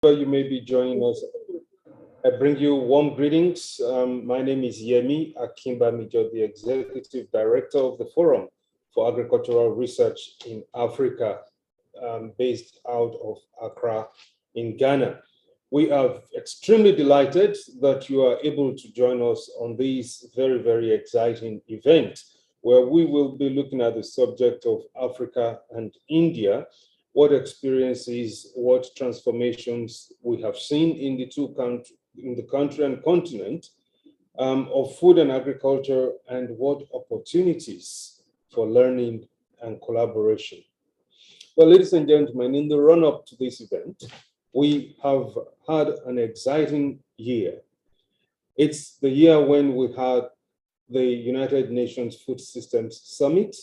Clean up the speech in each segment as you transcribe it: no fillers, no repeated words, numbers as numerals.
You may be joining us. I bring you warm greetings. My name is Yemi Akimba-Mijo, the Executive Director of the Forum for Agricultural Research in Africa, based out of Accra in Ghana. We are extremely delighted that you are able to join us on this very, very exciting event, where we will be looking at the subject of Africa and India, what experiences, what transformations we have seen in the country and continent of food and agriculture, and what opportunities for learning and collaboration. Well, ladies and gentlemen, in the run-up to this event, we have had an exciting year. It's the year when we had the United Nations Food Systems Summit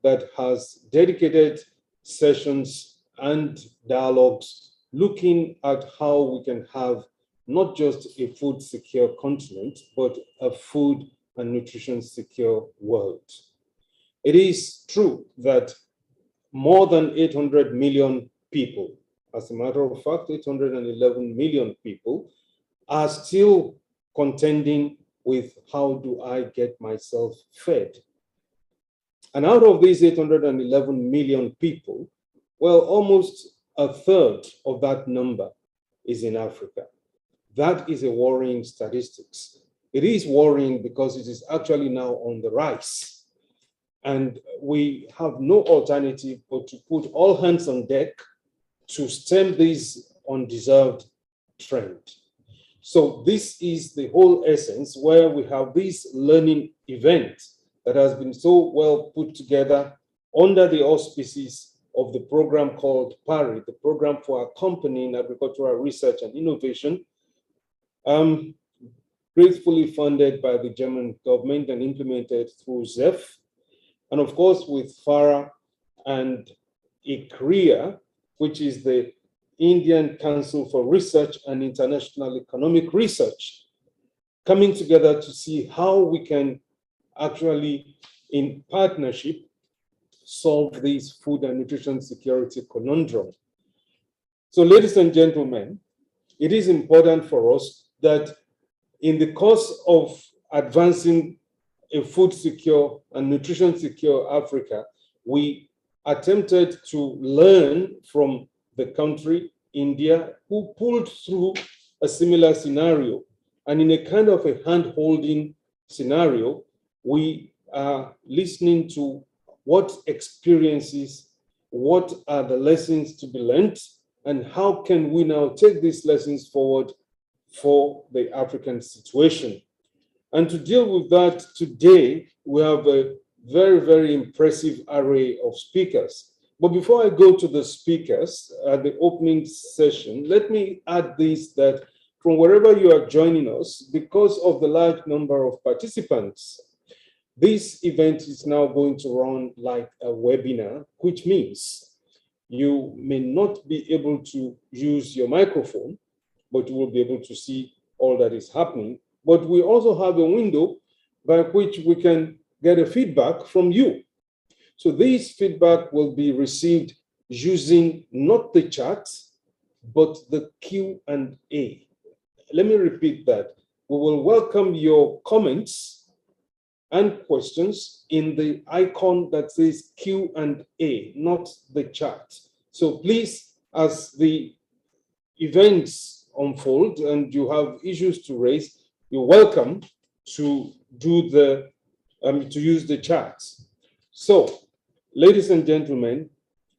that has dedicated sessions and dialogues looking at how we can have not just a food secure continent, but a food and nutrition secure world. It is true that more than 800 million people, as a matter of fact, 811 million people, are still contending with how do I get myself fed. And out of these 811 million people, well, almost a third of that number is in Africa. That is a worrying statistics. It is worrying because it is actually now on the rise. And we have no alternative but to put all hands on deck to stem this undeserved trend. So this is the whole essence, where we have this learning event that has been so well put together under the auspices of the program called PARI, the Program for Accompanying Agricultural Research and Innovation, gratefully funded by the German government and implemented through ZEF, and of course with FARA and ICRIA, which is the Indian Council for Research and International Economic Research, coming together to see how we can actually, in partnership, solve this food and nutrition security conundrum. So, ladies and gentlemen, it is important for us that in the course of advancing a food secure and nutrition secure Africa, we attempted to learn from the country, India, who pulled through a similar scenario. And in a kind of a hand-holding scenario, we are listening to what experiences, what are the lessons to be learned, and how can we now take these lessons forward for the African situation. And to deal with that today, we have a very, very impressive array of speakers. But before I go to the speakers at the opening session, let me add this, that from wherever you are joining us, because of the large number of participants, this event is now going to run like a webinar, which means you may not be able to use your microphone, but you will be able to see all that is happening. But we also have a window by which we can get a feedback from you. So this feedback will be received using not the chat, but the Q&A. Let me repeat that. We will welcome your comments and questions in the icon that says Q&A, not the chat. So please, as the events unfold and you have issues to raise, you're welcome to do to use the chat. So, ladies and gentlemen,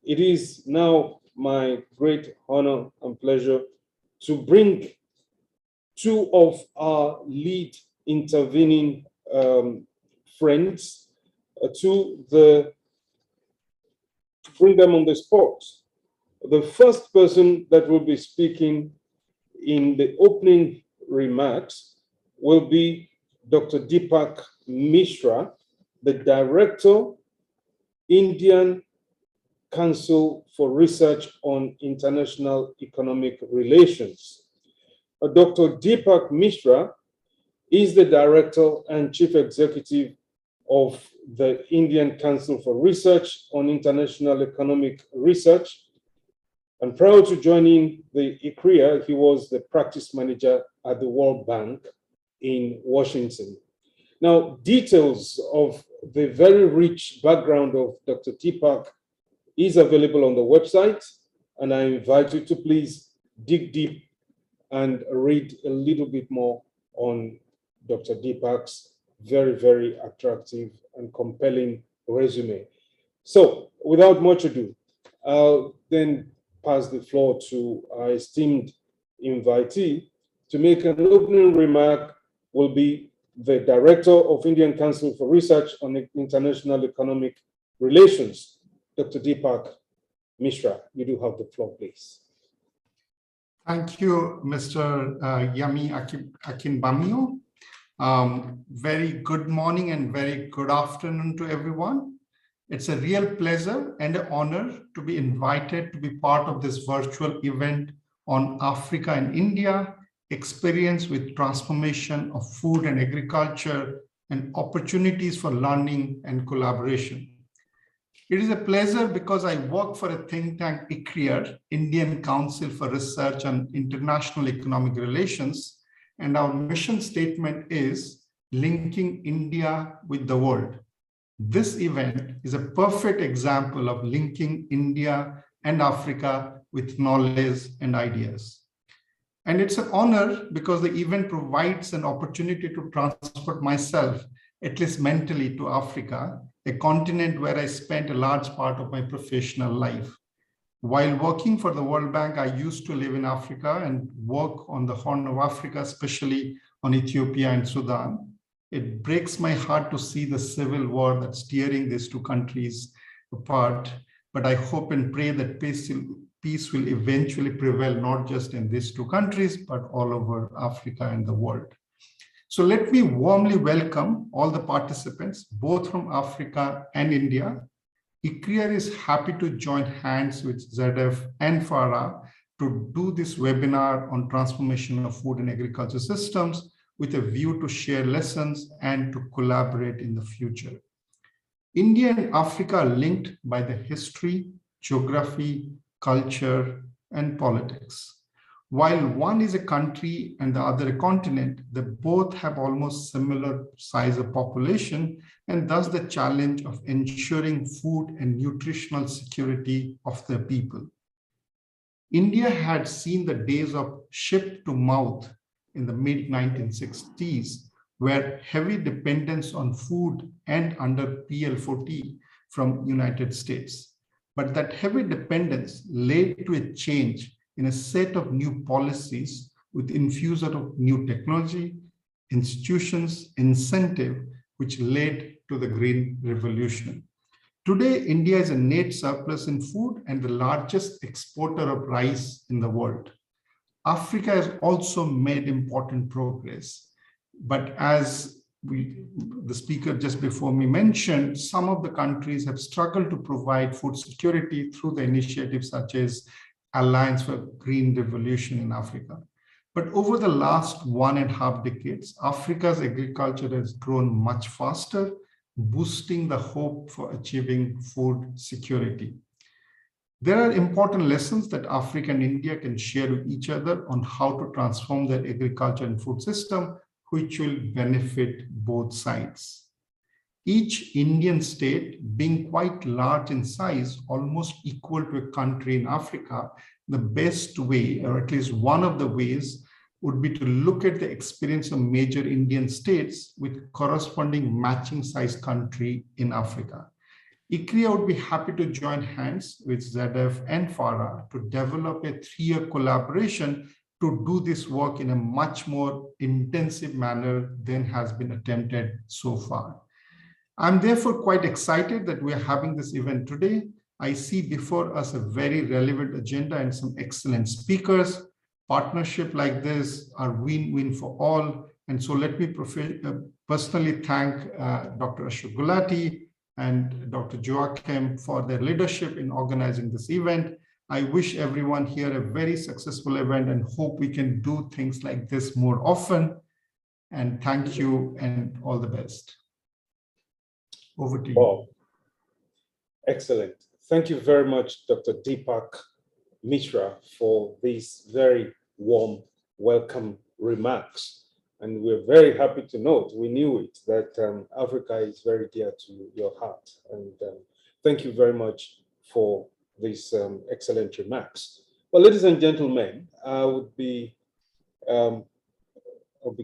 it is now my great honor and pleasure to bring two of our lead intervening friends to bring them on the spot. The first person that will be speaking in the opening remarks will be Dr. Deepak Mishra, the Director, Indian Council for Research on International Economic Relations. Dr. Deepak Mishra is the Director and Chief Executive of the Indian Council for Research on International Economic Research. And prior to joining the ICRIA, he was the practice manager at the World Bank in Washington. Now, details of the very rich background of Dr. Deepak is available on the website, and I invite you to please dig deep and read a little bit more on Dr. Deepak's very, very attractive and compelling resume. So, without much ado, I'll then pass the floor to our esteemed invitee. To make an opening remark will be the Director of Indian Council for Research on International Economic Relations, Dr. Deepak Mishra. You do have the floor, please. Thank you, Mr. Yami Akinbamio. Very good morning and very good afternoon to everyone. It's a real pleasure and an honor to be invited to be part of this virtual event on Africa and India, experience with transformation of food and agriculture, and opportunities for learning and collaboration. It is a pleasure because I work for a think tank, ICRIA, Indian Council for Research on International Economic Relations, and our mission statement is linking India with the world. This event is a perfect example of linking India and Africa with knowledge and ideas. And it's an honor because the event provides an opportunity to transport myself, at least mentally, to Africa, a continent where I spent a large part of my professional life. While working for the World Bank, I used to live in Africa and work on the Horn of Africa, especially on Ethiopia and Sudan. It breaks my heart to see the civil war that's tearing these two countries apart, but I hope and pray that peace will eventually prevail, not just in these two countries, but all over Africa and the world. So let me warmly welcome all the participants, both from Africa and India. ICRIA is happy to join hands with ZF and FARA to do this webinar on transformation of food and agriculture systems with a view to share lessons and to collaborate in the future. India and Africa are linked by the history, geography, culture, and politics. While one is a country and the other a continent, they both have almost similar size of population, and thus the challenge of ensuring food and nutritional security of their people. India had seen the days of ship to mouth in the mid-1960s, where heavy dependence on food and under PL40 from United States. But that heavy dependence led to a change in a set of new policies with infusion of new technology, institutions, incentive, which led to the Green Revolution. Today, India is a net surplus in food and the largest exporter of rice in the world. Africa has also made important progress, but as the speaker just before me mentioned, some of the countries have struggled to provide food security through the initiatives such as Alliance for Green Revolution in Africa. But over the last 1.5 decades, Africa's agriculture has grown much faster, boosting the hope for achieving food security. There are important lessons that Africa and India can share with each other on how to transform their agriculture and food system, which will benefit both sides. Each Indian state being quite large in size, almost equal to a country in Africa, the best way, or at least one of the ways, would be to look at the experience of major Indian states with corresponding matching size country in Africa. ICRIA would be happy to join hands with ZF and FARA to develop a 3-year collaboration to do this work in a much more intensive manner than has been attempted so far. I'm therefore quite excited that we are having this event today. I see before us a very relevant agenda and some excellent speakers. Partnership like this are win-win for all. And so let me personally thank Dr. Ashok Gulati and Dr. Joachim for their leadership in organizing this event. I wish everyone here a very successful event and hope we can do things like this more often. And thank you and all the best. Over to you. Wow. Excellent. Thank you very much, Dr. Deepak Mishra for these very warm welcome remarks. And we're very happy to note, we knew it, that Africa is very dear to your heart. And thank you very much for these excellent remarks. Well, ladies and gentlemen, I'll be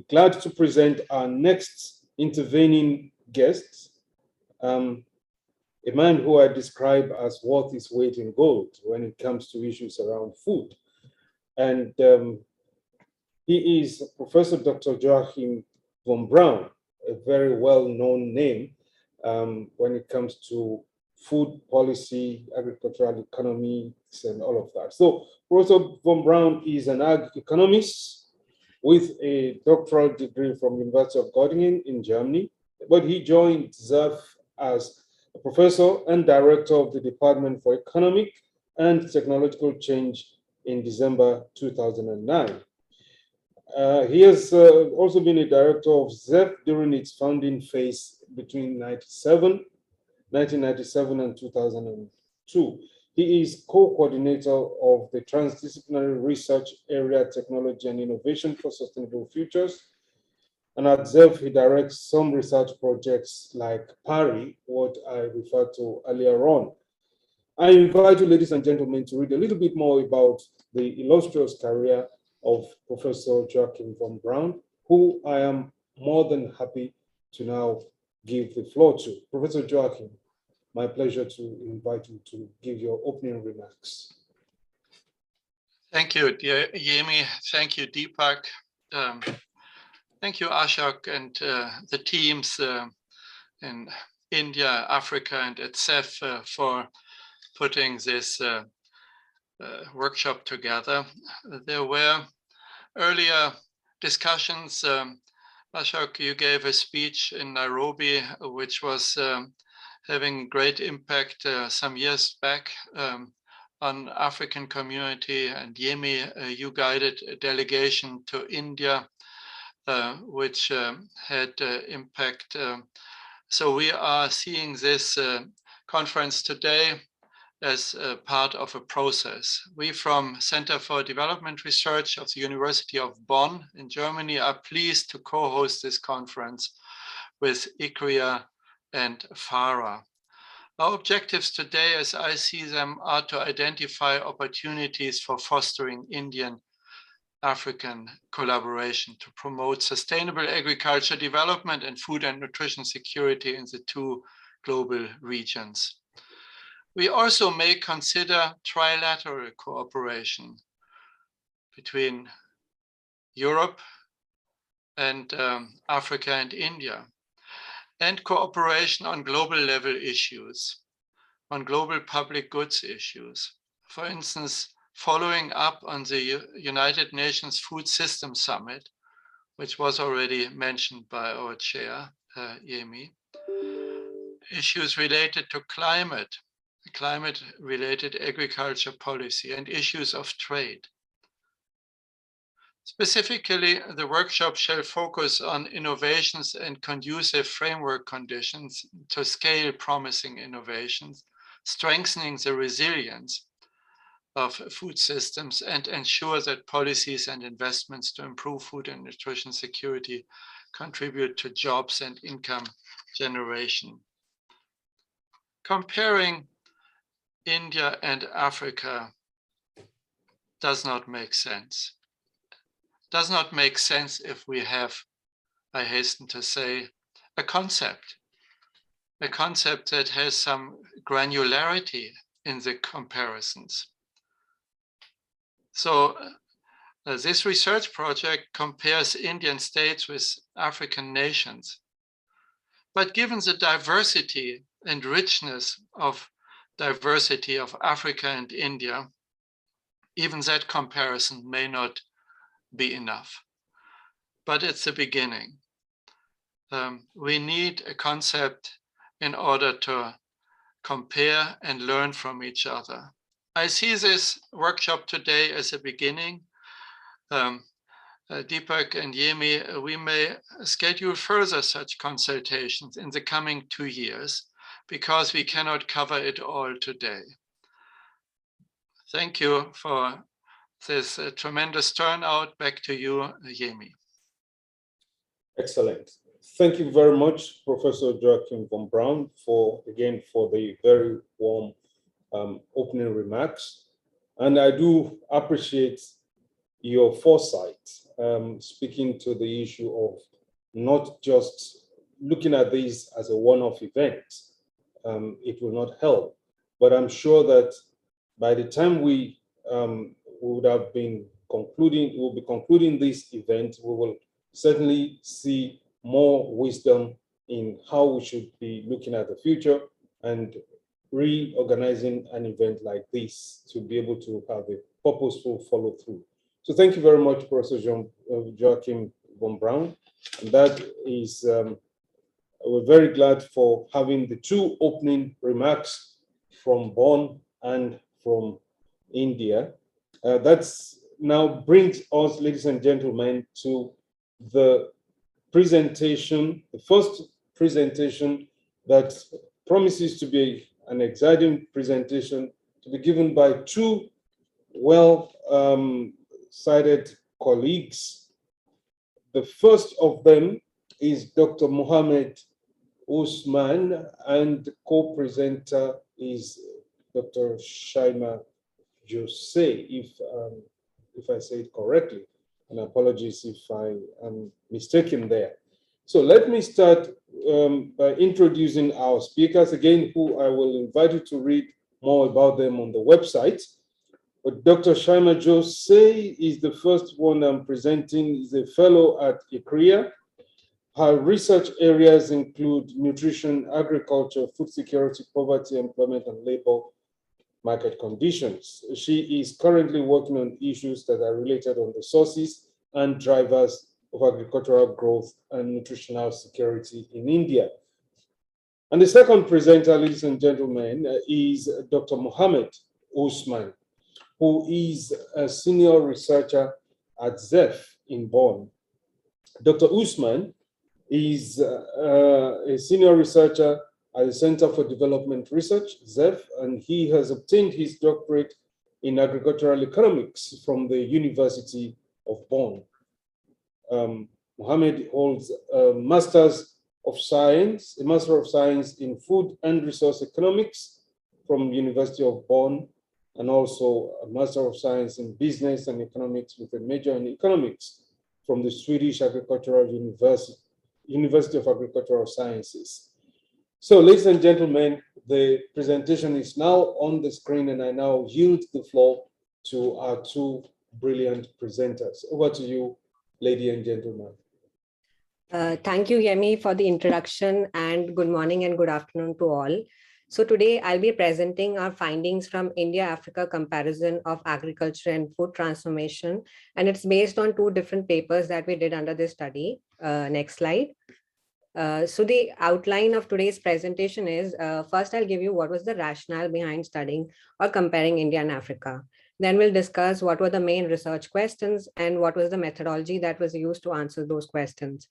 glad to present our next intervening guest, a man who I describe as worth his weight in gold when it comes to issues around food. And he is Professor Dr. Joachim von Braun, a very well-known name when it comes to food policy, agricultural economics, and all of that. So Professor von Braun is an ag economist with a doctoral degree from University of Göttingen in Germany, but he joined ZERF as a professor and director of the Department for Economic and Technological Change in December 2009. He has also been a director of ZERF during its founding phase between 1997 and 2002. He is co-coordinator of the Transdisciplinary Research Area Technology and Innovation for Sustainable Futures. And at ZERF, he directs some research projects like PARI, what I referred to earlier on. I invite you, ladies and gentlemen, to read a little bit more about the illustrious career of Professor Joachim von Braun, who I am more than happy to now give the floor to. Professor Joachim, my pleasure to invite you to give your opening remarks. Thank you, Yemi. Thank you, Deepak. Thank you, Ashok, and the teams in India, Africa, and at CEF for putting this workshop together. There were earlier discussions. Ashok, you gave a speech in Nairobi, which was having great impact some years back on African community, and Yemi, you guided a delegation to India, which had impact. So we are seeing this conference today as a part of a process. We from Center for Development Research of the University of Bonn in Germany are pleased to co-host this conference with ICRIA and FARA. Our objectives today, as I see them, are to identify opportunities for fostering Indian-African collaboration to promote sustainable agriculture development and food and nutrition security in the two global regions. We also may consider trilateral cooperation between Europe and Africa and India, and cooperation on global level issues, on global public goods issues. For instance, following up on the United Nations Food System Summit, which was already mentioned by our chair, Yemi, issues related to climate-related agriculture policy, and issues of trade. Specifically, the workshop shall focus on innovations and conducive framework conditions to scale promising innovations, strengthening the resilience of food systems, and ensure that policies and investments to improve food and nutrition security contribute to jobs and income generation. Comparing India and Africa does not make sense. Does not make sense if we have, I hasten to say, a concept that has some granularity in the comparisons. So this research project compares Indian states with African nations. But given the diversity and richness of diversity of Africa and India, even that comparison may not be enough. But it's the beginning. We need a concept in order to compare and learn from each other. I see this workshop today as a beginning. Deepak and Yemi, we may schedule further such consultations in the coming 2 years because we cannot cover it all today. Thank you for this tremendous turnout. Back to you, Yemi. Excellent. Thank you very much, Professor Joachim von Braun, for the very warm opening remarks. And I do appreciate your foresight, speaking to the issue of not just looking at this as a one-off event. It will not help, but I'm sure that by the time we would have been we'll be concluding this event, we will certainly see more wisdom in how we should be looking at the future and reorganizing an event like this to be able to have a purposeful follow through. So thank you very much, Professor Joachim von Braun. And that is, we're very glad for having the two opening remarks from Bonn and from India. That's now brings us, ladies and gentlemen, to the presentation, the first presentation that promises to be an exciting presentation to be given by two well-cited colleagues. The first of them is Dr. Mohammed Osman, and co-presenter is Dr. Shaima Jose, if I say it correctly, and apologies if I am mistaken there. So let me start by introducing our speakers again, who I will invite you to read more about them on the website. But Dr. Shaima Jose is the first one I'm presenting. He's a fellow at ICRIA. Her research areas include nutrition, agriculture, food security, poverty, employment, and labor market conditions. She is currently working on issues that are related on the sources and drivers of agricultural growth and nutritional security in India. And the second presenter, ladies and gentlemen, is Dr. Mohammed Osman, who is a senior researcher at ZEF in Bonn. Dr. Osman is a senior researcher at the Center for Development Research, ZEF, and he has obtained his doctorate in agricultural economics from the University of Bonn. Mohammed holds a Master of Science in Food and Resource Economics from University of Bonn, and also a Master of Science in Business and Economics with a major in Economics from the Swedish Agricultural University of Agricultural Sciences. So, ladies and gentlemen, the presentation is now on the screen, and I now yield the floor to our two brilliant presenters. Over to you, ladies and gentlemen. Thank you, Yemi, for the introduction, and good morning and good afternoon to all. So today I'll be presenting our findings from India-Africa comparison of agriculture and food transformation, and it's based on two different papers that we did under this study. Next slide. So the outline of today's presentation is, first I'll give you what was the rationale behind studying or comparing India and Africa. Then we'll discuss what were the main research questions and what was the methodology that was used to answer those questions.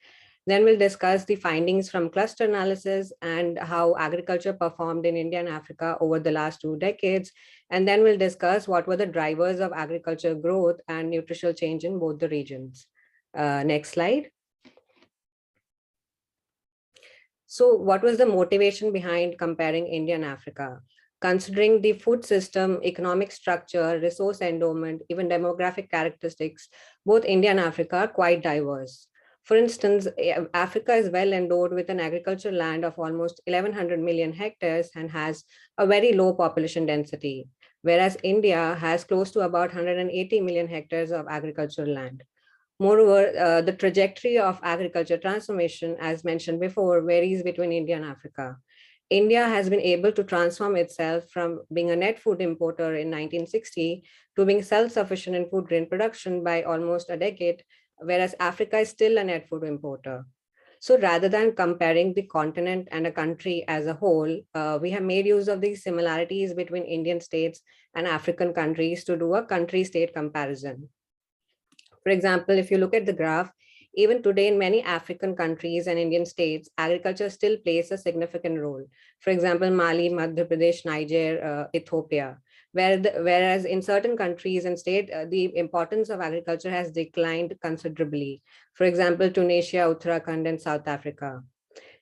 Then we'll discuss the findings from cluster analysis and how agriculture performed in India and Africa over the last 2 decades. And then we'll discuss what were the drivers of agriculture growth and nutritional change in both the regions. Next slide. So what was the motivation behind comparing India and Africa? Considering the food system, economic structure, resource endowment, even demographic characteristics, both India and Africa are quite diverse. For instance, Africa is well endowed with an agricultural land of almost 1,100 million hectares and has a very low population density, whereas India has close to about 180 million hectares of agricultural land. Moreover, the trajectory of agriculture transformation, as mentioned before, varies between India and Africa. India has been able to transform itself from being a net food importer in 1960 to being self-sufficient in food grain production by almost a decade, whereas Africa is still a net food importer. So rather than comparing the continent and a country as a whole, we have made use of these similarities between Indian states and African countries to do a country-state comparison. For example, if you look at the graph, even today in many African countries and Indian states, agriculture still plays a significant role. For example, Mali, Madhya Pradesh, Niger, Ethiopia. whereas in certain countries and states, the importance of agriculture has declined considerably. For example, Tunisia, Uttarakhand, and South Africa.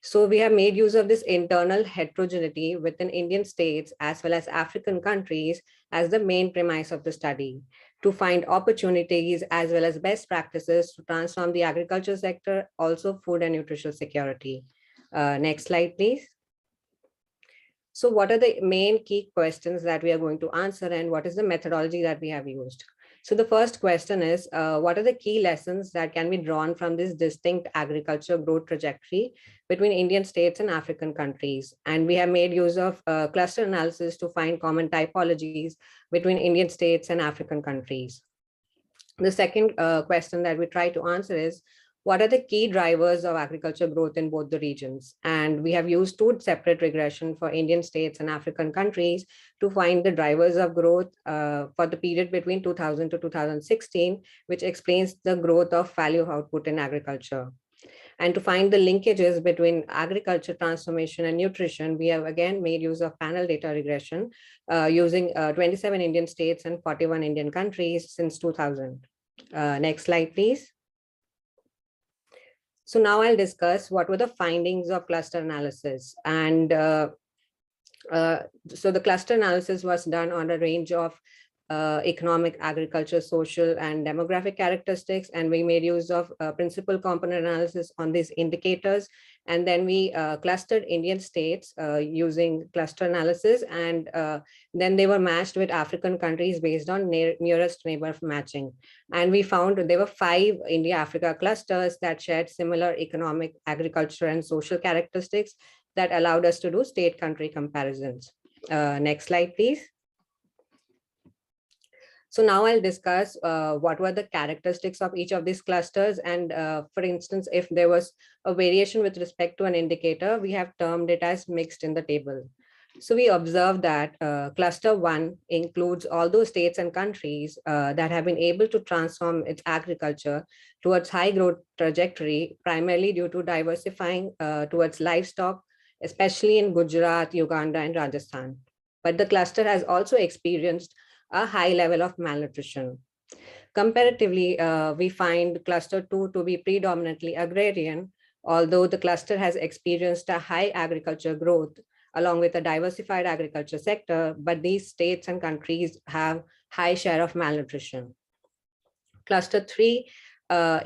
So we have made use of this internal heterogeneity within Indian states as well as African countries as the main premise of the study, to find opportunities as well as best practices to transform the agriculture sector, also food and nutritional security. Next slide, please. So what are the main key questions that we are going to answer, and what is the methodology that we have used? So the first question is, what are the key lessons that can be drawn from this distinct agriculture growth trajectory between Indian states and African countries? And we have made use of cluster analysis to find common typologies between Indian states and African countries. The second question that we try to answer is, what are the key drivers of agriculture growth in both the regions? And we have used two separate regression for Indian states and African countries to find the drivers of growth for the period between 2000 to 2016, which explains the growth of value output in agriculture. And to find the linkages between agriculture transformation and nutrition, we have again made use of panel data regression using 27 Indian states and 41 Indian countries since 2000. Next slide, please. So now I'll discuss what were the findings of cluster analysis. And so the cluster analysis was done on a range of economic, agriculture, social, and demographic characteristics. And we made use of principal component analysis on these indicators. And then we clustered Indian states using cluster analysis. And then they were matched with African countries based on nearest neighbor matching. And we found there were 5 India-Africa clusters that shared similar economic, agriculture, and social characteristics that allowed us to do state-country comparisons. Next slide, please. So now I'll discuss what were the characteristics of each of these clusters. And for instance, if there was a variation with respect to an indicator, we have termed it as mixed in the table. So we observed that cluster 1 includes all those states and countries that have been able to transform its agriculture towards high growth trajectory, primarily due to diversifying towards livestock, especially in Gujarat, Uganda, and Rajasthan. But the cluster has also experienced a high level of malnutrition. Comparatively, we find cluster 2 to be predominantly agrarian, although the cluster has experienced a high agriculture growth along with a diversified agriculture sector, but these states and countries have high share of malnutrition. Cluster 3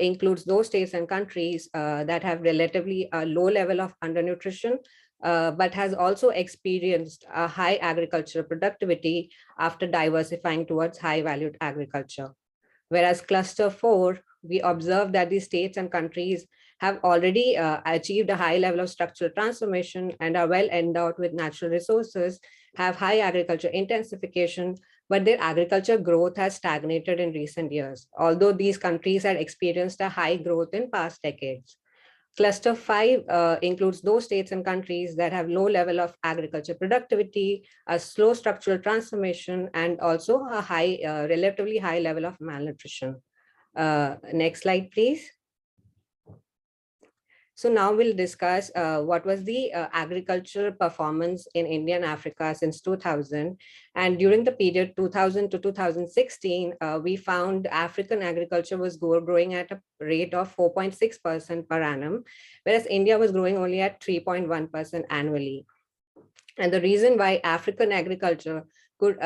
includes those states and countries that have relatively a low level of undernutrition, but has also experienced a high agricultural productivity after diversifying towards high valued agriculture. Whereas cluster 4, we observe that these states and countries have already achieved a high level of structural transformation and are well endowed with natural resources, have high agriculture intensification, but their agriculture growth has stagnated in recent years, although these countries had experienced a high growth in past decades. Cluster 5 includes those states and countries that have low level of agriculture productivity, a slow structural transformation, and also a high, relatively high level of malnutrition. Next slide, please. So now we'll discuss what was the agricultural performance in India and Africa since 2000. And during the period 2000 to 2016, we found African agriculture was growing at a rate of 4.6% per annum, whereas India was growing only at 3.1% annually. And the reason why African agriculture could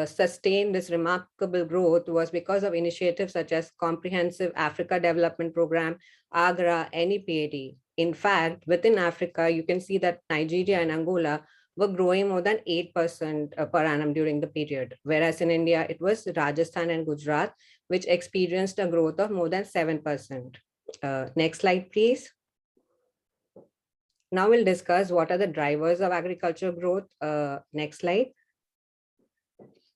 sustain this remarkable growth was because of initiatives such as Comprehensive Africa Development Program, AGRA, NEPAD. In fact, within Africa, you can see that Nigeria and Angola were growing more than 8% per annum during the period, whereas in India, it was Rajasthan and Gujarat, which experienced a growth of more than 7%. Next slide, please. Now we'll discuss what are the drivers of agriculture growth. Next slide.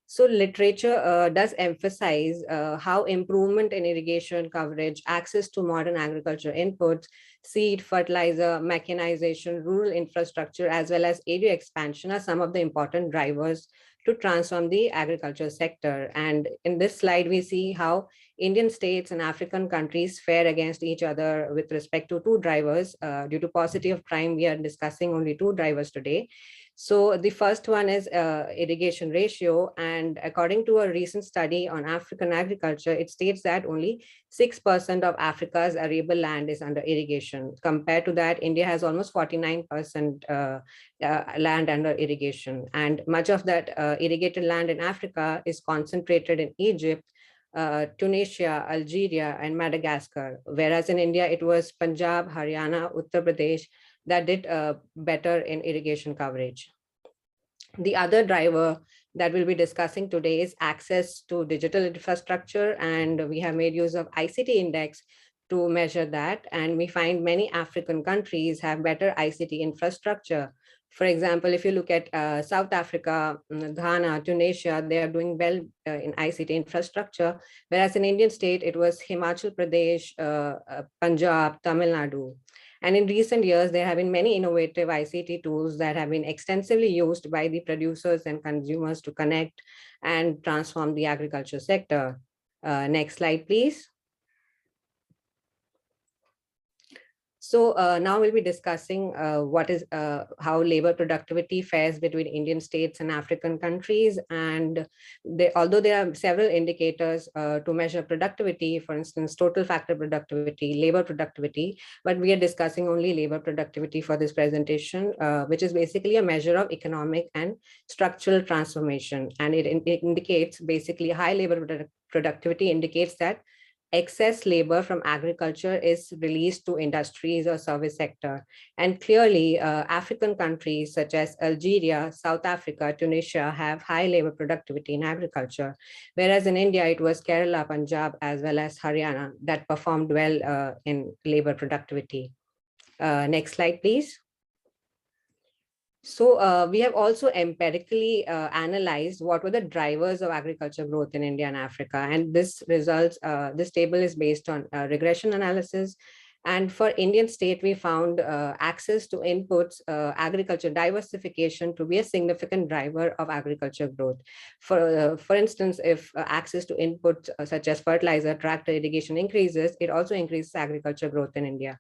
So literature does emphasize how improvement in irrigation coverage, access to modern agriculture inputs, seed, fertilizer, mechanization, rural infrastructure, as well as area expansion are some of the important drivers to transform the agriculture sector. And in this slide, we see how Indian states and African countries fare against each other with respect to two drivers. Due to paucity of time, we are discussing only two drivers today. So the first one is irrigation ratio. And according to a recent study on African agriculture, it states that only 6% of Africa's arable land is under irrigation. Compared to that, India has almost 49% land under irrigation. And much of that irrigated land in Africa is concentrated in Egypt, Tunisia, Algeria, and Madagascar. Whereas in India, it was Punjab, Haryana, Uttar Pradesh that did better in irrigation coverage. The other driver that we'll be discussing today is access to digital infrastructure, and we have made use of ICT index to measure that. And we find many African countries have better ICT infrastructure. For example, if you look at South Africa, Ghana, Tunisia, they are doing well in ICT infrastructure, whereas in Indian state, it was Himachal Pradesh, Punjab, Tamil Nadu. And in recent years, there have been many innovative ICT tools that have been extensively used by the producers and consumers to connect and transform the agriculture sector. Next slide, please. So now we'll be discussing how labor productivity fares between Indian states and African countries. And although there are several indicators to measure productivity, for instance, total factor productivity, labor productivity, but we are discussing only labor productivity for this presentation, which is basically a measure of economic and structural transformation. And it indicates basically high labor productivity indicates that excess labor from agriculture is released to industries or service sector. And clearly, African countries such as Algeria, South Africa, Tunisia have high labor productivity in agriculture. Whereas in India, it was Kerala, Punjab, as well as Haryana that performed well in labor productivity. Next slide, please. So we have also empirically analyzed what were the drivers of agriculture growth in India and Africa. And this table is based on regression analysis. And for Indian state, we found access to inputs, agriculture diversification to be a significant driver of agriculture growth. For instance, if access to inputs such as fertilizer, tractor, irrigation increases, it also increases agriculture growth in India.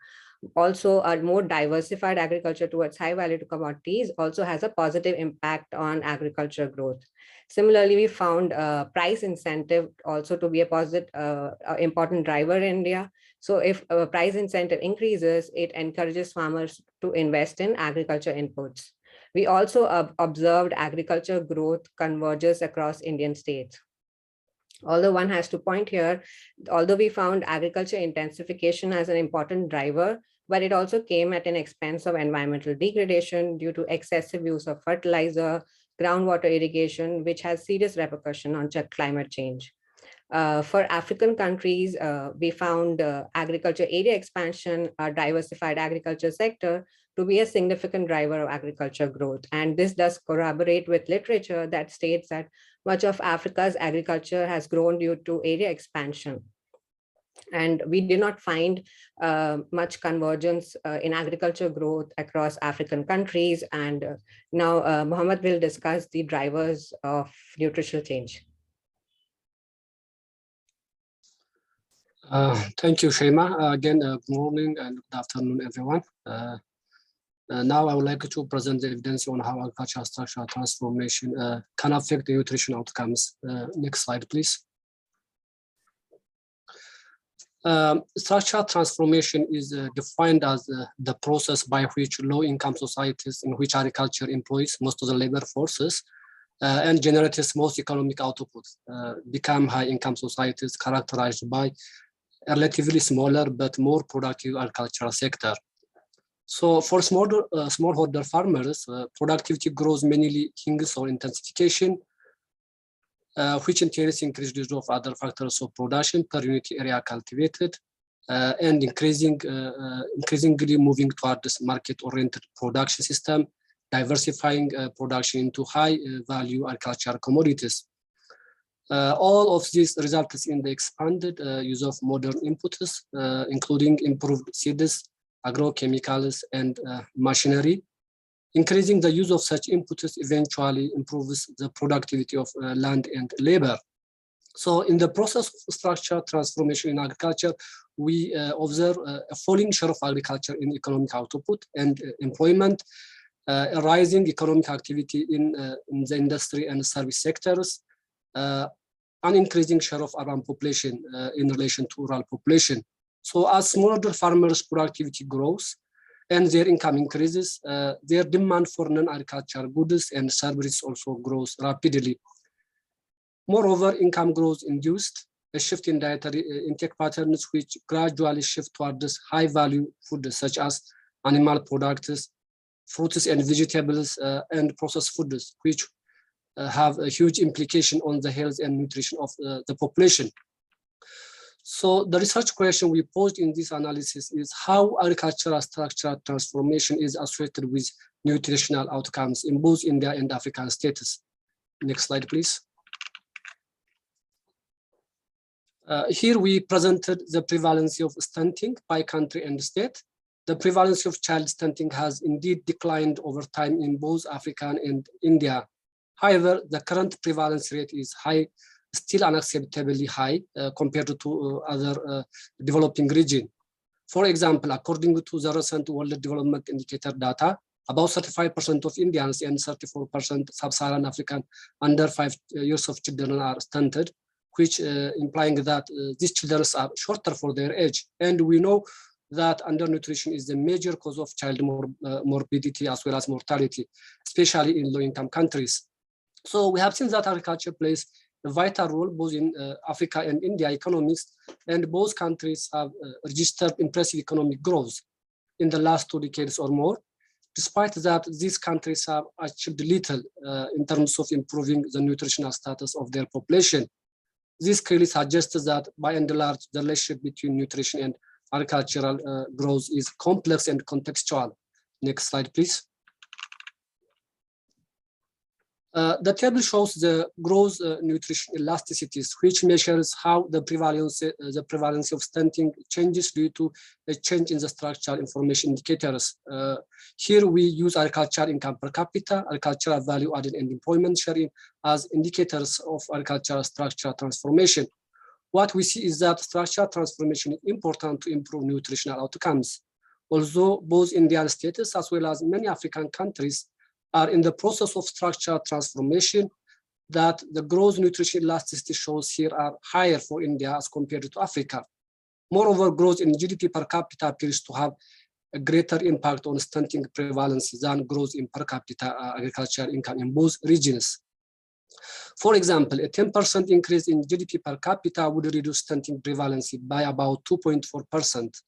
Also, a more diversified agriculture towards high value commodities also has a positive impact on agriculture growth. Similarly, we found price incentive also to be a positive, important driver in India. So if a price incentive increases, it encourages farmers to invest in agriculture inputs. We also observed agriculture growth converges across Indian states. Although one has to point here, although we found agriculture intensification as an important driver, but it also came at an expense of environmental degradation due to excessive use of fertilizer, groundwater irrigation, which has serious repercussion on climate change. For African countries, we found agriculture area expansion, a diversified agriculture sector to be a significant driver of agriculture growth. And this does corroborate with literature that states that much of Africa's agriculture has grown due to area expansion. And we did not find much convergence in agriculture growth across African countries. And now Mohammed will discuss the drivers of nutritional change. Thank you, Shema. Again, good morning and good afternoon, everyone. Now I would like to present the evidence on how agricultural structural transformation can affect the nutrition outcomes. Next slide, please. Structural transformation is defined as the process by which low-income societies in which agriculture employs most of the labor forces and generates most economic output become high-income societies characterized by a relatively smaller but more productive agricultural sector. So for smallholder farmers, productivity grows mainly hinges on intensification, which entails increased use of other factors of production per unit area cultivated, and increasingly moving toward this market-oriented production system, diversifying production into high-value agricultural commodities. All of this results in the expanded use of modern inputs, including improved seeds, agrochemicals, and machinery. Increasing the use of such inputs eventually improves the productivity of land and labor. So in the process of structural transformation in agriculture, we observe a falling share of agriculture in economic output and employment, a rising economic activity in the industry and service sectors, an increasing share of urban population in relation to rural population. So as smallholder farmers' productivity grows and their income increases, their demand for non-agricultural goods and services also grows rapidly. Moreover, income growth induced a shift in dietary intake patterns, which gradually shift towards high-value foods such as animal products, fruits and vegetables, and processed foods, which have a huge implication on the health and nutrition of the population. So the research question we posed in this analysis is how agricultural structural transformation is associated with nutritional outcomes in both India and African states. Next slide, please. Here we presented the prevalence of stunting by country and state. The prevalence of child stunting has indeed declined over time in both Africa and India. However, the current prevalence rate is high, still unacceptably high compared to other developing regions. For example, according to the recent World Development Indicator data, about 35% of Indians and 34% sub-Saharan African under 5 years of children are stunted, which implying that these children are shorter for their age. And we know that undernutrition is the major cause of child morbidity as well as mortality, especially in low-income countries. So we have seen that agriculture plays a vital role both in Africa and India economies, and both countries have registered impressive economic growth in the last 2 decades or more. Despite that, these countries have achieved little in terms of improving the nutritional status of their population. This clearly suggests that, by and large, the relationship between nutrition and agricultural growth is complex and contextual. Next slide, please. The table shows the growth nutrition elasticities, which measures how the prevalence of stunting changes due to a change in the structural information indicators. Here we use agricultural income per capita, agricultural value added, and employment sharing as indicators of agricultural structural transformation. What we see is that structural transformation is important to improve nutritional outcomes. Although both Indian states as well as many African countries are in the process of structural transformation, that the gross nutrition elasticity shows here are higher for India as compared to Africa. Moreover, growth in GDP per capita appears to have a greater impact on stunting prevalence than growth in per capita agricultural income in both regions. For example, a 10% increase in GDP per capita would reduce stunting prevalence by about 2.4%,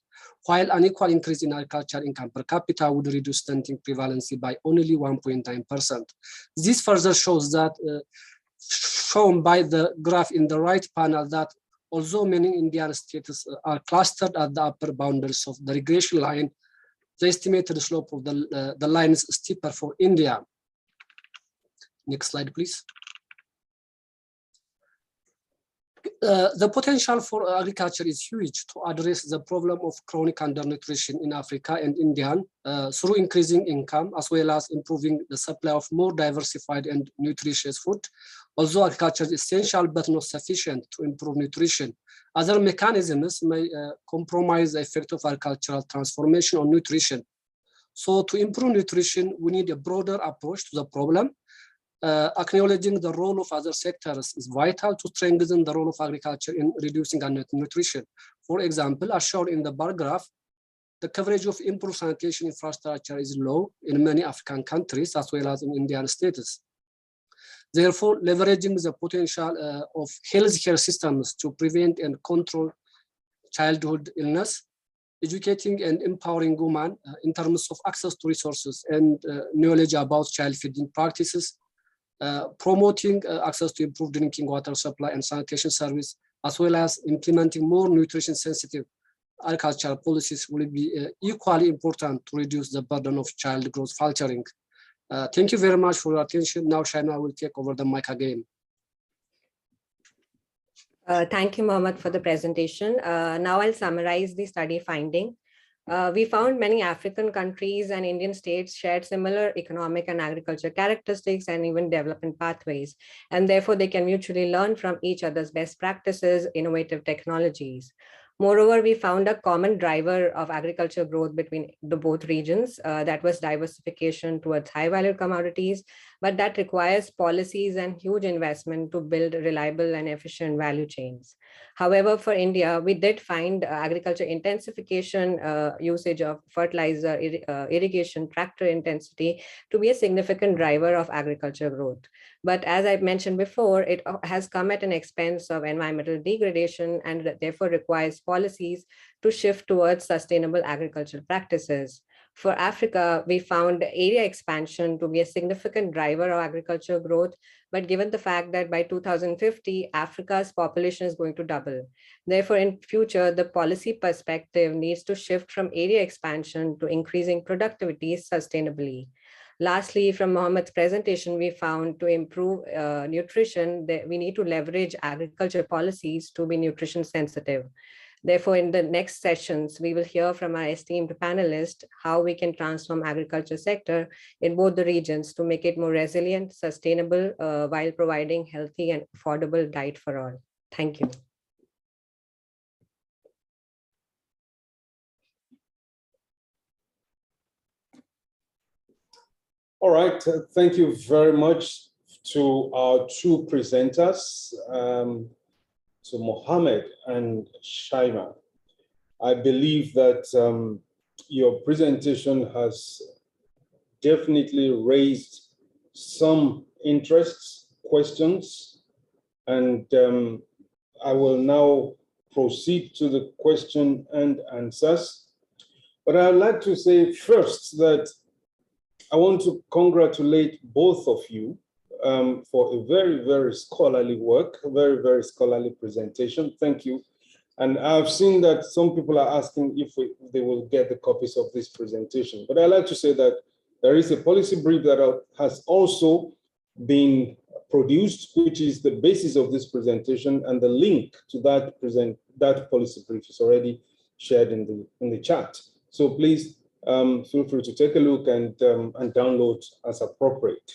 while an equal increase in agricultural income per capita would reduce stunting prevalence by only 1.9%. This further shows that, shown by the graph in the right panel, that although many Indian states are clustered at the upper boundaries of the regression line, the estimated slope of the line is steeper for India. Next slide, please. The potential for agriculture is huge to address the problem of chronic undernutrition in Africa and India through increasing income as well as improving the supply of more diversified and nutritious food. Although agriculture is essential but not sufficient to improve nutrition, other mechanisms may compromise the effect of agricultural transformation on nutrition. So to improve nutrition, we need a broader approach to the problem. Acknowledging the role of other sectors is vital to strengthen the role of agriculture in reducing undernutrition. For example, as shown in the bar graph, the coverage of improved sanitation infrastructure is low in many African countries as well as in Indian states. Therefore, leveraging the potential of healthcare systems to prevent and control childhood illness, educating and empowering women in terms of access to resources and knowledge about child feeding practices, promoting access to improved drinking water supply and sanitation service, as well as implementing more nutrition-sensitive agricultural policies will be equally important to reduce the burden of child growth faltering. Thank you very much for your attention. Now Shaima will take over the mic again. Thank you, Mohammed, for the presentation. Now I'll summarize the study finding. We found many African countries and Indian states shared similar economic and agriculture characteristics and even development pathways, and therefore they can mutually learn from each other's best practices, innovative technologies. Moreover, we found a common driver of agriculture growth between the both regions, that was diversification towards high-value commodities, but that requires policies and huge investment to build reliable and efficient value chains. However, for India, we did find agriculture intensification, usage of fertilizer, irrigation, tractor intensity to be a significant driver of agriculture growth. But as I mentioned before, it has come at an expense of environmental degradation and therefore requires policies to shift towards sustainable agricultural practices. For Africa, we found area expansion to be a significant driver of agriculture growth, but given the fact that by 2050, Africa's population is going to double. Therefore, in future, the policy perspective needs to shift from area expansion to increasing productivity sustainably. Lastly, from Mohammed's presentation, we found to improve nutrition, that we need to leverage agriculture policies to be nutrition sensitive. Therefore, in the next sessions, we will hear from our esteemed panelists how we can transform agriculture sector in both the regions to make it more resilient, sustainable, while providing healthy and affordable diet for all. Thank you. All right, thank you very much to our two presenters, to Mohammed and Shaima. I believe that your presentation has definitely raised some interests, questions, and I will now proceed to the question and answers. But I'd like to say first that I want to congratulate both of you for a very, very scholarly work, a very, very scholarly presentation. Thank you. And I've seen that some people are asking if they will get the copies of this presentation. But I'd like to say that there is a policy brief that has also been produced, which is the basis of this presentation, and the link to that policy brief is already shared in the chat. So please feel free to take a look and download as appropriate.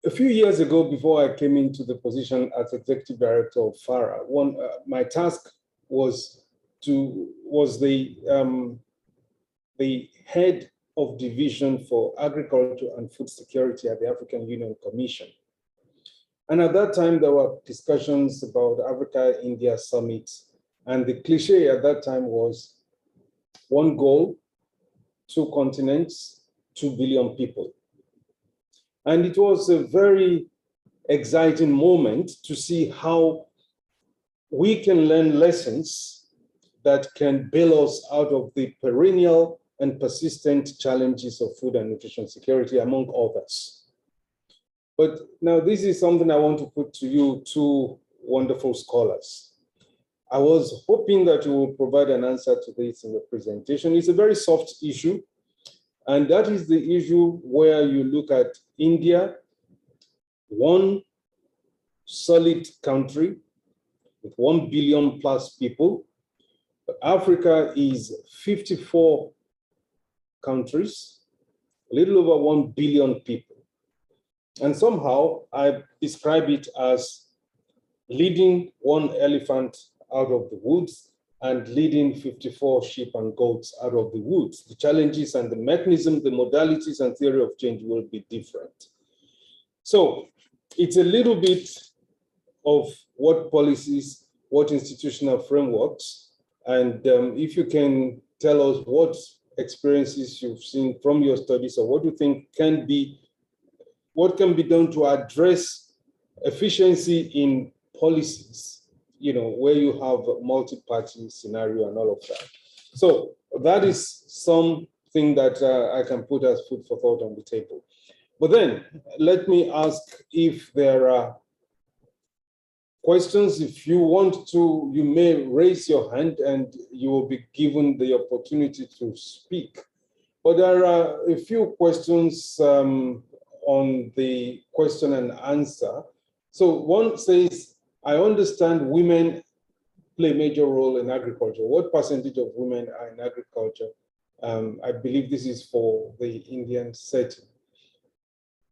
A few years ago, before I came into the position as executive director of FARA, my task was the head of division for agriculture and food security at the African Union Commission. And at that time, there were discussions about Africa-India summit, and the cliche at that time was one goal, 2 continents, 2 billion people. And it was a very exciting moment to see how we can learn lessons that can bail us out of the perennial and persistent challenges of food and nutrition security, among others. But now this is something I want to put to you, two wonderful scholars. I was hoping that you will provide an answer to this in the presentation. It's a very soft issue, and that is the issue where you look at India, one solid country with 1 billion plus people. But Africa is 54 countries, a little over 1 billion people. And somehow I describe it as leading one elephant out of the woods and leading 54 sheep and goats out of the woods. The challenges and the mechanism, the modalities and theory of change will be different. So it's a little bit of what policies, what institutional frameworks, and if you can tell us what experiences you've seen from your studies or what you think can be, what can be done to address efficiency in policies, you know, where you have a multi-party scenario and all of that. So that is something that I can put as food for thought on the table. But then let me ask if there are questions. If you want to, you may raise your hand and you will be given the opportunity to speak. But there are a few questions on the question and answer. So one says, I understand women play a major role in agriculture. What percentage of women are in agriculture? I believe this is for the Indian setting.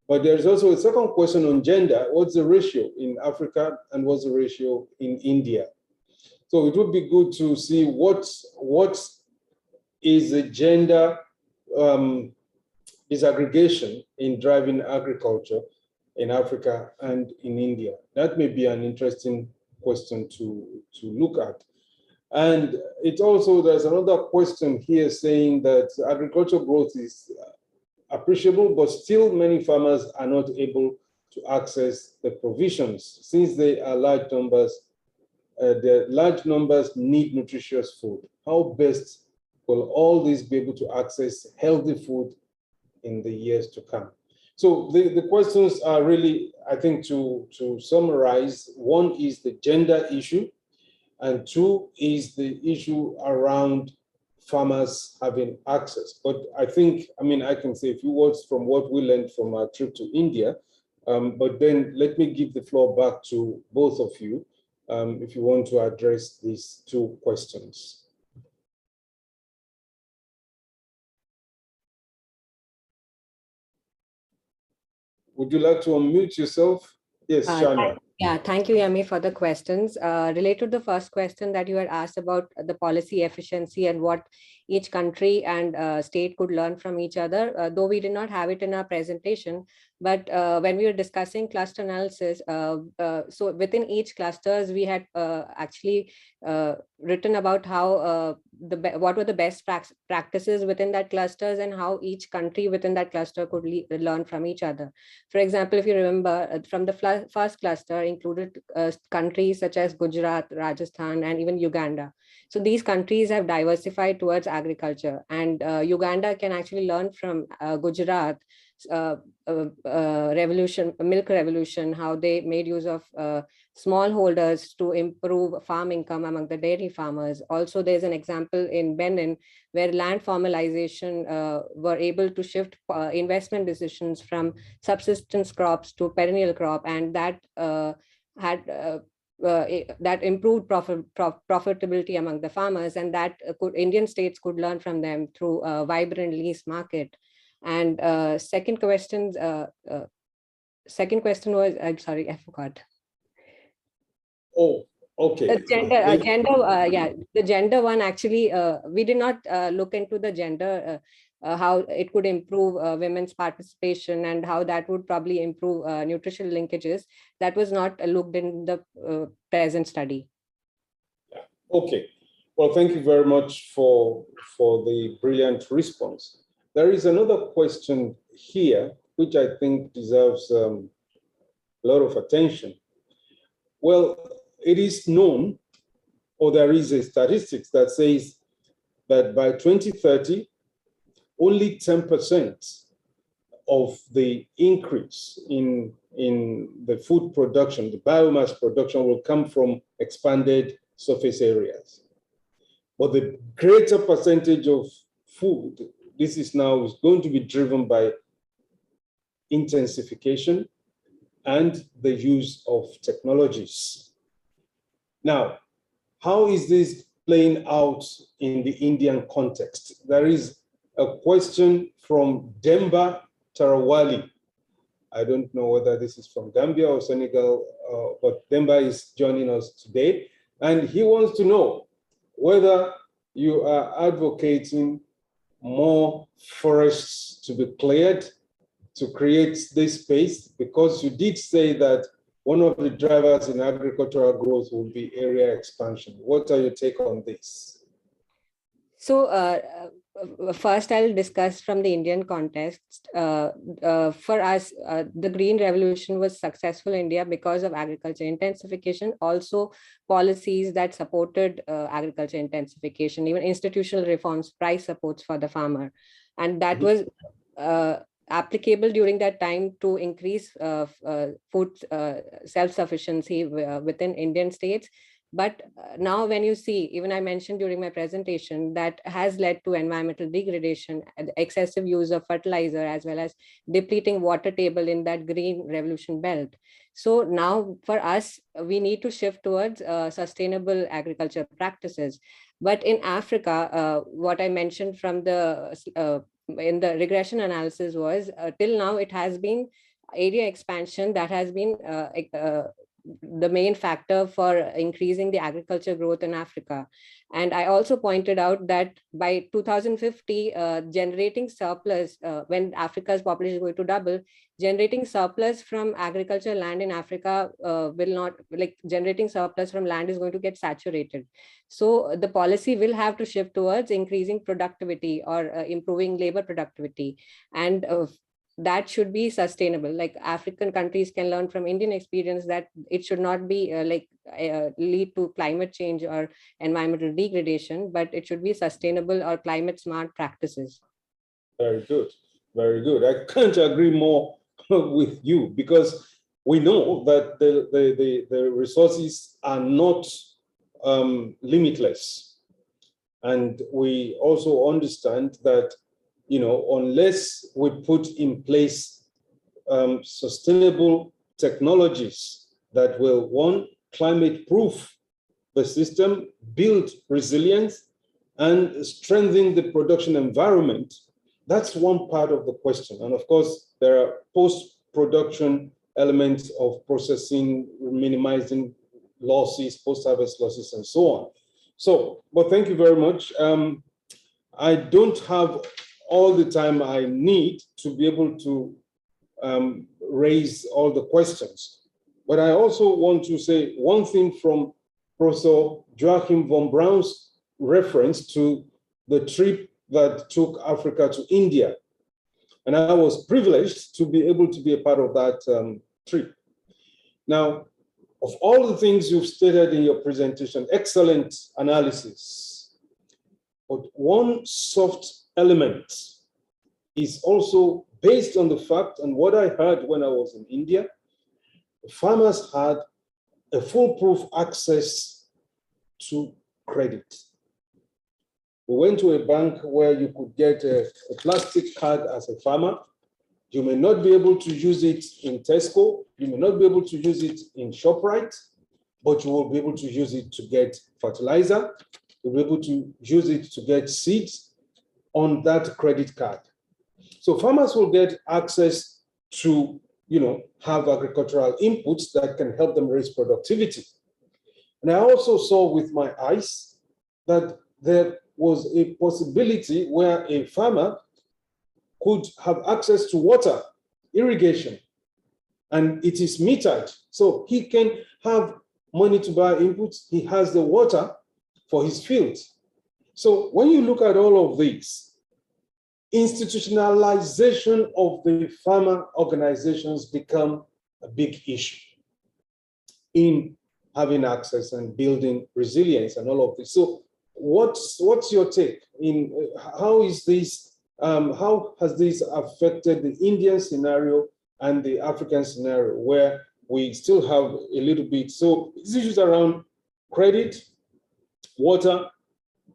But there's also a second question on gender. What's the ratio in Africa and what's the ratio in India? So it would be good to see what is the gender disaggregation in driving agriculture in Africa and in India. That may be an interesting question to look at. And it also, there's another question here saying that agricultural growth is appreciable, but still many farmers are not able to access the provisions since they are large numbers. The large numbers need nutritious food. How best will all these be able to access healthy food in the years to come? So the questions are really, I think, to summarize, one is the gender issue, and two is the issue around farmers having access. But I think, I mean, I can say a few words from what we learned from our trip to India, but then let me give the floor back to both of you if you want to address these two questions. Would you like to unmute yourself? Yes, Shana. Yeah, thank you, Yami, for the questions. Related to the first question that you had asked about the policy efficiency and what each country and state could learn from each other, though we did not have it in our presentation, but when we were discussing cluster analysis, so within each clusters, we had actually written about how what were the best practices within that clusters and how each country within that cluster could learn from each other. For example, if you remember from the first cluster included countries such as Gujarat, Rajasthan, and even Uganda. So these countries have diversified towards agriculture, and Uganda can actually learn from Gujarat milk revolution, how they made use of smallholders to improve farm income among the dairy farmers. Also, there's an example in Benin where land formalization were able to shift investment decisions from subsistence crops to perennial crop, and that that improved profitability among the farmers, and that Indian states could learn from them through a vibrant lease market. And second question was, I'm sorry, I forgot. Oh, okay. The the gender one, actually, we did not look into the gender, how it could improve women's participation and how that would probably improve nutritional linkages. That was not looked in the present study. Yeah. Okay. Well, thank you very much for the brilliant response. There is another question here, which I think deserves a lot of attention. Well, it is known, or there is a statistics that says that by 2030, only 10% of the increase in the food production, the biomass production, will come from expanded surface areas. But the greater percentage of food, this is now going to be driven by intensification and the use of technologies. Now, how is this playing out in the Indian context? There is a question from Demba Tarawali. I don't know whether this is from Gambia or Senegal, but Demba is joining us today. And he wants to know whether you are advocating more forests to be cleared to create this space, because you did say that one of the drivers in agricultural growth will be area expansion. What are your take on this? So first, I'll discuss from the Indian context. For us, the Green Revolution was successful in India because of agriculture intensification, also policies that supported agriculture intensification, even institutional reforms, price supports for the farmer. And that was applicable during that time to increase food self-sufficiency within Indian states. But now when you see, even I mentioned during my presentation, that has led to environmental degradation, excessive use of fertilizer, as well as depleting water table in that green revolution belt. So now for us, we need to shift towards sustainable agriculture practices. But in Africa, what I mentioned from the in the regression analysis was till now it has been area expansion that has been the main factor for increasing the agriculture growth in Africa. And I also pointed out that by 2050, generating surplus, when Africa's population is going to double, generating surplus from agricultural land in Africa will not, like generating surplus from land is going to get saturated. So the policy will have to shift towards increasing productivity or improving labor productivity. And that should be sustainable. Like African countries can learn from Indian experience that it should not be lead to climate change or environmental degradation, but it should be sustainable or climate smart practices. Very good, very good. I can't agree more with you, because we know that the resources are not limitless. And we also understand that, you know, unless we put in place sustainable technologies that will, one, climate proof the system, build resilience, and strengthen the production environment, that's one part of the question. And of course, there are post-production elements of processing, minimizing losses, post-harvest losses, and so on. So, but thank you very much. I don't have all the time I need to be able to raise all the questions. But I also want to say one thing from Professor Joachim von Braun's reference to the trip that took Africa to India. And I was privileged to be able to be a part of that trip. Now, of all the things you've stated in your presentation, excellent analysis, but one soft element is also based on the fact, and what I heard when I was in India, farmers had a foolproof access to credit. We went to a bank where you could get a plastic card as a farmer. You may not be able to use it in Tesco. You may not be able to use it in ShopRite, but you will be able to use it to get fertilizer. You'll be able to use it to get seeds on that credit card. So farmers will get access to, you know, have agricultural inputs that can help them raise productivity. And I also saw with my eyes that there was a possibility where a farmer could have access to water, irrigation, and it is metered. So he can have money to buy inputs. He has the water for his fields. So when you look at all of these, institutionalization of the farmer organizations become a big issue in having access and building resilience and all of this. So what's your take in how is this? How has this affected the Indian scenario and the African scenario, where we still have a little bit? So these issues around credit, water,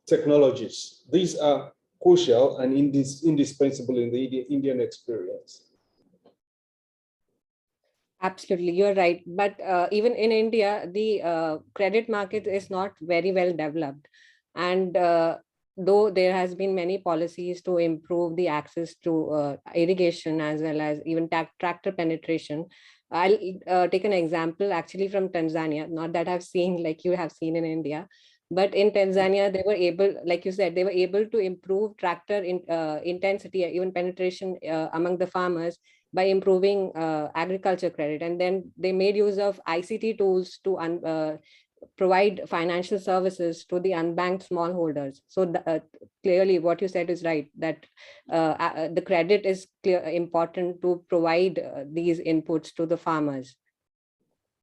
technologies. These are crucial and indispensable in the Indian experience. Absolutely, you're right. But even in India, the credit market is not very well developed. And though there has been many policies to improve the access to irrigation as well as even tractor penetration, I'll take an example actually from Tanzania, not that I've seen like you have seen in India, but in Tanzania, they were able, like you said, they were able to improve tractor intensity, even penetration among the farmers by improving agriculture credit. And then they made use of ICT tools to provide financial services to the unbanked smallholders. So clearly what you said is right, that the credit is important to provide these inputs to the farmers.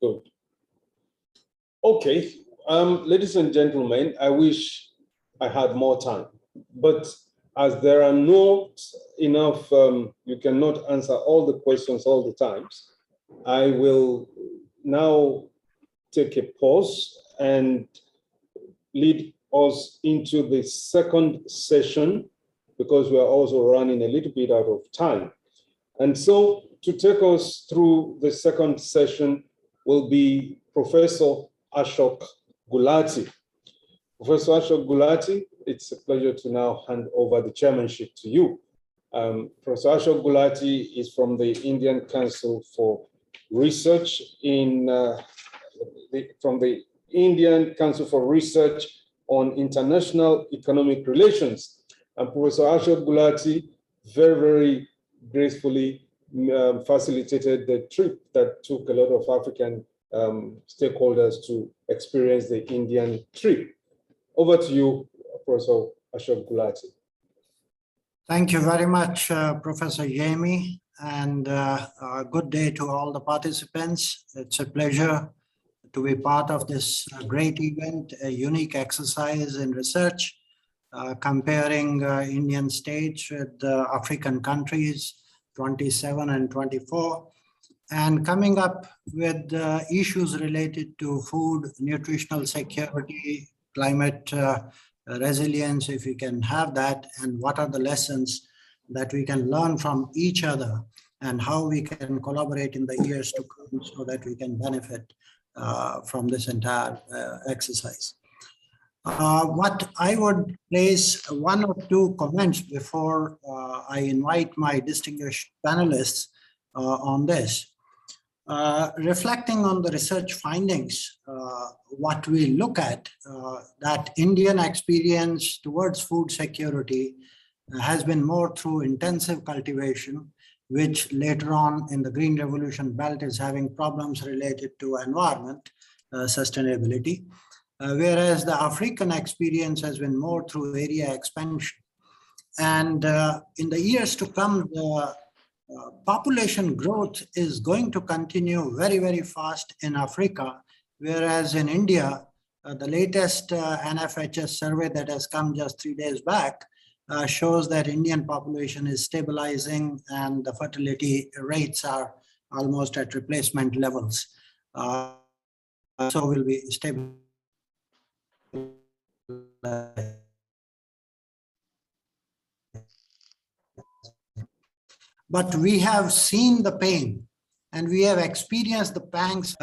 Good. Okay, ladies and gentlemen, I wish I had more time, but as there are not enough, you cannot answer all the questions all the times, I will now take a pause and lead us into the second session, because we are also running a little bit out of time. And so to take us through the second session will be Professor Ashok Gulati. Professor Ashok Gulati, it's a pleasure to now hand over the chairmanship to you. Professor Ashok Gulati is from the Indian Council for Research in from the Indian Council for Research on International Economic Relations. And Professor Ashok Gulati very, very gracefully facilitated the trip that took a lot of African stakeholders to experience the Indian trip. Over to you, Professor Ashok Gulati. Thank you very much, Professor Yemi, and good day to all the participants. It's a pleasure to be part of this great event, a unique exercise in research, comparing Indian states with African countries, 27 and 24, and coming up with issues related to food, nutritional security, climate resilience, if we can have that, and what are the lessons that we can learn from each other and how we can collaborate in the years to come so that we can benefit from this entire exercise. What I would place one or two comments before I invite my distinguished panelists on this. Reflecting on the research findings, what we look at, that Indian experience towards food security has been more through intensive cultivation, which later on in the Green Revolution belt is having problems related to environment sustainability, whereas the African experience has been more through area expansion. And in the years to come, the population growth is going to continue very, very fast in Africa, whereas in India, the latest NFHS survey that has come just 3 days back shows that Indian population is stabilizing and the fertility rates are almost at replacement levels. So will be stable. But we have seen the pain and we have experienced the pangs.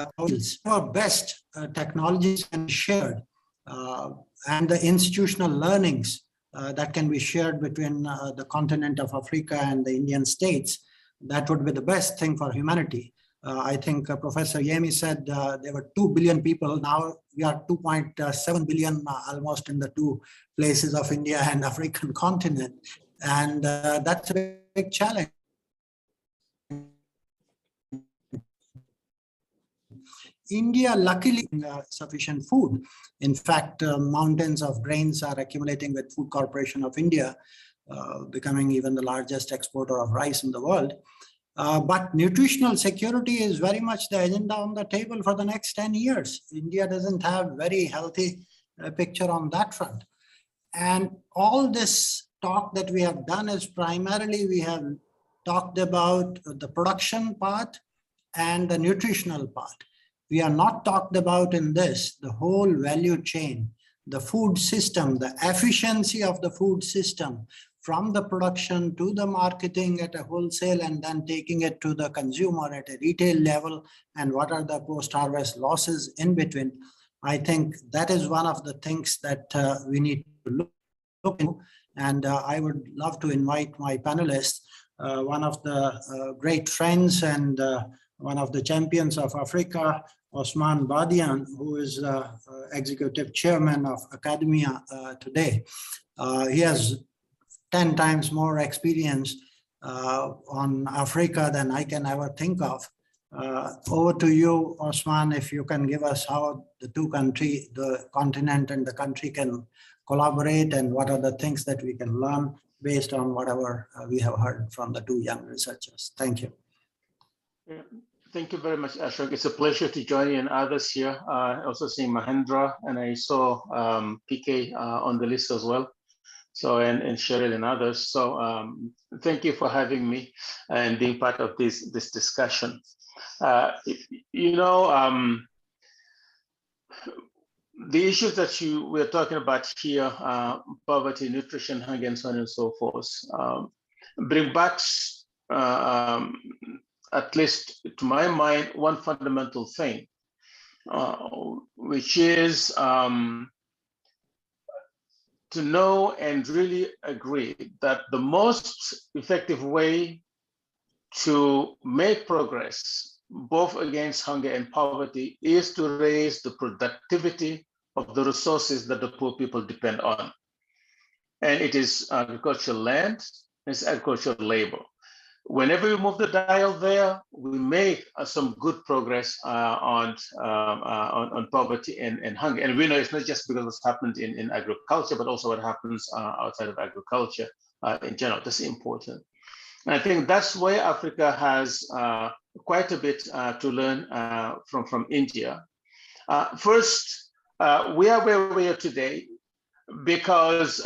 Our best technologies can be shared and the institutional learnings that can be shared between the continent of Africa and the Indian states, that would be the best thing for humanity. I think Professor Yemi said there were 2 billion people. Now we are 2.7 billion almost in the two places of India and African continent. And that's a big challenge. India, luckily, sufficient food. In fact, mountains of grains are accumulating with Food Corporation of India, becoming even the largest exporter of rice in the world. But nutritional security is very much the agenda on the table for the next 10 years. India doesn't have very healthy picture on that front. And all this talk that we have done is primarily we have talked about the production part and the nutritional part. We are not talked about in this, the whole value chain, the food system, the efficiency of the food system from the production to the marketing at a wholesale and then taking it to the consumer at a retail level, and what are the post-harvest losses in between. I think that is one of the things that we need to look into. And I would love to invite my panelists, one of the great friends and one of the champions of Africa, Osman Badian, who is executive chairman of academia today. He has 10 times more experience on Africa than I can ever think of. Over to you, Osman, if you can give us how the two countries, the continent and the country can collaborate and what are the things that we can learn based on whatever we have heard from the two young researchers. Thank you. Yeah. Thank you very much, Ashok. It's a pleasure to join you and others here. I also see Mahendra, and I saw PK on the list as well. So, and Cheryl and others. So thank you for having me and being part of this discussion. You know, the issues that we're talking about here, poverty, nutrition, hunger, and so on and so forth, bring back at least to my mind, one fundamental thing, which is to know and really agree that the most effective way to make progress both against hunger and poverty, is to raise the productivity of the resources that the poor people depend on. And it is agricultural land, it's agricultural labor. Whenever we move the dial there, we make some good progress on poverty and hunger. And we know it's not just because what's happened in agriculture, but also what happens outside of agriculture in general. That's important. And I think that's where Africa has quite a bit to learn from India. First, we are where we are today because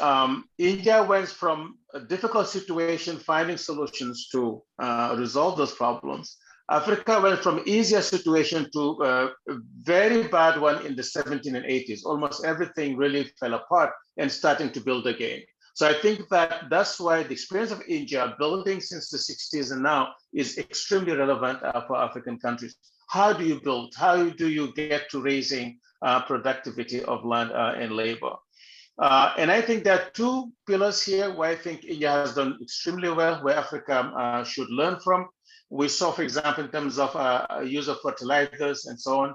India went from a difficult situation, finding solutions to resolve those problems. Africa went from easier situation to a very bad one in the 70s and 80s. Almost everything really fell apart and starting to build again. So I think that that's why the experience of India building since the 60s and now is extremely relevant for African countries. How do you build? How do you get to raising productivity of land and labor? And I think there are two pillars here where I think India has done extremely well, where Africa should learn from. We saw, for example, in terms of use of fertilizers and so on,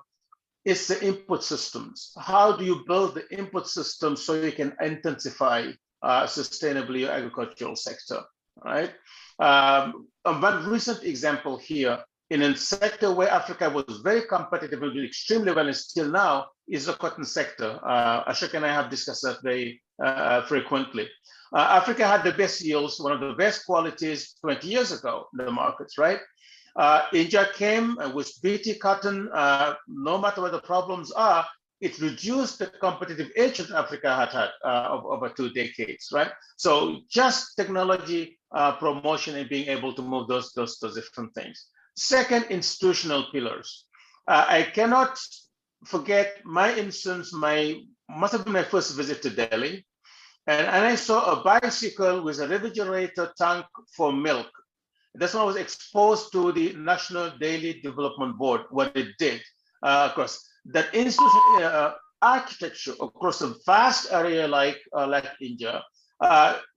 it's the input systems. How do you build the input system so you can intensify sustainably your agricultural sector, right? One recent example here, in a sector where Africa was very competitive and did extremely well and still now, is the cotton sector. Ashok and I have discussed that very frequently. Africa had the best yields, one of the best qualities 20 years ago in the markets, right? India came with BT cotton, no matter what the problems are, it reduced the competitive edge that Africa had of over 2 decades, right? So just technology promotion and being able to move those different things. Second, institutional pillars. I cannot forget my instance, must have been my first visit to Delhi. And I saw a bicycle with a refrigerator tank for milk. That's when I was exposed to the National Daily Development Board, what it did across that institutional architecture across a vast area like India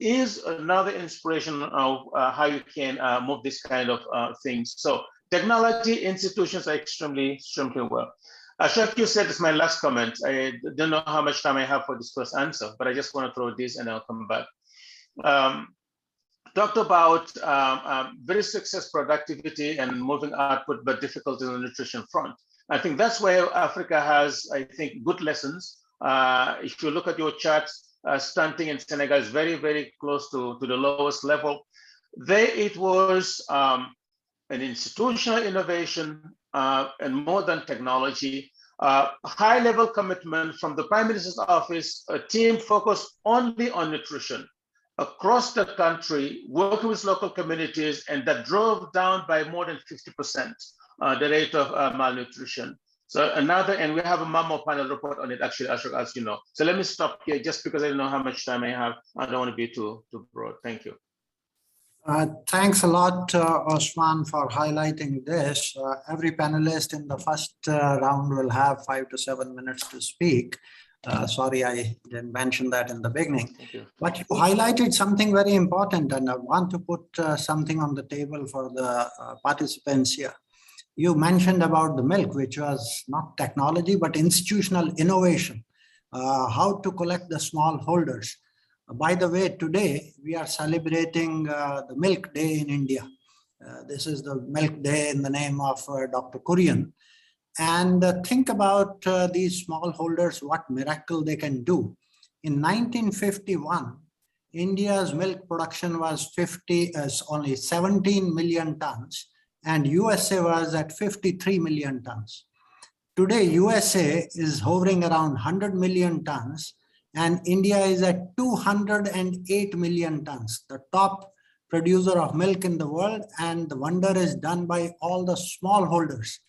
is another inspiration of how you can move this kind of things. So technology institutions are extremely well. Ashok, you said it's my last comment. I don't know how much time I have for this first answer, but I just want to throw this and I'll come back. Talked about very successful productivity and moving output, but difficulties on the nutrition front. I think that's where Africa has, I think, good lessons. If you look at your charts, stunting in Senegal is very, very close to the lowest level. There it was an institutional innovation and more than technology, high-level commitment from the Prime Minister's office, a team focused only on nutrition across the country, working with local communities, and that drove down by more than 50% the rate of malnutrition. So another, and we have a MAMO panel report on it, actually, Ashok, as you know. So let me stop here just because I don't know how much time I have. I don't want to be too broad. Thank you. Thanks a lot, Osman, for highlighting this. Every panelist in the first round will have 5 to 7 minutes to speak. Sorry, I didn't mention that in the beginning. But you highlighted something very important, and I want to put something on the table for the participants here. You mentioned about the milk, which was not technology, but institutional innovation, how to collect the small holders. By the way, today we are celebrating the Milk Day in India. This is the Milk Day in the name of Dr. Kurian. And think about these smallholders, what miracle they can do. In 1951, India's milk production was only 17 million tons, and USA was at 53 million tons. Today, USA is hovering around 100 million tons, and India is at 208 million tons, the top producer of milk in the world, and the wonder is done by all the smallholders.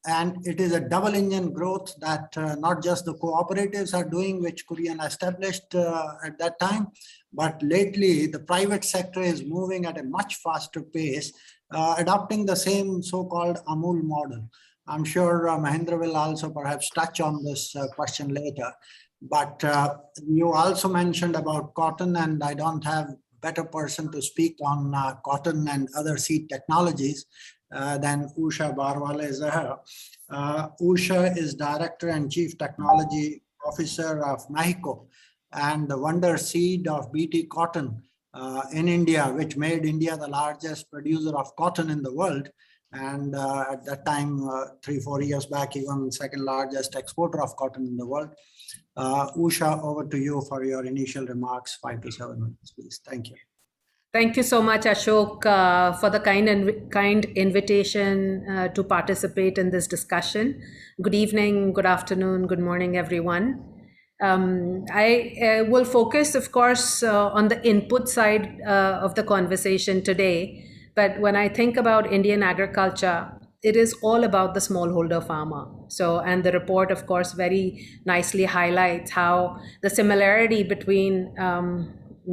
And it is a double engine growth that not just the cooperatives are doing, which Kurian established at that time, but lately the private sector is moving at a much faster pace, adopting the same so-called Amul model. I'm sure Mahendra will also perhaps touch on this question later. But you also mentioned about cotton, and I don't have better person to speak on cotton and other seed technologies than Usha Barwale Zahar. Usha is Director and Chief Technology Officer of Mexico and the wonder seed of BT cotton in India, which made India the largest producer of cotton in the world. And at that time, 3-4 years back, even second largest exporter of cotton in the world. Usha, over to you for your initial remarks, 5 to 7 minutes, please. Thank you. Thank you so much, Ashok, for the kind invitation to participate in this discussion. Good evening, good afternoon, good morning, everyone. I will focus, of course, on the input side of the conversation today. But when I think about Indian agriculture, it is all about the smallholder farmer. So, and the report, of course, very nicely highlights how the similarity between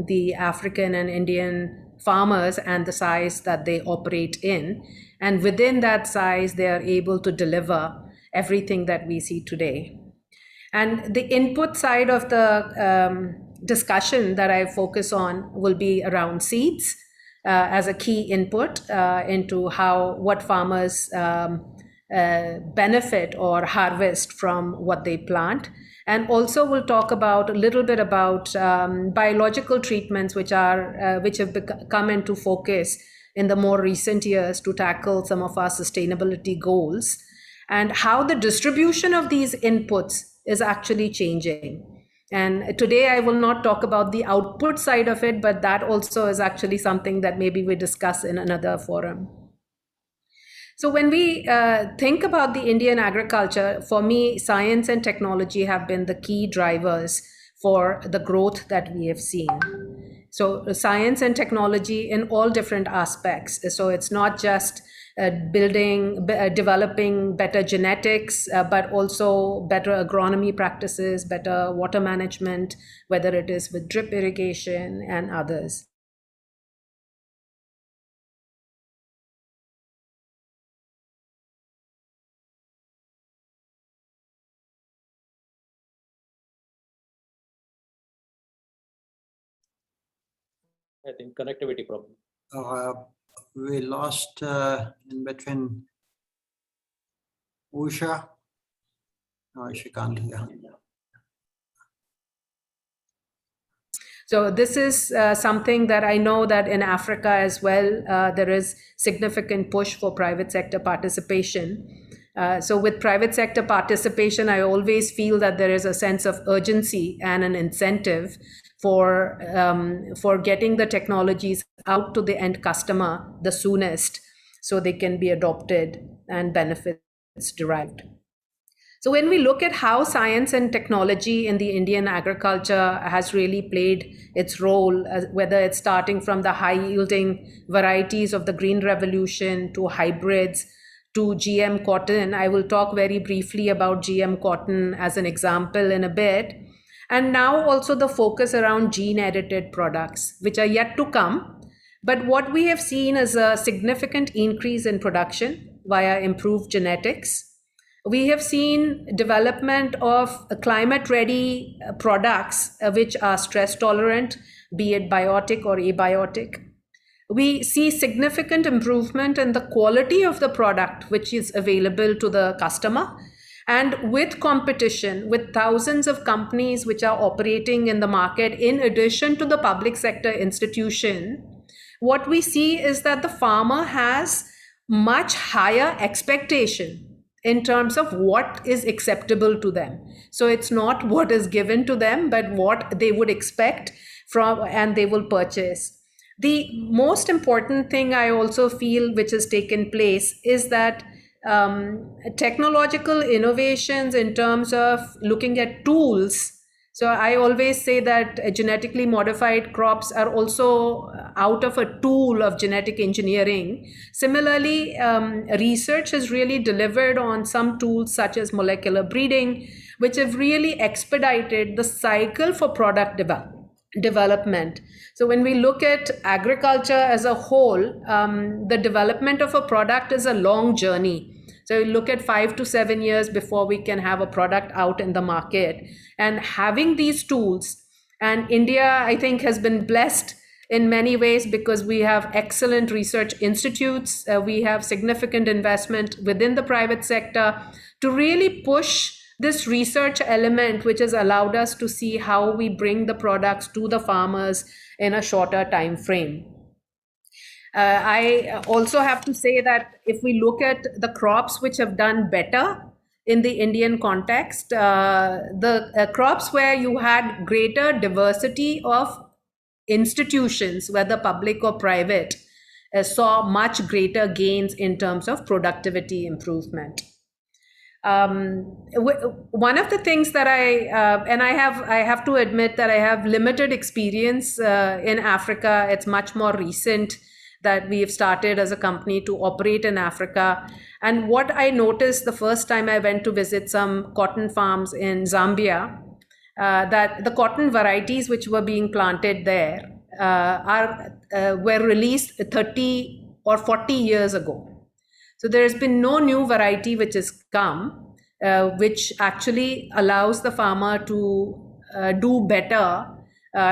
the African and Indian farmers and the size that they operate in. And within that size, they are able to deliver everything that we see today. And the input side of the discussion that I focus on will be around seeds as a key input into what farmers benefit or harvest from what they plant. And also we'll talk about a little bit about biological treatments which have come into focus in the more recent years to tackle some of our sustainability goals, and how the distribution of these inputs is actually changing. And today I will not talk about the output side of it, but that also is actually something that maybe we discuss in another forum. So when we think about the Indian agriculture, for me, science and technology have been the key drivers for the growth that we have seen. So science and technology in all different aspects. So it's not just developing better genetics, but also better agronomy practices, better water management, whether it is with drip irrigation and others. I think connectivity problem. We lost in between Usha. No, she can't hear. So this is something that I know that in Africa as well, there is significant push for private sector participation. So with private sector participation, I always feel that there is a sense of urgency and an incentive for getting the technologies out to the end customer the soonest, so they can be adopted and benefits derived. So when we look at how science and technology in the Indian agriculture has really played its role, whether it's starting from the high-yielding varieties of the Green Revolution to hybrids to GM cotton. I will talk very briefly about GM cotton as an example in a bit. And now also the focus around gene-edited products, which are yet to come. But what we have seen is a significant increase in production via improved genetics. We have seen development of climate-ready products which are stress-tolerant, be it biotic or abiotic. We see significant improvement in the quality of the product which is available to the customer. And with competition, with thousands of companies which are operating in the market, in addition to the public sector institution, what we see is that the farmer has much higher expectation in terms of what is acceptable to them. So it's not what is given to them, but what they would expect from, and they will purchase. The most important thing I also feel which has taken place is that technological innovations in terms of looking at tools. So I always say that genetically modified crops are also out of a tool of genetic engineering. Similarly, research has really delivered on some tools such as molecular breeding, which have really expedited the cycle for product development. So when we look at agriculture as a whole, the development of a product is a long journey. So we look at 5 to 7 years before we can have a product out in the market. And having these tools, and India, I think, has been blessed in many ways because we have excellent research institutes. We have significant investment within the private sector to really push this research element, which has allowed us to see how we bring the products to the farmers in a shorter time frame. I also have to say that if we look at the crops which have done better in the Indian context, the crops where you had greater diversity of institutions, whether public or private, saw much greater gains in terms of productivity improvement. One of the things that I have to admit that I have limited experience in Africa. It's much more recent that we have started as a company to operate in Africa. And what I noticed the first time I went to visit some cotton farms in Zambia, that the cotton varieties which were being planted there were released 30 or 40 years ago. So there has been no new variety which has come, which actually allows the farmer to do better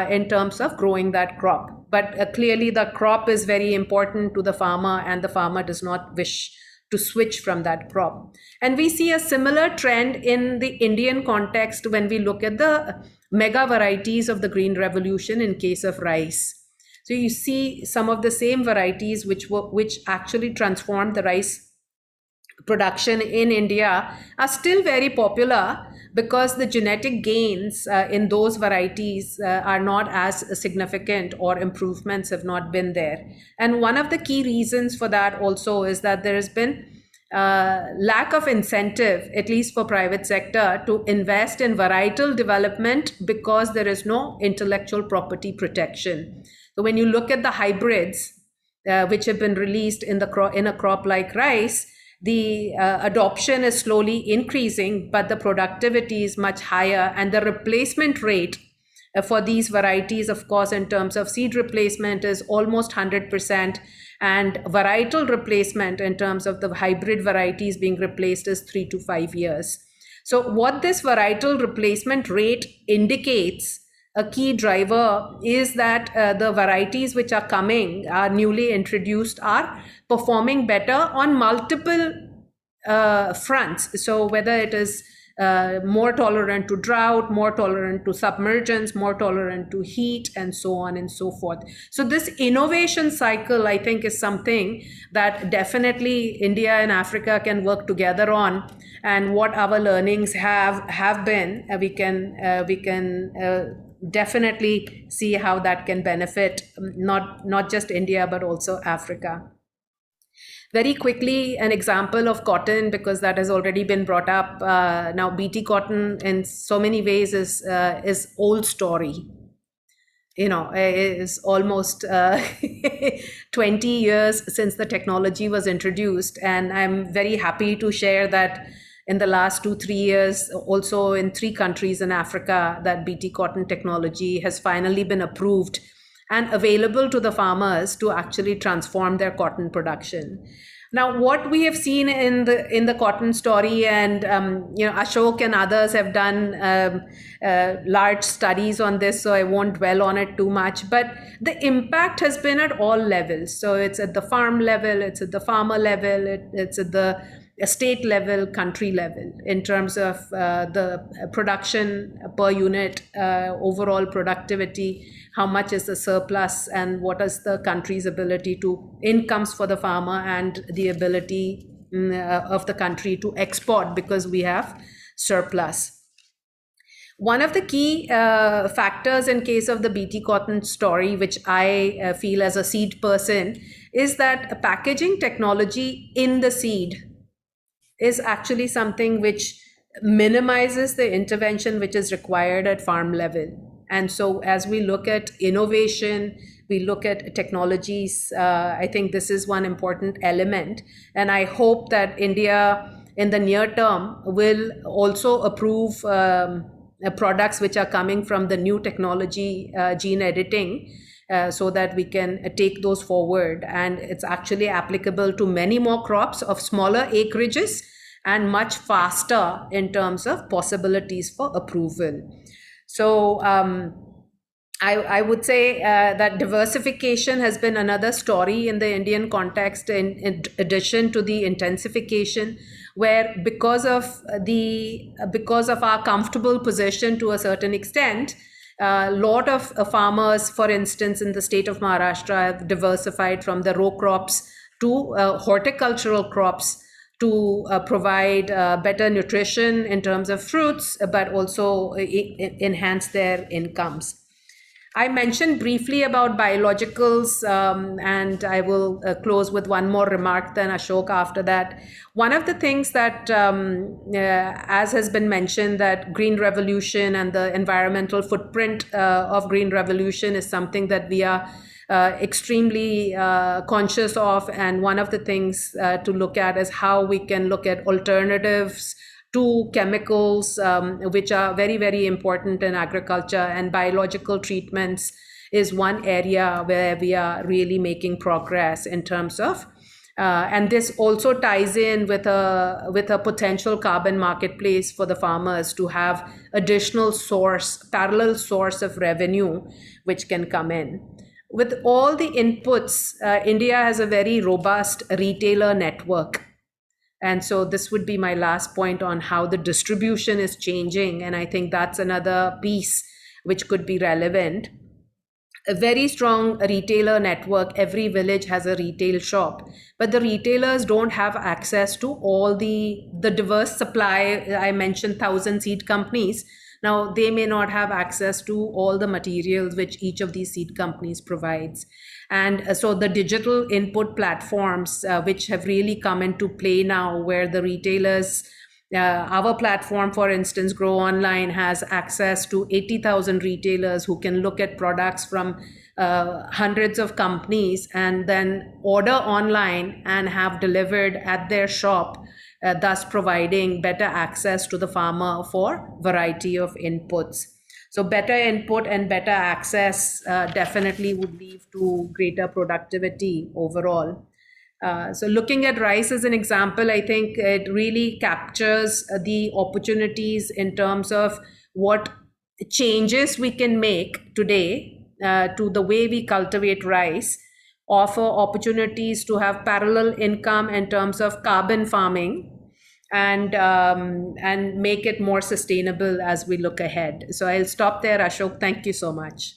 in terms of growing that crop. But clearly the crop is very important to the farmer, and the farmer does not wish to switch from that crop. And we see a similar trend in the Indian context when we look at the mega varieties of the Green Revolution in case of rice. So you see some of the same varieties which actually transformed the rice production in India are still very popular because the genetic gains in those varieties are not as significant, or improvements have not been there. And one of the key reasons for that also is that there has been lack of incentive, at least for private sector, to invest in varietal development because there is no intellectual property protection. So when you look at the hybrids which have been released in a crop like rice, the adoption is slowly increasing, but the productivity is much higher, and the replacement rate for these varieties, of course, in terms of seed replacement is almost 100%, and varietal replacement in terms of the hybrid varieties being replaced is 3 to 5 years. So what this varietal replacement rate indicates, a key driver, is that the varieties which are coming, are newly introduced, are performing better on multiple fronts. So whether it is more tolerant to drought, more tolerant to submergence, more tolerant to heat, and so on and so forth. So this innovation cycle, I think, is something that definitely India and Africa can work together on. And what our learnings have been, we can definitely see how that can benefit not just India, but also Africa. Very quickly, an example of cotton, because that has already been brought up. Now, BT cotton in so many ways is old story. You know, is almost 20 years since the technology was introduced. And I'm very happy to share that in the last 2-3 years, also in 3 countries in Africa, that BT cotton technology has finally been approved and available to the farmers to actually transform their cotton production. Now, what we have seen in the cotton story, and Ashok and others have done large studies on this, so I won't dwell on it too much. But the impact has been at all levels. So it's at the farm level, it's at the farmer level, it's at the state level, country level, in terms of the production per unit, overall productivity, how much is the surplus, and what is the country's ability to incomes for the farmer, and the ability of the country to export because we have surplus. One of the key factors in case of the BT cotton story, which I feel as a seed person, is that packaging technology in the seed is actually something which minimizes the intervention which is required at farm level. And so as we look at innovation, we look at technologies, I think this is one important element. And I hope that India in the near term will also approve products which are coming from the new technology, gene editing, so that we can take those forward. And it's actually applicable to many more crops of smaller acreages and much faster in terms of possibilities for approval. So I would say that diversification has been another story in the Indian context, in addition to the intensification, where because of our comfortable position to a certain extent, a lot of farmers, for instance, in the state of Maharashtra, have diversified from the row crops to horticultural crops to provide better nutrition in terms of fruits, but also enhance their incomes. I mentioned briefly about biologicals, and I will close with one more remark, then Ashok after that. One of the things that, as has been mentioned, that Green Revolution and the environmental footprint of Green Revolution is something that we are extremely conscious of. And one of the things to look at is how we can look at alternatives to chemicals, which are very, very important in agriculture, and biological treatments is one area where we are really making progress in terms of, and this also ties in with a potential carbon marketplace for the farmers to have additional parallel source of revenue, which can come in. With all the inputs, India has a very robust retailer network. And so this would be my last point on how the distribution is changing. And I think that's another piece which could be relevant. A very strong retailer network. Every village has a retail shop, but the retailers don't have access to all the diverse supply. I mentioned 1,000 seed companies. Now, they may not have access to all the materials which each of these seed companies provides. And so the digital input platforms, which have really come into play now, where the retailers, our platform, for instance, Grow Online, has access to 80,000 retailers who can look at products from hundreds of companies and then order online and have delivered at their shop, thus providing better access to the farmer for variety of inputs. So better input and better access definitely would lead to greater productivity overall. So looking at rice as an example, I think it really captures the opportunities in terms of what changes we can make today to the way we cultivate rice, offer opportunities to have parallel income in terms of carbon farming, and make it more sustainable as we look ahead. So I'll stop there, Ashok. Thank you so much.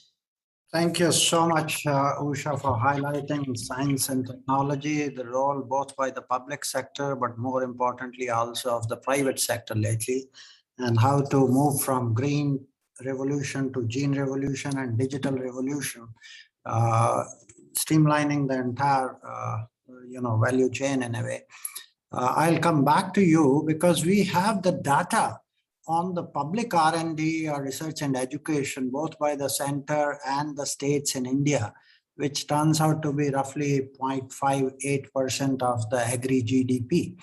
Thank you so much, Usha, for highlighting science and technology, the role both by the public sector, but more importantly also of the private sector lately, and how to move from green revolution to gene revolution and digital revolution, streamlining the entire value chain in a way. I'll come back to you because we have the data on the public R&D or research and education, both by the center and the states in India, which turns out to be roughly 0.58% of the agri GDP.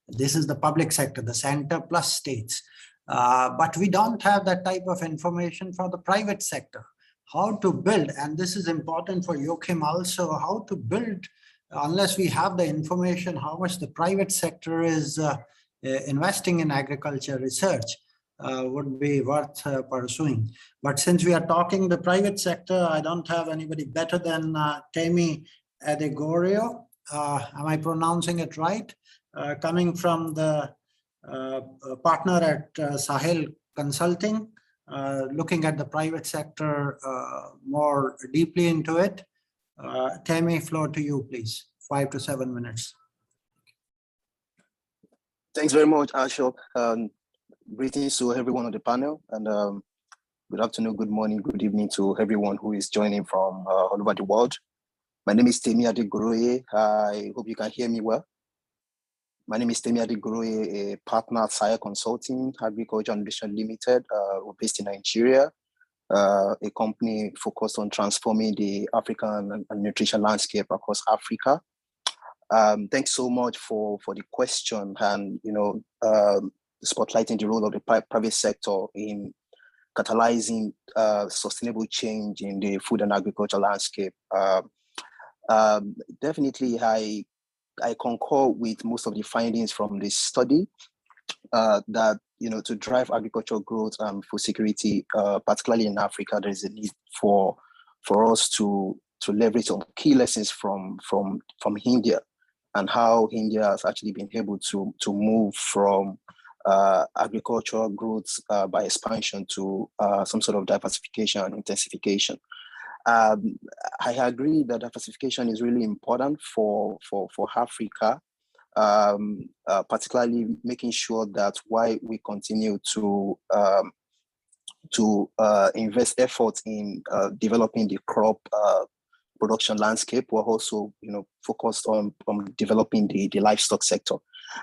This is the public sector, the center plus states. But we don't have that type of information for the private sector. How to build, and this is important for Joachim also, how to build, unless we have the information, how much the private sector is investing in agriculture research would be worth pursuing. But since we are talking the private sector, I don't have anybody better than Temi Adegorio. Am I pronouncing it right? Coming from the partner at Sahel Consulting, looking at the private sector more deeply into it. Temi, floor to you, please. 5 to 7 minutes. Thanks very much, Ashok. Greetings to everyone on the panel, and good afternoon, good morning, good evening to everyone who is joining from all over the world. My name is Temi Adegorio. I hope you can hear me well. My name is Temi Adegorio, a partner at Sahel Consulting, Agriculture and Nutrition Limited, based in Nigeria, a company focused on transforming the African and nutrition landscape across Africa. Thanks so much for the question and spotlighting the role of the private sector in catalyzing sustainable change in the food and agriculture landscape. Definitely, I concur with most of the findings from this study. that, to drive agricultural growth and food security, particularly in Africa, there is a need for us to leverage on key lessons from India, and how India has actually been able to move from agricultural growth by expansion to some sort of diversification and intensification. I agree that diversification is really important for Africa, particularly making sure that while we continue to invest effort in developing the crop production landscape, we're also focused on developing the livestock sector.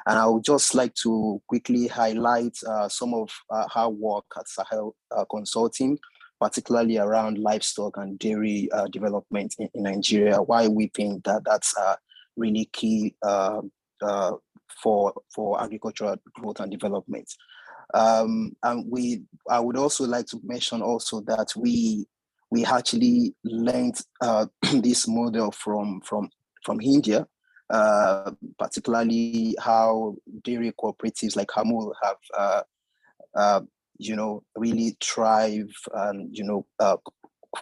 And I would just like to quickly highlight some of our work at Sahel Consulting, particularly around livestock and dairy development in Nigeria, why we think that that's really key for agricultural growth and development. And I would also like to mention also that we actually learned this model from India, particularly how dairy cooperatives like Hamul have really thrive and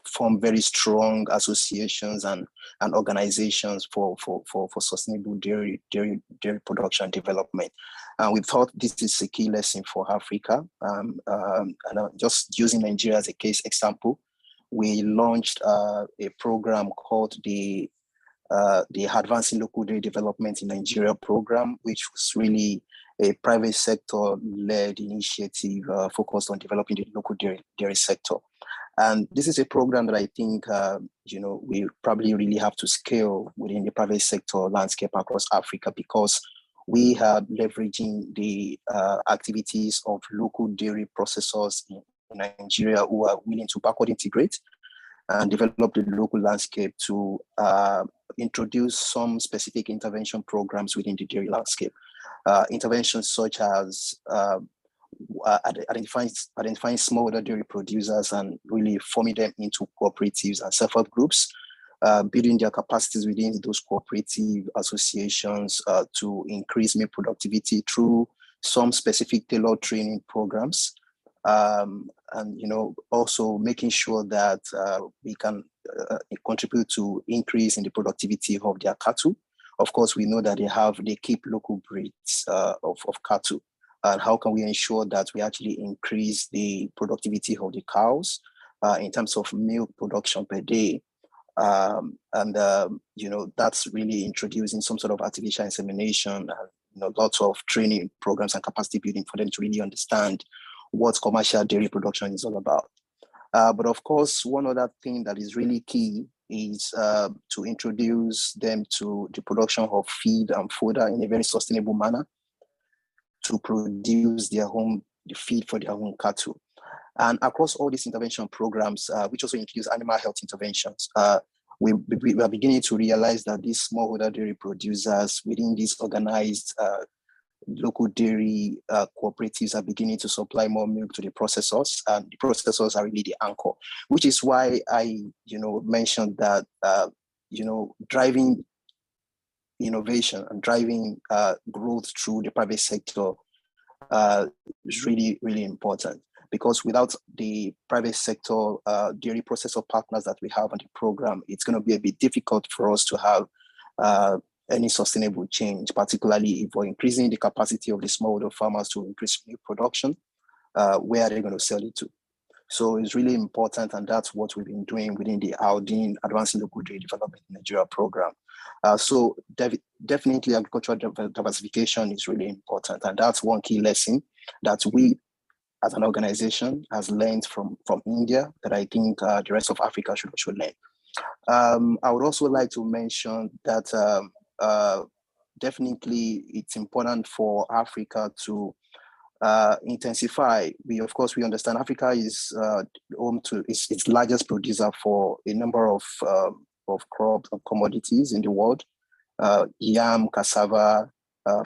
form very strong associations and organizations for sustainable dairy production development. And we thought this is a key lesson for Africa. And just using Nigeria as a case example, we launched a program called the Advancing Local Dairy Development in Nigeria program, which was really a private sector-led initiative focused on developing the local dairy sector. And this is a program that I think, we probably really have to scale within the private sector landscape across Africa, because we are leveraging the activities of local dairy processors in Nigeria who are willing to backward integrate and develop the local landscape to introduce some specific intervention programs within the dairy landscape. Interventions such as identifying smallholder dairy producers and really forming them into cooperatives and self-help groups, building their capacities within those cooperative associations to increase milk productivity through some specific tailored training programs, and also making sure that we can contribute to increase in the productivity of their cattle. Of course, we know that they keep local breeds of cattle. And how can we ensure that we actually increase the productivity of the cows in terms of milk production per day? That's really introducing some sort of artificial insemination and lots of training programs and capacity building for them to really understand what commercial dairy production is all about. But of course, one other thing that is really key is to introduce them to the production of feed and fodder in a very sustainable manner, to produce the feed for their own cattle. And across all these intervention programs, which also includes animal health interventions, we are beginning to realize that these smallholder dairy producers within these organized local dairy cooperatives are beginning to supply more milk to the processors, and the processors are really the anchor, which is why I mentioned that driving innovation and driving growth through the private sector is really, really important, because without the private sector dairy processor partners that we have on the program, it's going to be a bit difficult for us to have any sustainable change, particularly if we're increasing the capacity of the smallholder farmers to increase milk production. Where are they going to sell it to? So it's really important, and that's what we've been doing within the Aldin Advancing Local Dairy Development in Nigeria program. So definitely agricultural diversification is really important, and that's one key lesson that we as an organization has learned from India that I think the rest of Africa should learn. I would also like to mention that definitely it's important for Africa to intensify. We understand Africa is home to its largest producer for a number of crops and commodities in the world, yam, cassava,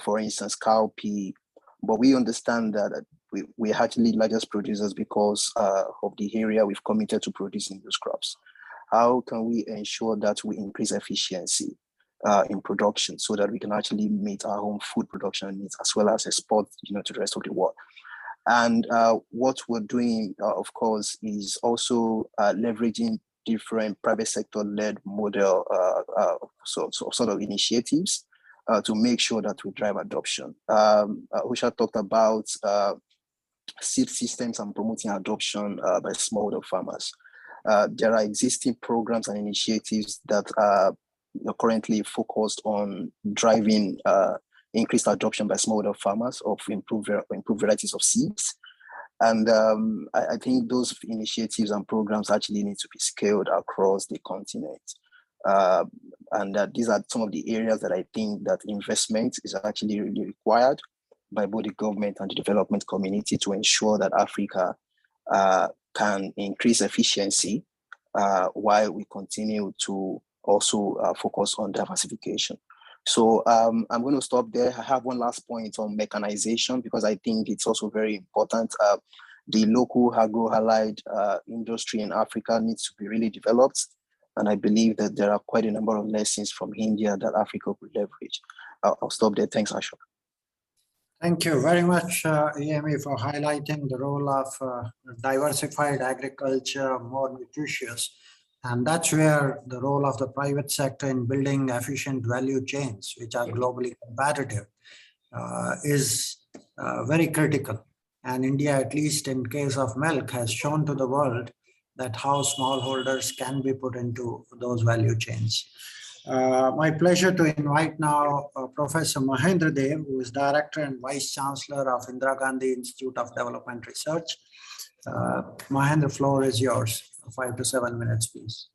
for instance, cowpea. But we understand that we're actually largest producers because of the area we've committed to producing those crops. How can we ensure that we increase efficiency in production, so that we can actually meet our own food production needs as well as export, to the rest of the world. And what we're doing, of course, is also leveraging different private sector-led model sort of initiatives to make sure that we drive adoption. Usha talked about seed systems and promoting adoption by smallholder farmers. There are existing programs and initiatives that are currently focused on driving increased adoption by smallholder farmers of improved varieties of seeds. And I think those initiatives and programs actually need to be scaled across the continent. And these are some of the areas that I think that investment is actually really required by both the government and the development community to ensure that Africa can increase efficiency while we continue to also focus on diversification. So I'm going to stop there. I have one last point on mechanization, because I think it's also very important. The local agro-allied industry in Africa needs to be really developed. And I believe that there are quite a number of lessons from India that Africa could leverage. I'll stop there. Thanks, Ashok. Thank you very much, EME, for highlighting the role of diversified agriculture, more nutritious. And that's where the role of the private sector in building efficient value chains, which are globally competitive, is very critical. And India, at least in case of milk, has shown to the world that how smallholders can be put into those value chains. My pleasure to invite now Professor Mahendra Dev, who is Director and Vice Chancellor of Indira Gandhi Institute of Development Research. Mahendra, floor is yours. 5 to 7 minutes, please.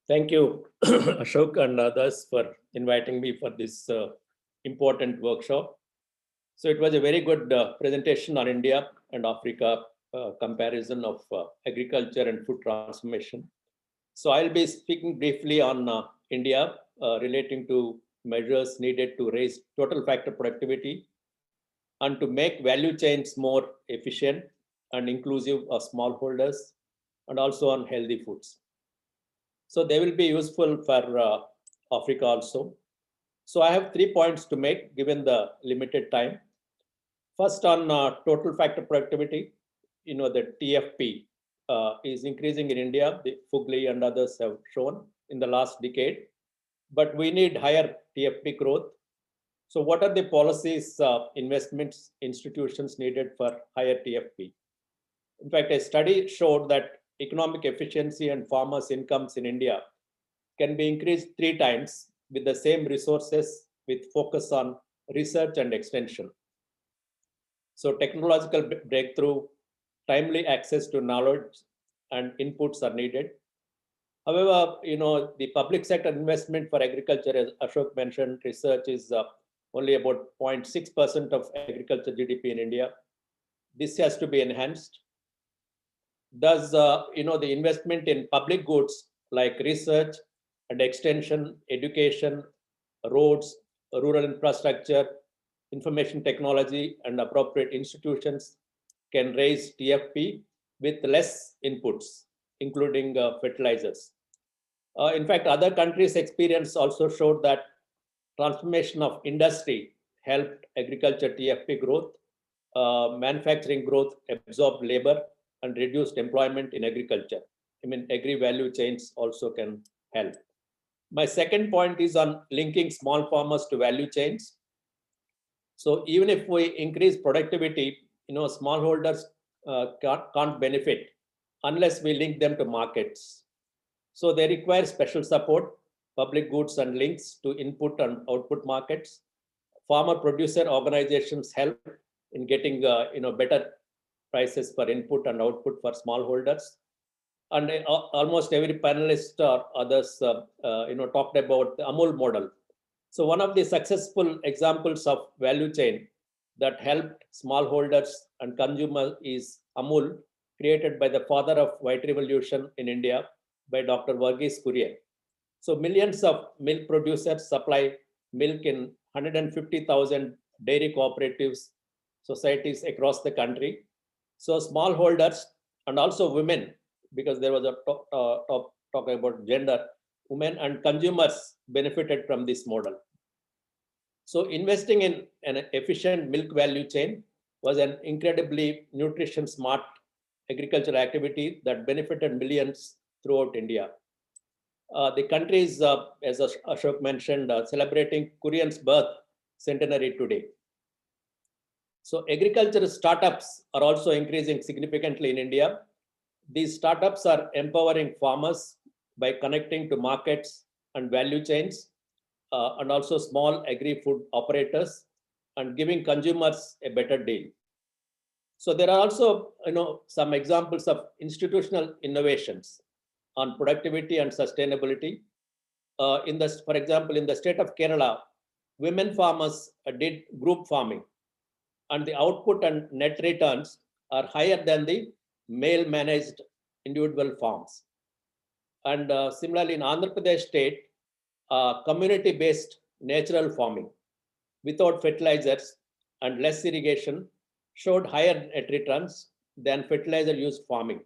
Thank you, Ashok and others, for inviting me for this important workshop. So it was a very good presentation on India and Africa comparison of agriculture and food transformation. So I'll be speaking briefly on India relating to measures needed to raise total factor productivity and to make value chains more efficient and inclusive of smallholders, and also on healthy foods. So they will be useful for Africa also. So I have 3 points to make given the limited time. First, on total factor productivity, the TFP is increasing in India. The Fugli and others have shown in the last decade, but we need higher TFP growth. So what are the policies, investments, institutions needed for higher TFP? In fact, a study showed that economic efficiency and farmers' incomes in India can be increased 3 times with the same resources, with focus on research and extension. So technological breakthrough, timely access to knowledge and inputs are needed. However, the public sector investment for agriculture, as Ashok mentioned, research is only about 0.6% of agriculture GDP in India. This has to be enhanced. Thus, the investment in public goods like research and extension, education, roads, rural infrastructure, information technology, and appropriate institutions can raise TFP with less inputs, including fertilizers. In fact, other countries' experience also showed that transformation of industry helped agriculture TFP growth, manufacturing growth absorbed labor, and reduced employment in agriculture. Agri-value chains also can help. My second point is on linking small farmers to value chains. So even if we increase productivity, smallholders can't benefit unless we link them to markets. So they require special support, public goods and links to input and output markets. Farmer producer organizations help in getting better prices for input and output for smallholders. And almost every panelist or others talked about the Amul model. So one of the successful examples of value chain that helped smallholders and consumers is Amul, created by the father of white revolution in India by Dr. Verghese Kurian. So millions of milk producers supply milk in 150,000 dairy cooperatives, societies across the country. So smallholders and also women, because there was a talk about gender, women, and consumers benefited from this model. So investing in an efficient milk value chain was an incredibly nutrition smart agricultural activity that benefited millions throughout India. The country is, as Ashok mentioned, celebrating Korean's birth centenary today. So agriculture startups are also increasing significantly in India. These startups are empowering farmers by connecting to markets and value chains, and also small agri-food operators, and giving consumers a better deal. So there are also, some examples of institutional innovations on productivity and sustainability. For example, in the state of Kerala, women farmers did group farming, and the output and net returns are higher than the male-managed individual farms. And similarly, in Andhra Pradesh state, community-based natural farming without fertilizers and less irrigation showed higher net returns than fertilizer-used farming.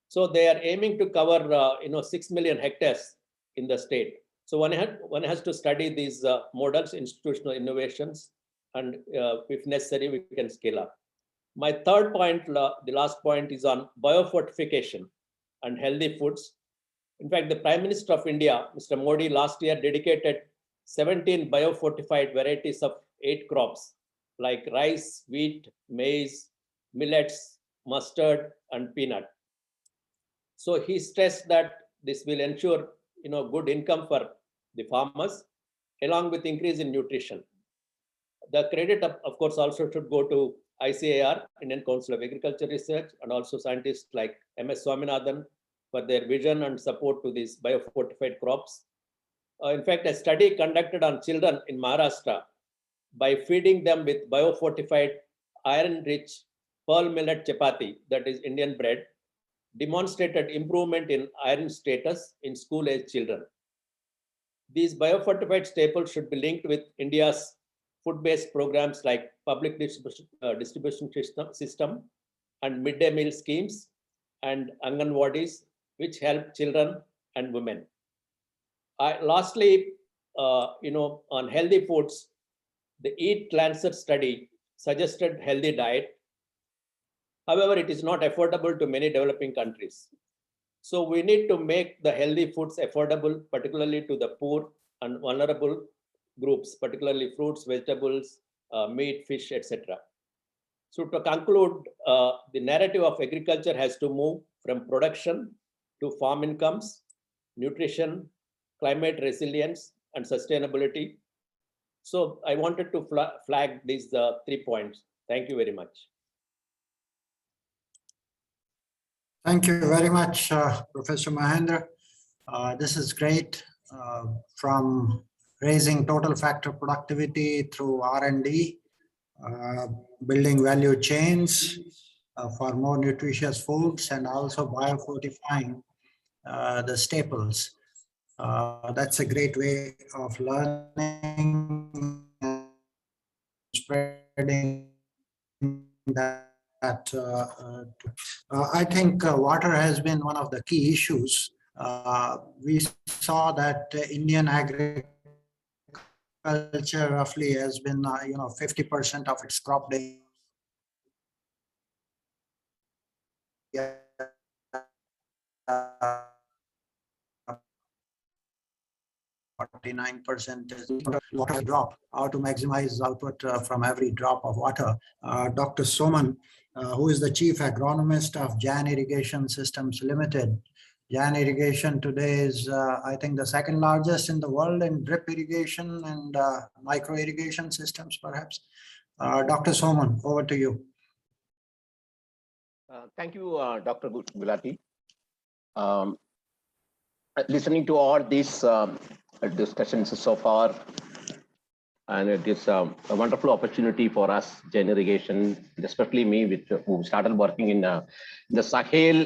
So they are aiming to cover 6 million hectares in the state. So one has to study these models, institutional innovations, and if necessary, we can scale up. My third point, the last point, is on biofortification and healthy foods. In fact, the Prime Minister of India, Mr. Modi, last year dedicated 17 biofortified varieties of 8 crops like rice, wheat, maize, millets, mustard, and peanut. So he stressed that this will ensure good income for the farmers, along with increase in nutrition. The credit, of course, also should go to ICAR, Indian Council of Agriculture Research, and also scientists like MS Swaminathan for their vision and support to these biofortified crops. In fact, a study conducted on children in Maharashtra by feeding them with biofortified iron-rich pearl millet chapati, that is Indian bread, demonstrated improvement in iron status in school-age children. These biofortified staples should be linked with India's food-based programs like public distribution system and midday meal schemes and Anganwadis, which help children and women. Lastly, on healthy foods, the Eat Lancet study suggested healthy diet. However, it is not affordable to many developing countries. So we need to make the healthy foods affordable, particularly to the poor and vulnerable groups, particularly fruits, vegetables, meat, fish, etc. So to conclude, the narrative of agriculture has to move from production to farm incomes, nutrition, climate resilience, and sustainability. So I wanted to flag these 3 points. Thank you very much. Thank you very much, Professor Mahendra. This is great. From raising total factor productivity through R&D, building value chains for more nutritious foods, and also biofortifying the staples. That's a great way of learning and spreading that. I think water has been one of the key issues. We saw that Indian agriculture roughly has been 50% of its crop day. 49% is water drop. How to maximize output from every drop of water. Dr. Soman, who is the chief agronomist of Jan Irrigation Systems Limited. Jan Irrigation today is, I think, the second largest in the world in drip irrigation and micro irrigation systems, perhaps. Dr. Soman, over to you. Thank you, Dr. Gulati. Listening to all these discussions so far, and it is a wonderful opportunity for us, Jan Irrigation, especially me, who started working in the Sahel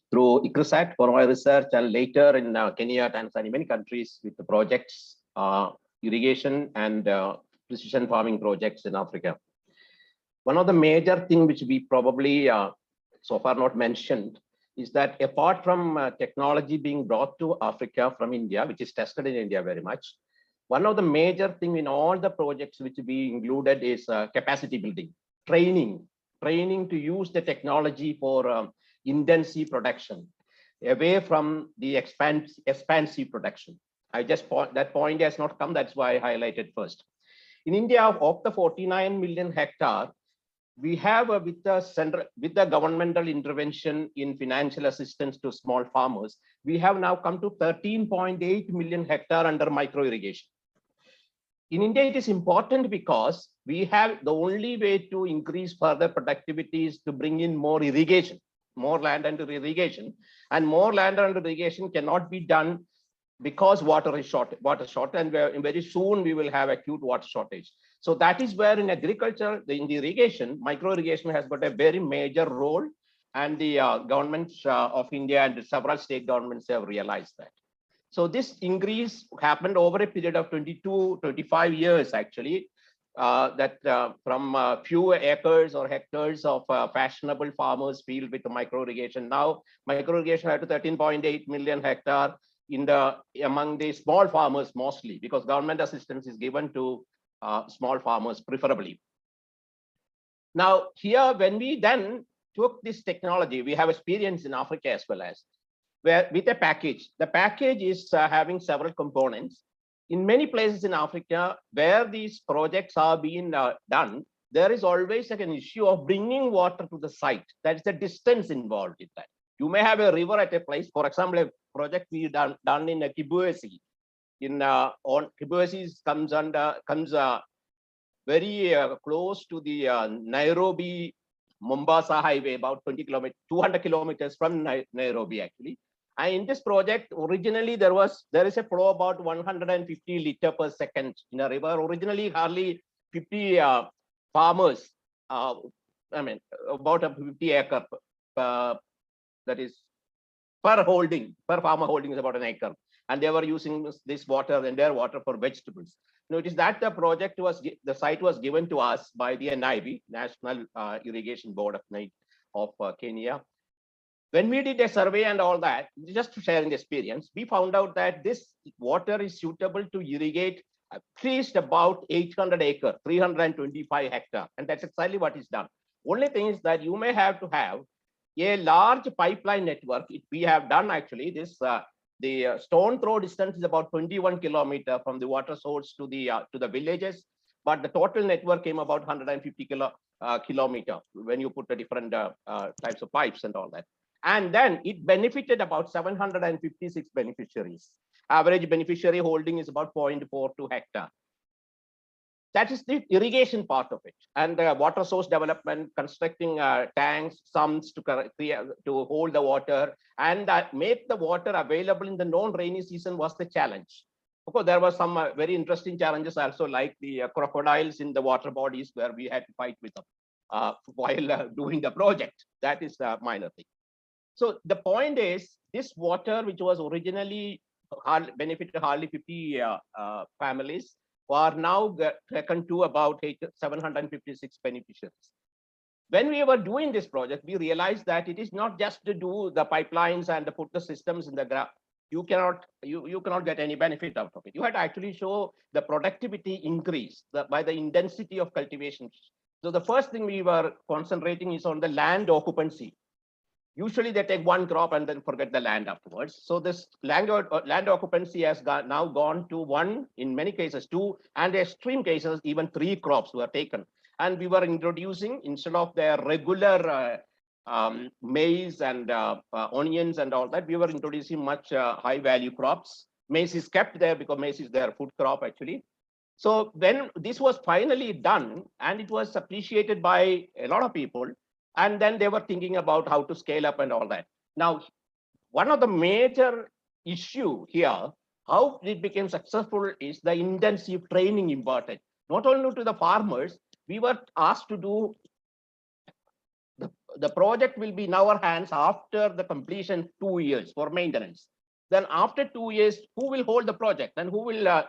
through ICRISAT for my research, and later in Kenya, Tanzania, many countries with the projects, irrigation and precision farming projects in Africa. One of the major things which we probably so far not mentioned is that apart from technology being brought to Africa from India, which is tested in India very much, one of the major things in all the projects which we included is capacity building, training to use the technology for intensive production, away from the expansive production. That point has not come, that's why I highlighted first. In India, of the 49 million hectare, we have with the governmental intervention in financial assistance to small farmers, we have now come to 13.8 million hectare under micro irrigation. In India, it is important because we have the only way to increase further productivity is to bring in more irrigation, more land under irrigation, and more land under irrigation cannot be done because water is short, and very soon we will have acute water shortage. So that is where in agriculture, in the irrigation, micro irrigation has got a very major role, and the governments of India and several state governments have realized that. So this increase happened over a period of 25 years actually, from a few acres or hectares of fashionable farmers field with micro irrigation. Now micro irrigation had to 13.8 million hectare among the small farmers mostly, because government assistance is given to small farmers preferably. Now here, when we then took this technology, we have experience in Africa as well as, where with a package, the package is having several components. In many places in Africa where these projects are being done, there is always like an issue of bringing water to the site. That's the distance involved in that. You may have a river at a place. For example, a project we done in Kibwezi. Kibwezi comes very close to the Nairobi Mombasa highway, about 200 kilometers from Nairobi actually. And in this project, originally there is a flow about 150 liter per second in a river. Originally, hardly 50 farmers, about a 50 acre, that is per farmer holding is about an acre. And they were using this water and their water for vegetables. Notice that the site was given to us by the NIB, National Irrigation Board of Kenya. When we did a survey and all that, just to share the experience, we found out that this water is suitable to irrigate at least about 800 acres, 325 hectares. And that's exactly what is done. Only thing is that you may have to have a large pipeline network. We have done actually this, the stone throw distance is about 21 kilometers from the water source to the villages, but the total network came about 150 kilometers when you put the different types of pipes and all that. And then it benefited about 756 beneficiaries. Average beneficiary holding is about 0.42 hectare. That is the irrigation part of it. And water source development, constructing tanks, sumps to hold the water and make the water available in the non-rainy season was the challenge. Of course, there were some very interesting challenges also, like the crocodiles in the water bodies where we had to fight with them while doing the project. That is a minor thing. So the point is, this water, which was originally benefited hardly 50 families, are now taken to about 756 beneficiaries. When we were doing this project, we realized that it is not just to do the pipelines and to put the systems in the ground. You cannot get any benefit out of it. You had to actually show the productivity increase by the intensity of cultivation. So the first thing we were concentrating is on the land occupancy. Usually they take one crop and then forget the land afterwards. So this land occupancy has now gone to 1, in many cases 2, and in extreme cases even 3 crops were taken. And we were introducing, instead of their regular maize and onions and all that, we were introducing much high value crops. Maize is kept there because maize is their food crop actually. So when this was finally done and it was appreciated by a lot of people, and then they were thinking about how to scale up and all that. Now, one of the major issue here, how it became successful, is the intensive training imparted. Not only to the farmers, we were asked to do, the project will be in our hands after the completion 2 years for maintenance. Then after 2 years, who will hold the project and who will,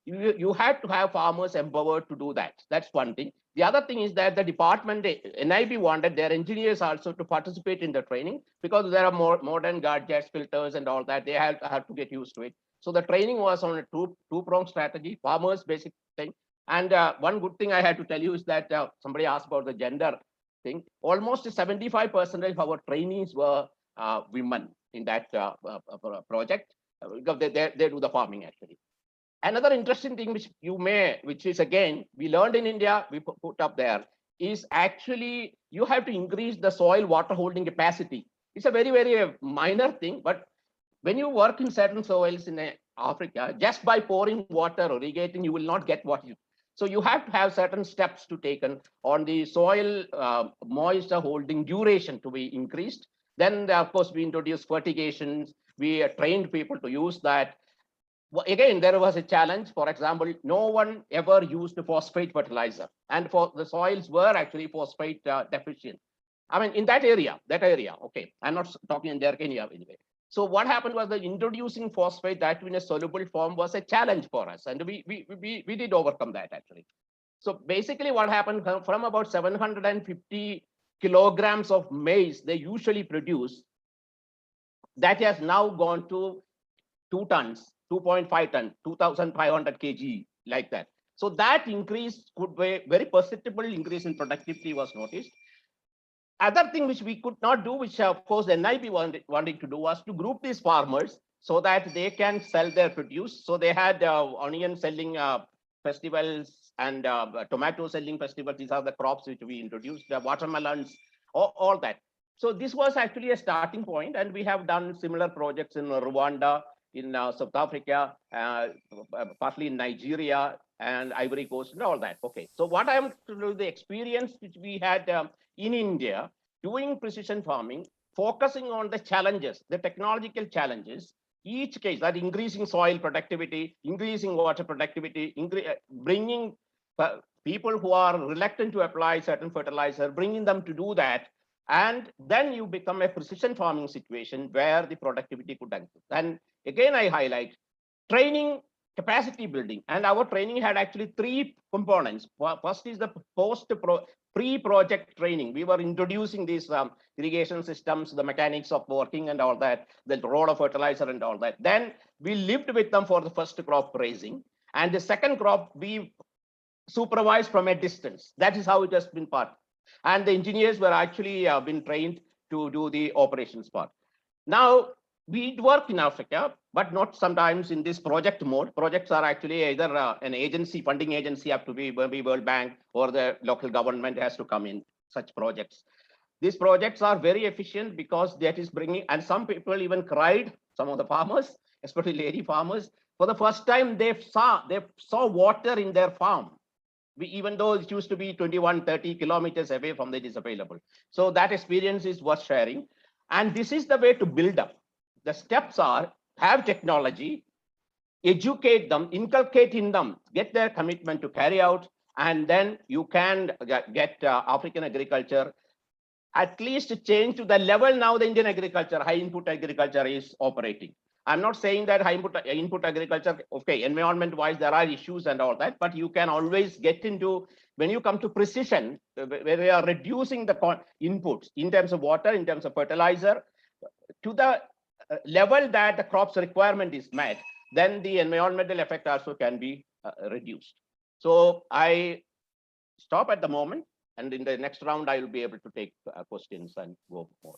you had to have farmers empowered to do that. That's one thing. The other thing is that the department, NIB wanted their engineers also to participate in the training because there are more modern gadgets, filters and all that. They have to get used to it. So the training was on a two-pronged strategy, farmers basic thing. And one good thing I had to tell you is that somebody asked about the gender thing. Almost 75% of our trainees were women in that project because they do the farming actually. Another interesting thing which is again, we learned in India, we put up there, is actually you have to increase the soil water holding capacity. It's a very, very minor thing, but when you work in certain soils in Africa, just by pouring water or irrigating, you will not get what you. So you have to have certain steps to taken on the soil moisture holding duration to be increased. Then, of course, we introduced fertigations. We trained people to use that. Again, there was a challenge. For example, no one ever used phosphate fertilizer, and for the soils were actually phosphate deficient. I mean, in that area, okay. I'm not talking in their Kenya anyway. So what happened was that introducing phosphate that in a soluble form was a challenge for us, and we did overcome that actually. So basically, what happened from about 750 kilograms of maize they usually produce, that has now gone to 2 tons. 2.5 ton, 2,500 kg, like that. So that increase could be very perceptible increase in productivity was noticed. Other thing which we could not do, which of course the NIB wanted to do, was to group these farmers so that they can sell their produce. So they had onion selling festivals and tomato selling festivals. These are the crops which we introduced, the watermelons, all that. So this was actually a starting point, and we have done similar projects in Rwanda, in South Africa, partly in Nigeria and Ivory Coast and all that. Okay, so what I am to do, the experience which we had in India doing precision farming, focusing on the challenges, the technological challenges, each case that increasing soil productivity, increasing water productivity, bringing people who are reluctant to apply certain fertilizer, bringing them to do that. And then you become a precision farming situation where the productivity could increase. And again, I highlight training, capacity building. And our training had actually 3 components. First is the pre-project training. We were introducing these irrigation systems, the mechanics of working and all that, the role of fertilizer and all that. Then we lived with them for the first crop raising. And the second crop, we supervised from a distance. That is how it has been part. And the engineers were actually been trained to do the operations part. Now, we work in Africa, but not sometimes in this project mode. Projects are actually either an agency, funding agency have to be World Bank, or the local government has to come in such projects. These projects are very efficient because that is bringing, and some people even cried, some of the farmers, especially lady farmers, for the first time they saw water in their farm. Even though it used to be 21-30 kilometers away from it is available. So that experience is worth sharing. And this is the way to build up. The steps are have technology, educate them, inculcate in them, get their commitment to carry out, and then you can get African agriculture at least change to the level now the Indian agriculture, high input agriculture is operating. I'm not saying that high input agriculture, okay, environment wise, there are issues and all that, but you can always get into, when you come to precision, where we are reducing the inputs in terms of water, in terms of fertilizer, to the level that the crop's requirement is met, then the environmental effect also can be reduced. So I stop at the moment, and in the next round, I will be able to take questions and go more.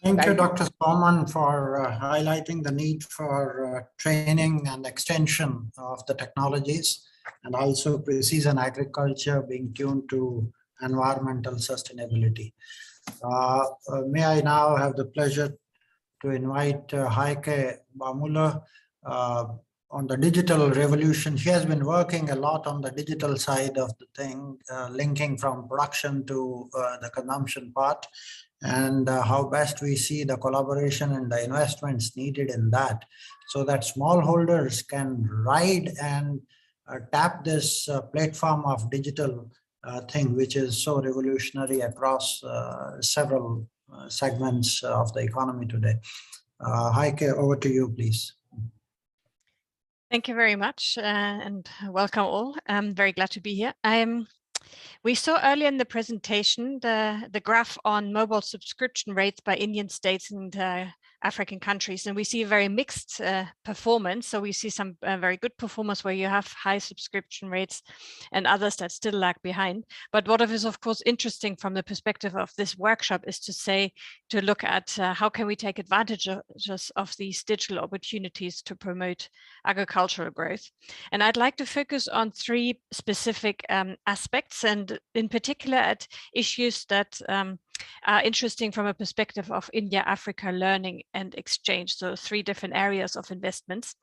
Thank you, Dr. Soman, for highlighting the need for training and extension of the technologies, and also precision agriculture being tuned to environmental sustainability. May I now have the pleasure to invite Heike Bamula on the digital revolution. She has been working a lot on the digital side of the thing, linking from production to the consumption part, and how best we see the collaboration and the investments needed in that, so that smallholders can ride and tap this platform of digital thing, which is so revolutionary across several segments of the economy today. Heike, over to you, please. Thank you very much, and welcome all. I'm very glad to be here. I'm We saw earlier in the presentation the graph on mobile subscription rates by Indian states and African countries, and we see a very mixed performance. So we see some very good performance where you have high subscription rates and others that still lag behind. But what is of course interesting from the perspective of this workshop is to look at how can we take advantage of these digital opportunities to promote agricultural growth. And I'd like to focus on three specific aspects, and in particular at issues that are interesting from a perspective of India-Africa learning and exchange. So three different areas of investments.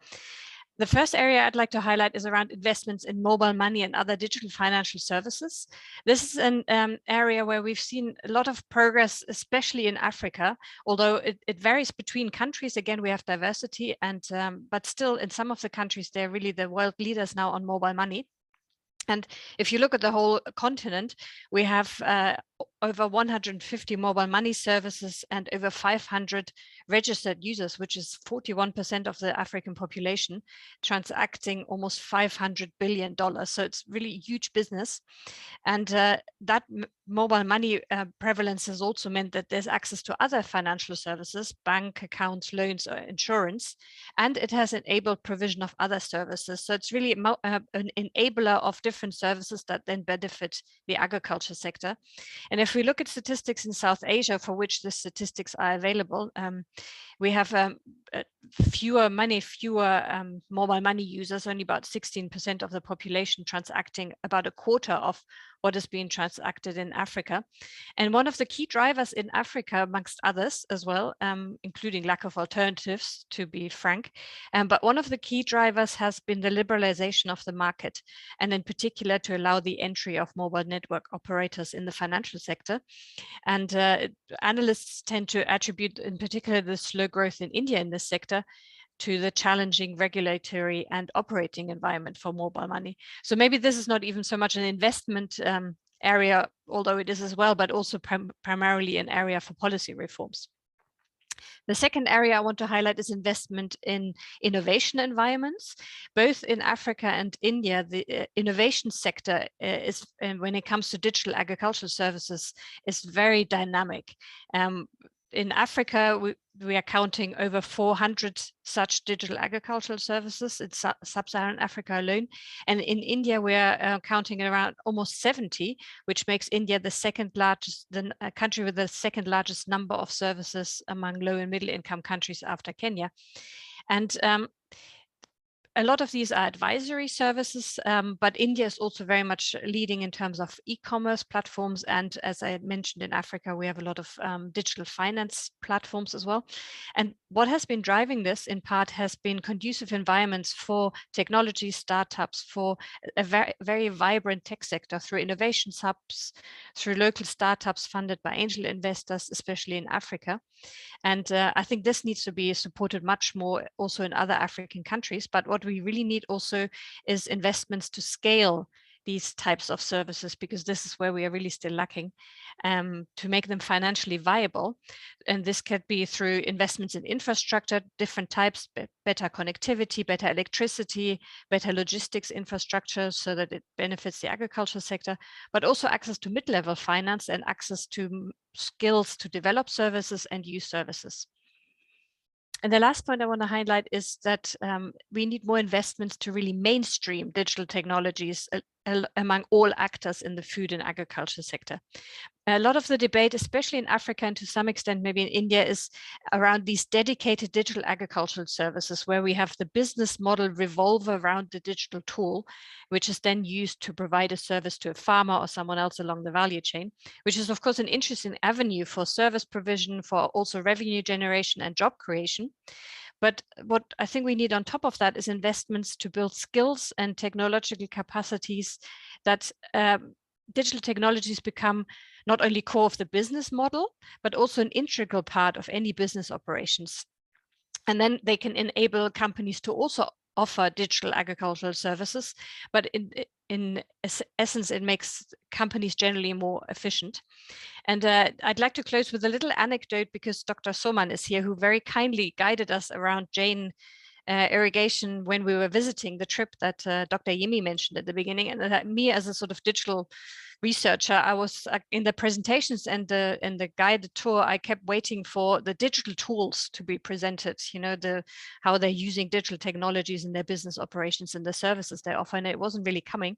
The first area I'd like to highlight is around investments in mobile money and other digital financial services. This is an area where we've seen a lot of progress, especially in Africa, although it varies between countries. Again, we have diversity, and but still in some of the countries, they're really the world leaders now on mobile money. And if you look at the whole continent, we have over 150 mobile money services and over 500 registered users, which is 41% of the African population, transacting almost $500 billion. So it's really huge business. And that mobile money prevalence has also meant that there's access to other financial services, bank accounts, loans, or insurance, and it has enabled provision of other services. So it's really an enabler of different services that then benefit the agriculture sector. And if we look at statistics in South Asia, for which the statistics are available, we have fewer mobile money users, only about 16% of the population transacting about a quarter of what is being transacted in Africa. And one of the key drivers in Africa, amongst others as well, including lack of alternatives, to be frank, but one of the key drivers has been the liberalization of the market, and in particular to allow the entry of mobile network operators in the financial sector. And analysts tend to attribute in particular the slow growth in India in this sector to the challenging regulatory and operating environment for mobile money. So maybe this is not even so much an investment area, although it is as well, but also primarily an area for policy reforms. The second area I want to highlight is investment in innovation environments. Both in Africa and India, the innovation sector is, when it comes to digital agricultural services, is very dynamic. In Africa, we are counting over 400 such digital agricultural services in sub-Saharan Africa alone. And in India, we are counting around almost 70, which makes India the second largest, the country with the second largest number of services among low and middle income countries after Kenya. And a lot of these are advisory services, but India is also very much leading in terms of e-commerce platforms. And as I mentioned, in Africa, we have a lot of digital finance platforms as well. And what has been driving this in part has been conducive environments for technology startups, for a very, very vibrant tech sector through innovation hubs, through local startups funded by angel investors, especially in Africa. And I think this needs to be supported much more also in other African countries. But what we really need also is investments to scale these types of services, because this is where we are really still lacking, to make them financially viable. And this could be through investments in infrastructure, different types, better connectivity, better electricity, better logistics infrastructure so that it benefits the agriculture sector, but also access to mid-level finance and access to skills to develop services and use services. And the last point I want to highlight is that we need more investments to really mainstream digital technologies among all actors in the food and agriculture sector. A lot of the debate, especially in Africa and to some extent maybe in India, is around these dedicated digital agricultural services where we have the business model revolve around the digital tool, which is then used to provide a service to a farmer or someone else along the value chain, which is of course an interesting avenue for service provision, for also revenue generation and job creation. But what I think we need on top of that is investments to build skills and technological capacities that digital technologies become not only core of the business model, but also an integral part of any business operations. And then they can enable companies to also offer digital agricultural services, but in essence, it makes companies generally more efficient. And I'd like to close with a little anecdote, because Dr. Soman is here, who very kindly guided us around Jain irrigation when we were visiting the trip that Dr. Yimi mentioned at the beginning, and that me as a sort of digital researcher, I was in the presentations and the guided tour, I kept waiting for the digital tools to be presented, you know, how they're using digital technologies in their business operations and the services they offer, and it wasn't really coming.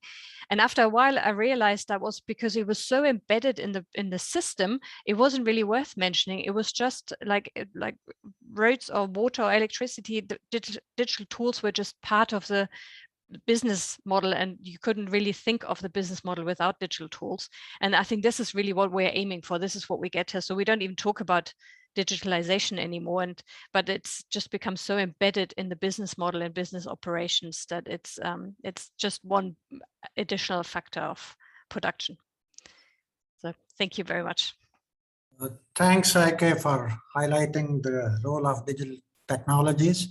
And after a while, I realized that was because it was so embedded in the system, it wasn't really worth mentioning. It was just like roads or water or electricity. The digital tools were just part of the business model, and you couldn't really think of the business model without digital tools. And I think this is really what we're aiming for. This is what we get to. So we don't even talk about digitalization anymore, but it's just become so embedded in the business model and business operations that it's just one additional factor of production. So thank you very much. Thanks, Heike, for highlighting the role of digital technologies.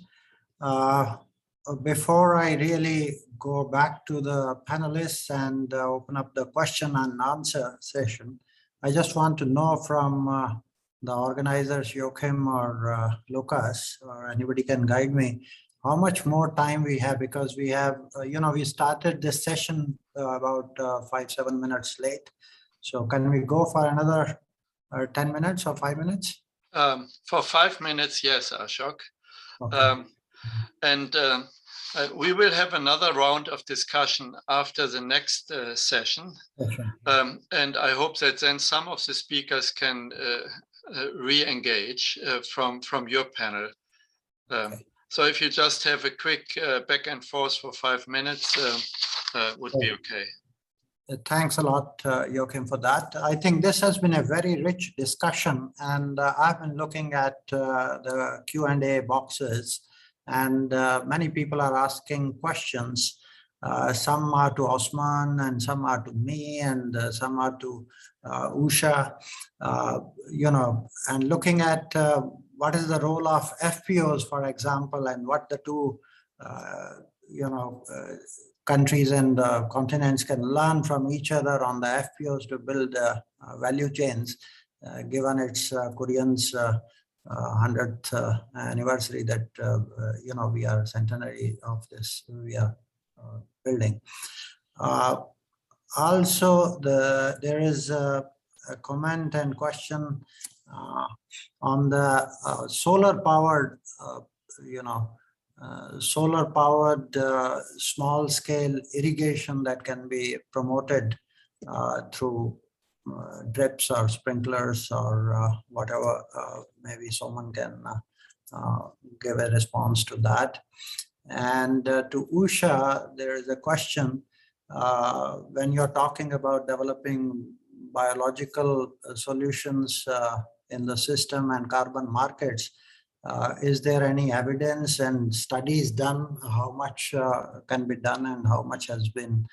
Before I really go back to the panelists and open up the question and answer session, I just want to know from the organizers, Joachim or Lucas, or anybody can guide me, how much more time we have, because we have, we started this session about 5-7 minutes late. So can we go for another 10 minutes or 5 minutes? For 5 minutes, yes, Ashok. Okay. And we will have another round of discussion after the next session. And I hope that then some of the speakers can re-engage from your panel. So if you just have a quick back and forth for 5 minutes, would be okay. Thanks a lot, Joachim, for that. I think this has been a very rich discussion, and I've been looking at the Q&A boxes, and many people are asking questions. Some are to Osman, and some are to me, and some are to Usha, and looking at what is the role of FPOs, for example, and what the two, countries and continents can learn from each other on the FPOs to build value chains, given it's Korean's 100th anniversary that, we are centenary of this, we are building. Also, there is a comment and question on the solar-powered, solar-powered small-scale irrigation that can be promoted through drips or sprinklers or whatever. Maybe someone can give a response to that. And to Usha, there is a question. When you're talking about developing biological solutions in the system and carbon markets, is there any evidence and studies done how much can be done and how much has been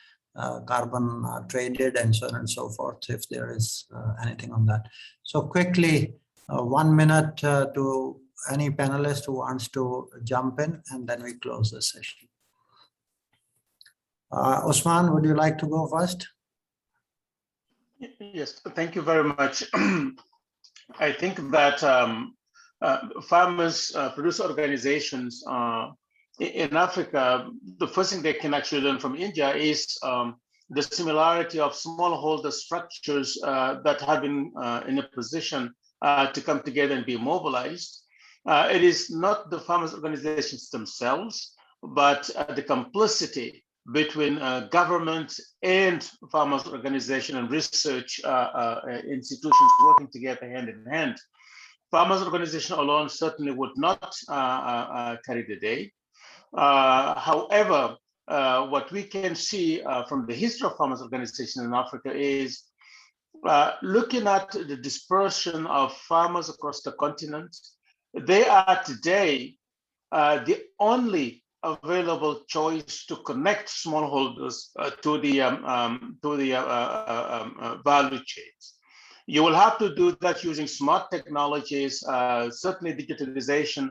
carbon traded and so on and so forth, if there is anything on that? So quickly, 1 minute to any panelist who wants to jump in, and then we close the session. Osman, would you like to go first? Yes, thank you very much. I think that farmers, producer organizations in Africa, the first thing they can actually learn from India is the similarity of smallholder structures that have been in a position to come together and be mobilized. It is not the farmers' organizations themselves, but the complicity between government and farmers' organization and research institutions working together hand in hand. Farmers' organization alone certainly would not carry the day. However, what we can see from the history of farmers' organization in Africa is looking at the dispersion of farmers across the continent. They are today the only available choice to connect smallholders to the value chains. You will have to do that using smart technologies, certainly digitalization.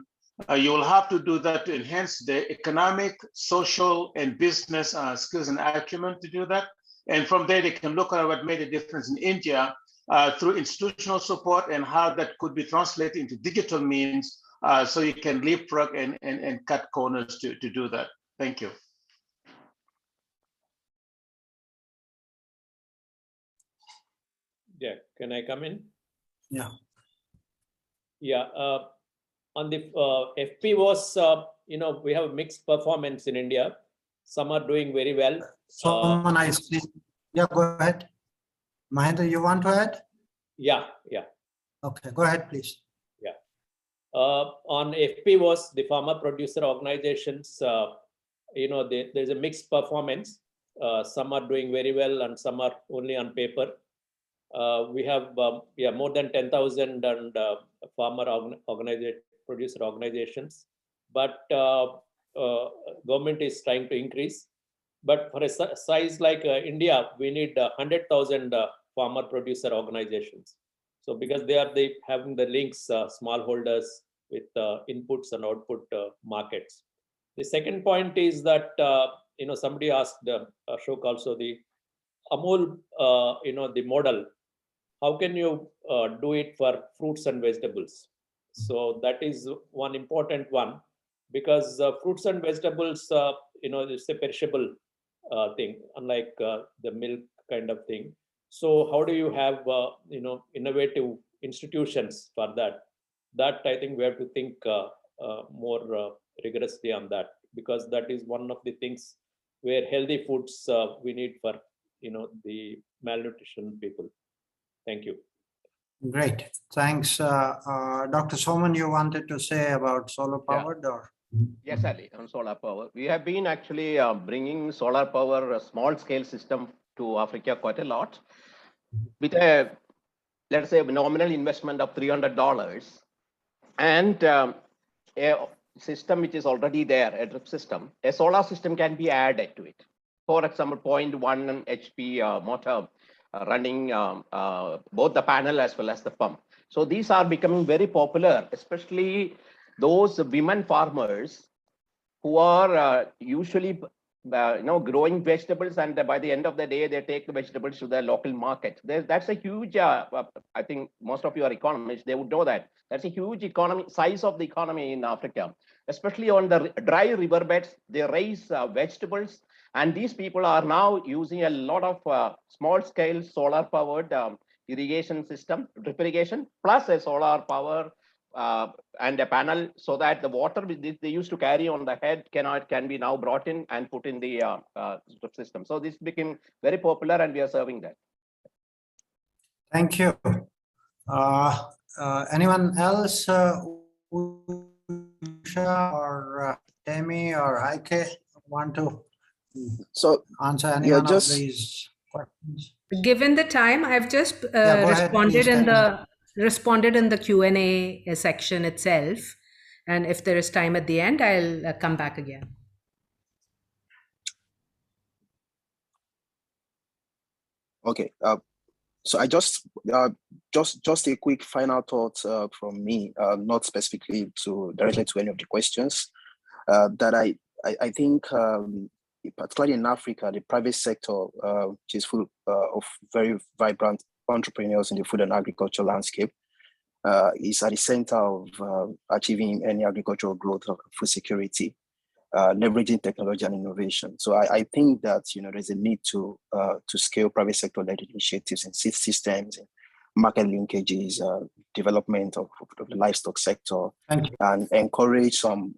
You will have to do that to enhance the economic, social, and business skills and acumen to do that. And from there, they can look at what made a difference in India through institutional support and how that could be translated into digital means so you can leapfrog and cut corners to do that. Thank you. Yeah, can I come in? Yeah. Yeah, on the FPOs, we have mixed performance in India. Some are doing very well. Someone I see. Yeah, go ahead. Mahendra, you want to add? Yeah. Okay, go ahead, please. Yeah. On FPOs, the farmer producer organizations, there's a mixed performance. Some are doing very well and some are only on paper. We have more than 10,000 and farmer producer organizations, but government is trying to increase. But for a size like India, we need 100,000 farmer producer organizations. So because they are having the links, smallholders with inputs and output markets. The second point is that somebody asked Ashok also, the Amul, the model. How can you do it for fruits and vegetables? So that is one important one, because fruits and vegetables, it's a perishable thing, unlike the milk kind of thing. So how do you have innovative institutions for that? That I think we have to think more rigorously on that, because that is one of the things where healthy foods we need for the malnutrition people. Thank you. Great, thanks. Dr. Soman, you wanted to say about solar powered or? Yes, Ali, on solar power. We have been actually bringing solar power, a small scale system to Africa quite a lot, with a, let's say, nominal investment of $300 and a system which is already there, a drip system. A solar system can be added to it. For example, 0.1 HP motor running both the panel as well as the pump. So these are becoming very popular, especially those women farmers who are usually growing vegetables, and by the end of the day they take the vegetables to the local market. That's a huge I think most of your economists, they would know that that's a huge economy, size of the economy in Africa, especially on the dry riverbeds. They raise vegetables, and these people are now using a lot of small scale solar powered irrigation system, drip irrigation, plus a solar power and a panel, so that the water they used to carry on the head can be now brought in and put in the drip system. So this became very popular, and we are serving that. Thank you. Anyone else, Usha or Temi or Heike, want to answer any one of these questions? Given the time, I've just responded in the Q&A section itself. And if there is time at the end, I'll come back again. Okay. So I just a quick final thought from me, not specifically directly to any of the questions, that I think, particularly in Africa, the private sector, which is full of very vibrant entrepreneurs in the food and agriculture landscape, is at the center of achieving any agricultural growth of food security, leveraging technology and innovation. So I think that there's a need to scale private sector-led initiatives in seed systems, in market linkages, development of the livestock sector, and encourage some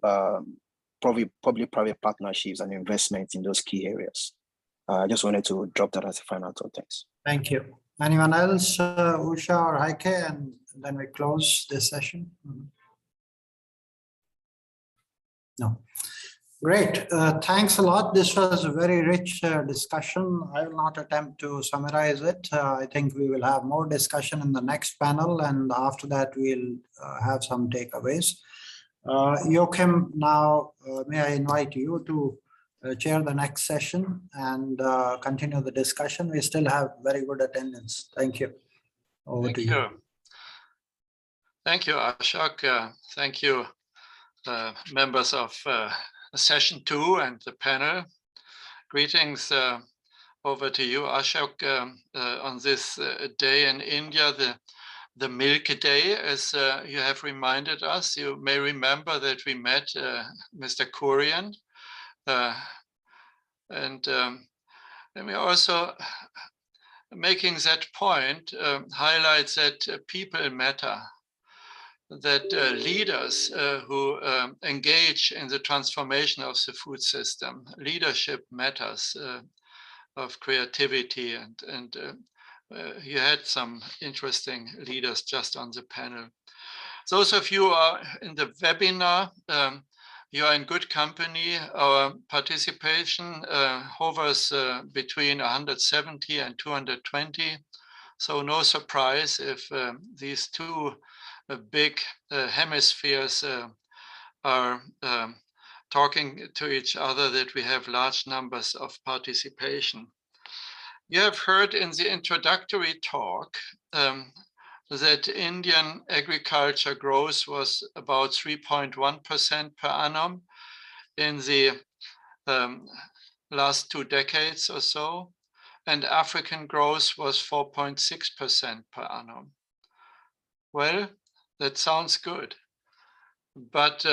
public-private partnerships and investments in those key areas. I just wanted to drop that as a final thought. Thanks. Thank you. Anyone else, Usha or Heike, and then we close this session? No. Great. Thanks a lot. This was a very rich discussion. I will not attempt to summarize it. I think we will have more discussion in the next panel, and after that we'll have some takeaways. Joachim, now may I invite you to chair the next session and continue the discussion. We still have very good attendance. Thank you. Over to you. Thank you, Ashok. Thank you, members of session 2 and the panel. Greetings over to you, Ashok, on this day in India, the Milk Day, as you have reminded us. You may remember that we met Mr. Kurian, and we also making that point highlights that people matter, that leaders who engage in the transformation of the food system, leadership matters, of creativity, and you had some interesting leaders just on the panel. Those of you who are in the webinar, you are in good company. Our participation hovers between 170 and 220. So no surprise if these two big hemispheres are talking to each other, that we have large numbers of participation. You have heard in the introductory talk that Indian agriculture growth was about 3.1% per annum in the last 2 decades or so, and African growth was 4.6% per annum. Well, that sounds good, but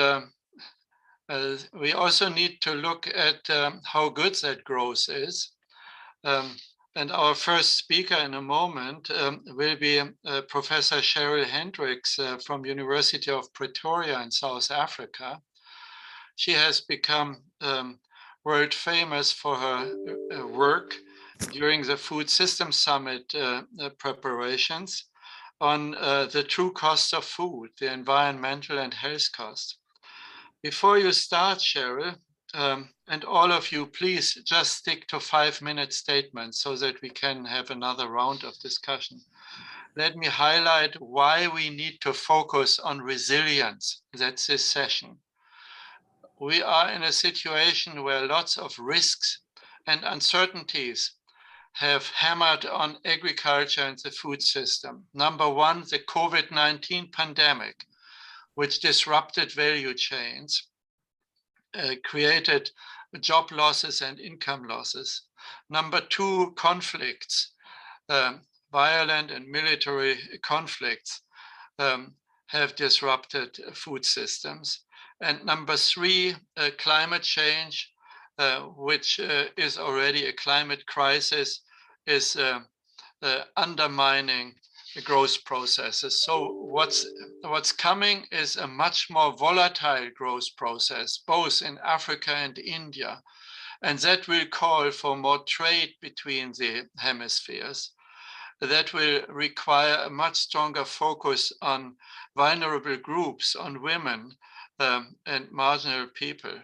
we also need to look at how good that growth is. And our first speaker in a moment will be Professor Cheryl Hendricks from University of Pretoria in South Africa. She has become world famous for her work during the Food System Summit preparations on the true cost of food, the environmental and health cost. Before you start, Cheryl, and all of you, please just stick to 5-minute statements so that we can have another round of discussion. Let me highlight why we need to focus on resilience. That's this session. We are in a situation where lots of risks and uncertainties have hammered on agriculture and the food system. Number one, the COVID-19 pandemic, which disrupted value chains, created job losses and income losses. Number two, conflicts, violent and military conflicts have disrupted food systems. And number three, climate change, which is already a climate crisis, is undermining the growth processes. So what's coming is a much more volatile growth process, both in Africa and India. And that will call for more trade between the hemispheres. That will require a much stronger focus on vulnerable groups, on women and marginal people.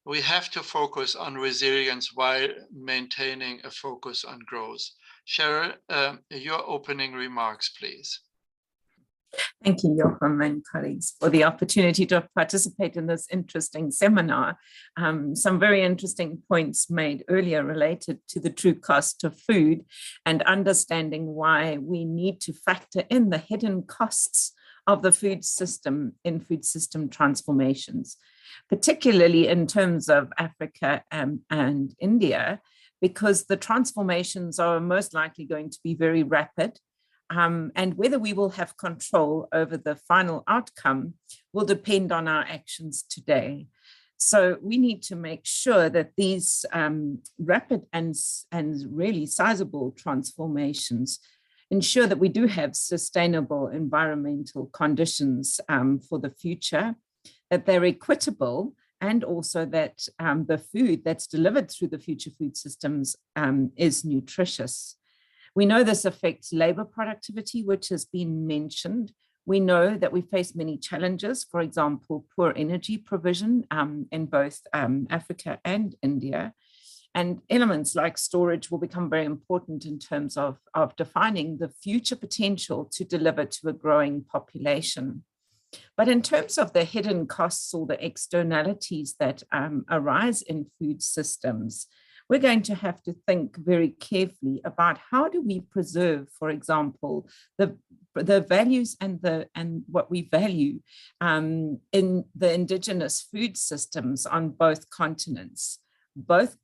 We have to focus on resilience while maintaining a focus on growth. Cheryl, your opening remarks, please. Thank you, Joachim and colleagues, for the opportunity to participate in this interesting seminar. Some very interesting points made earlier related to the true cost of food and understanding why we need to factor in the hidden costs of the food system in food system transformations, particularly in terms of Africa and India, because the transformations are most likely going to be very rapid. And whether we will have control over the final outcome will depend on our actions today. So we need to make sure that these rapid and really sizable transformations ensure that we do have sustainable environmental conditions for the future, that they're equitable, and also that the food that's delivered through the future food systems is nutritious. We know this affects labor productivity, which has been mentioned. We know that we face many challenges, for example, poor energy provision in both Africa and India. And elements like storage will become very important in terms of defining the future potential to deliver to a growing population. But in terms of the hidden costs or the externalities that arise in food systems, we're going to have to think very carefully about how do we preserve, for example, the values and what we value in the indigenous food systems on both continents. Both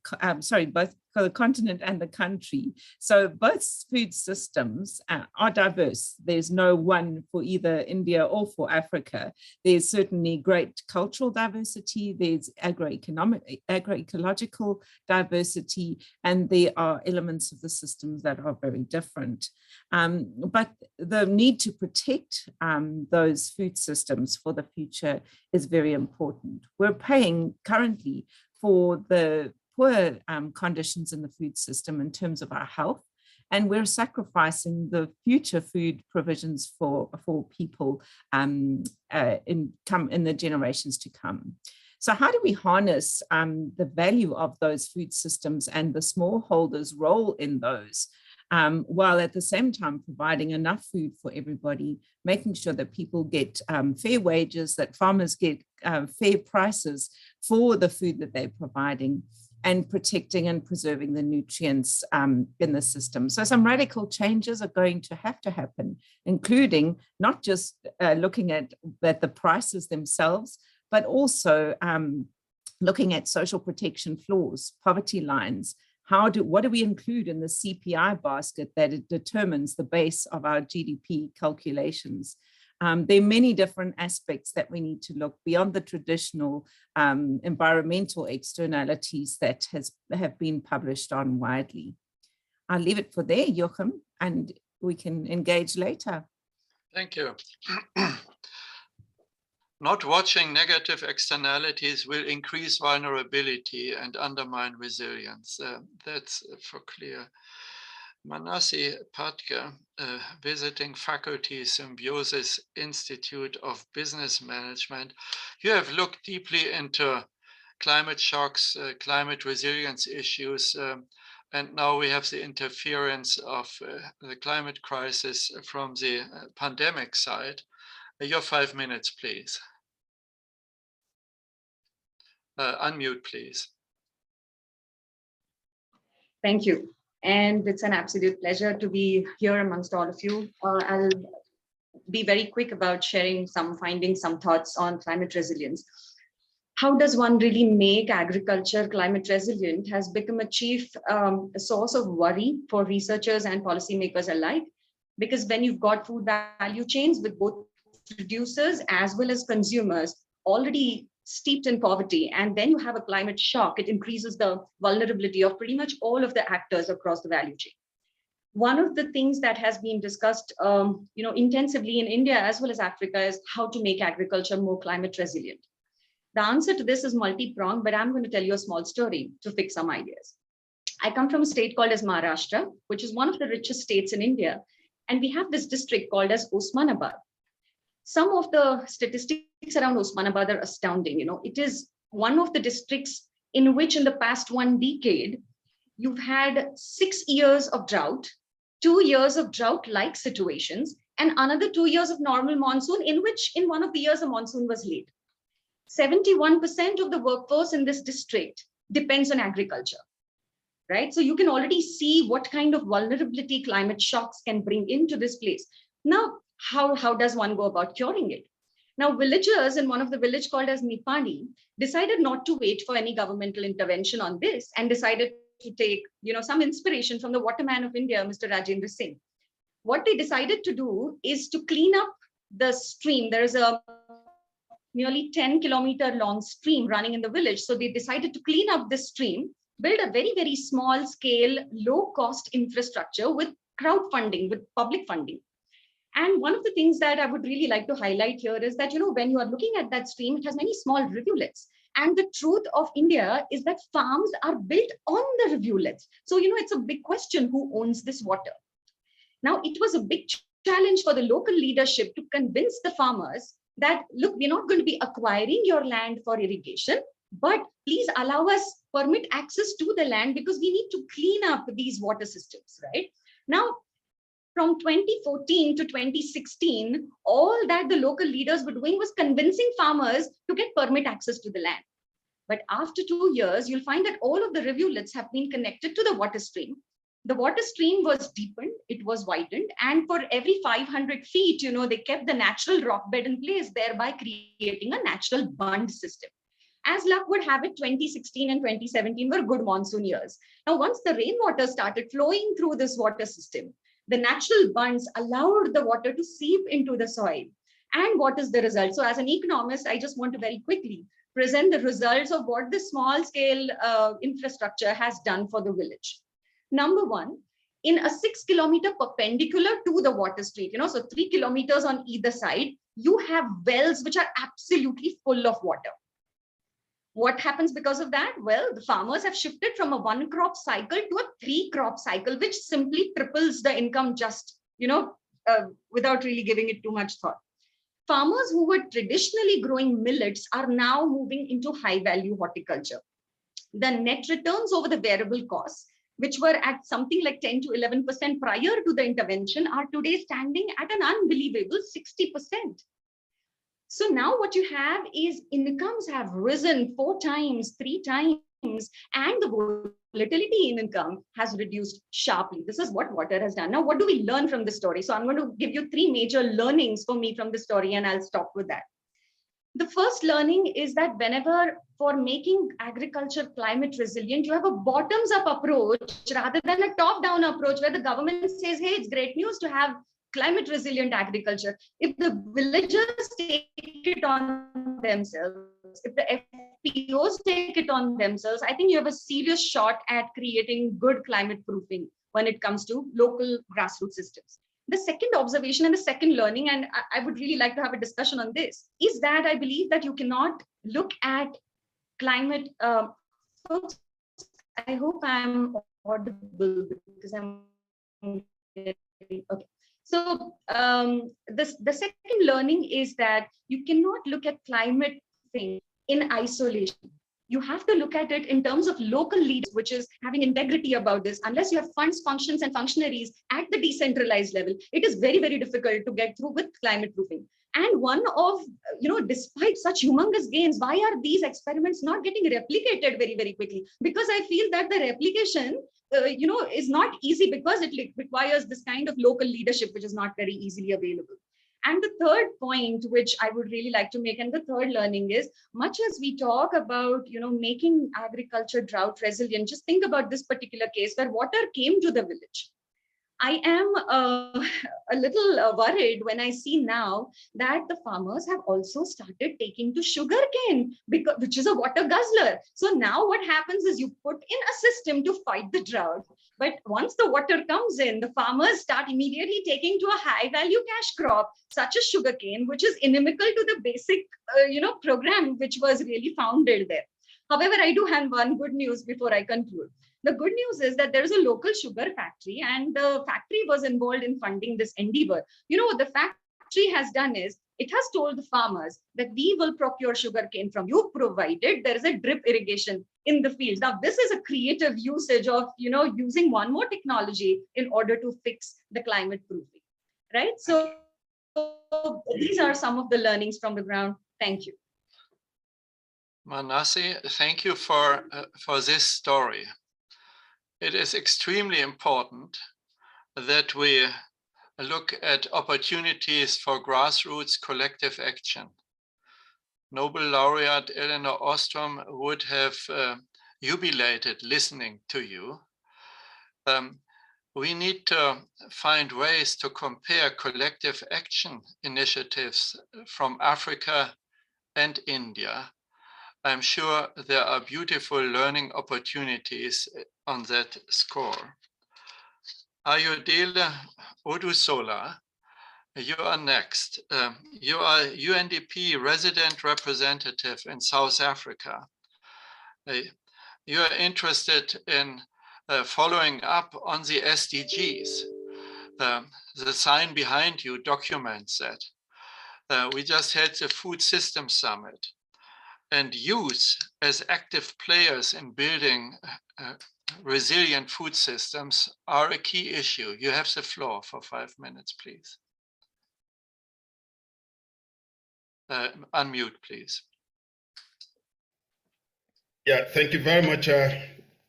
for the continent and the country. So both food systems are diverse. There's no one for either India or for Africa. There's certainly great cultural diversity, there's agroecological diversity, and there are elements of the systems that are very different. But the need to protect those food systems for the future is very important. We're paying currently for the poor conditions in the food system in terms of our health, and we're sacrificing the future food provisions for people in the generations to come. So how do we harness the value of those food systems and the smallholders' role in those, while at the same time providing enough food for everybody, making sure that people get fair wages, that farmers get fair prices for the food that they're providing, and protecting and preserving the nutrients in the system. So some radical changes are going to have to happen, including not just looking at the prices themselves, but also looking at social protection floors, poverty lines. What do we include in the CPI basket that it determines the base of our GDP calculations? There are many different aspects that we need to look beyond the traditional environmental externalities that have been published on widely. I'll leave it for there, Joachim, and we can engage later. Thank you. Not watching negative externalities will increase vulnerability and undermine resilience. That's for clear. Manasi Patke, visiting faculty, Symbiosis Institute of Business Management. You have looked deeply into climate shocks, climate resilience issues, and now we have the interference of the climate crisis from the pandemic side. Your 5 minutes, please. Unmute, please. Thank you. And it's an absolute pleasure to be here amongst all of you. I'll be very quick about sharing some findings, some thoughts on climate resilience. How does one really make agriculture climate resilient has become a chief source of worry for researchers and policymakers alike, because when you've got food value chains with both producers as well as consumers already steeped in poverty, and then you have a climate shock, it increases the vulnerability of pretty much all of the actors across the value chain. One of the things that has been discussed intensively in India as well as Africa is how to make agriculture more climate resilient. The answer to this is multi-pronged, but I'm going to tell you a small story to fix some ideas. I come from a state called as Maharashtra, which is one of the richest states in India, and we have this district called as Osmanabad. Some of the statistics around Osmanabad are astounding. It is one of the districts in which in the past 1 decade, you've had 6 years of drought, 2 years of drought-like situations, and another 2 years of normal monsoon, in which in one of the years, the monsoon was late. 71% of the workforce in this district depends on agriculture, right? So you can already see what kind of vulnerability climate shocks can bring into this place. Now, how does one go about curing it? Now, villagers in one of the village called as Nipani decided not to wait for any governmental intervention on this and decided to take, some inspiration from the waterman of India, Mr. Rajendra Singh. What they decided to do is to clean up the stream. There is a nearly 10-kilometer long stream running in the village. So they decided to clean up this stream, build a very, very small scale, low cost infrastructure with crowdfunding, with public funding. And one of the things that I would really like to highlight here is that, when you are looking at that stream, it has many small rivulets. And the truth of India is that farms are built on the rivulets. So, it's a big question who owns this water. Now, it was a big challenge for the local leadership to convince the farmers that, look, we're not going to be acquiring your land for irrigation, but please allow us permit access to the land because we need to clean up these water systems, right? Now, from 2014 to 2016, all that the local leaders were doing was convincing farmers to get permit access to the land. But after 2 years, you'll find that all of the rivulets have been connected to the water stream. The water stream was deepened, it was widened, and for every 500 feet, they kept the natural rock bed in place, thereby creating a natural bund system. As luck would have it, 2016 and 2017 were good monsoon years. Now, once the rainwater started flowing through this water system, the natural bunds allowed the water to seep into the soil. And what is the result? So as an economist, I just want to very quickly present the results of what the small scale infrastructure has done for the village. Number one, in a 6 kilometer perpendicular to the water street, so 3 kilometers on either side, you have wells which are absolutely full of water. What happens because of that? Well, the farmers have shifted from a 1 crop cycle to a 3 crop cycle, which simply triples the income just, without really giving it too much thought. Farmers who were traditionally growing millets are now moving into high value horticulture. The net returns over the variable costs, which were at something like 10 to 11% prior to the intervention, are today standing at an unbelievable 60%. So now what you have is incomes have risen 4 times, 3 times, and the volatility in income has reduced sharply. This is what water has done. Now, what do we learn from this story? So I'm going to give you 3 major learnings for me from the story, and I'll stop with that. The first learning is that whenever for making agriculture climate resilient, you have a bottoms up approach rather than a top down approach where the government says, hey, it's great news to have climate resilient agriculture. If the villagers take it on themselves, if the FPOs take it on themselves, I think you have a serious shot at creating good climate proofing when it comes to local grassroots systems. The second observation and the second learning, and I would really like to have a discussion on this, is that I believe that you cannot look at climate. Folks, I hope I'm audible because I'm okay. So the second learning is that you cannot look at climate thing in isolation. You have to look at it in terms of local leaders, which is having integrity about this. Unless you have funds, functions, and functionaries at the decentralized level, it is very, very difficult to get through with climate proofing. And one of, despite such humongous gains, why are these experiments not getting replicated very, very quickly? Because I feel that the replication is not easy because it requires this kind of local leadership, which is not very easily available. And the third point, which I would really like to make, and the third learning is, much as we talk about, making agriculture drought resilient, just think about this particular case where water came to the village. I am a little worried when I see now that the farmers have also started taking to sugarcane, which is a water guzzler. So now what happens is you put in a system to fight the drought. But once the water comes in, the farmers start immediately taking to a high value cash crop, such as sugarcane, which is inimical to the basic, program, which was really founded there. However, I do have one good news before I conclude. The good news is that there is a local sugar factory, and the factory was involved in funding this endeavor. What the factory has done is it has told the farmers that we will procure sugarcane from you, provided there is a drip irrigation in the fields. Now, this is a creative usage of, using one more technology in order to fix the climate proofing, right? So these are some of the learnings from the ground. Thank you. Manasi, thank you for this story. It is extremely important that we look at opportunities for grassroots collective action. Nobel laureate Elinor Ostrom would have jubilated listening to you. We need to find ways to compare collective action initiatives from Africa and India. I'm sure there are beautiful learning opportunities on that score. Ayodele Odusola, you are next. You are UNDP resident representative in South Africa. You are interested in following up on the SDGs. The sign behind you documents that. We just had the Food Systems Summit. And youth as active players in building resilient food systems are a key issue. You have the floor for 5 minutes, please. Unmute, please. Yeah, thank you very much,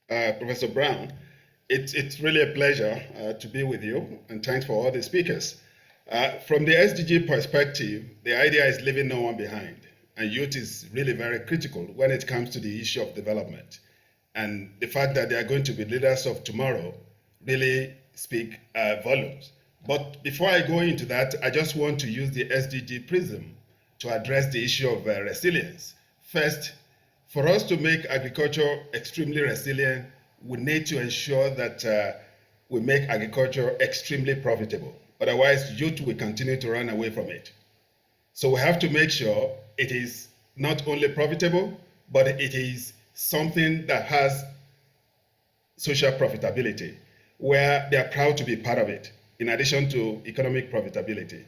Professor Braun. It's really a pleasure to be with you, and thanks for all the speakers. From the SDG perspective, the idea is leaving no one behind. and youth is really very critical when it comes to the issue of development. And the fact that they are going to be leaders of tomorrow really speak volumes. But before I go into that, I just want to use the SDG prism to address the issue of resilience. First, for us to make agriculture extremely resilient, we need to ensure that we make agriculture extremely profitable. Otherwise, youth will continue to run away from it. So we have to make sure it is not only profitable, but it is something that has social profitability, where they are proud to be part of it, in addition to economic profitability.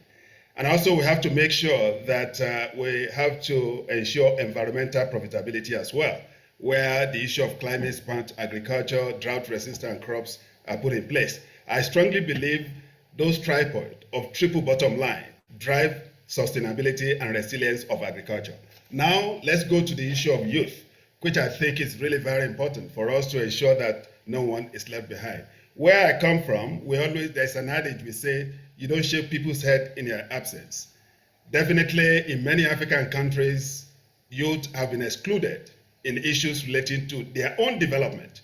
And also we have to make sure that we have to ensure environmental profitability as well, where the issue of climate-smart agriculture, drought-resistant crops are put in place. I strongly believe those tripods of triple bottom line drive sustainability and resilience of agriculture. Now, let's go to the issue of youth, which I think is really very important for us to ensure that no one is left behind. Where I come from, there's an adage we say, you don't shave people's head in their absence. Definitely, in many African countries, youth have been excluded in issues relating to their own development,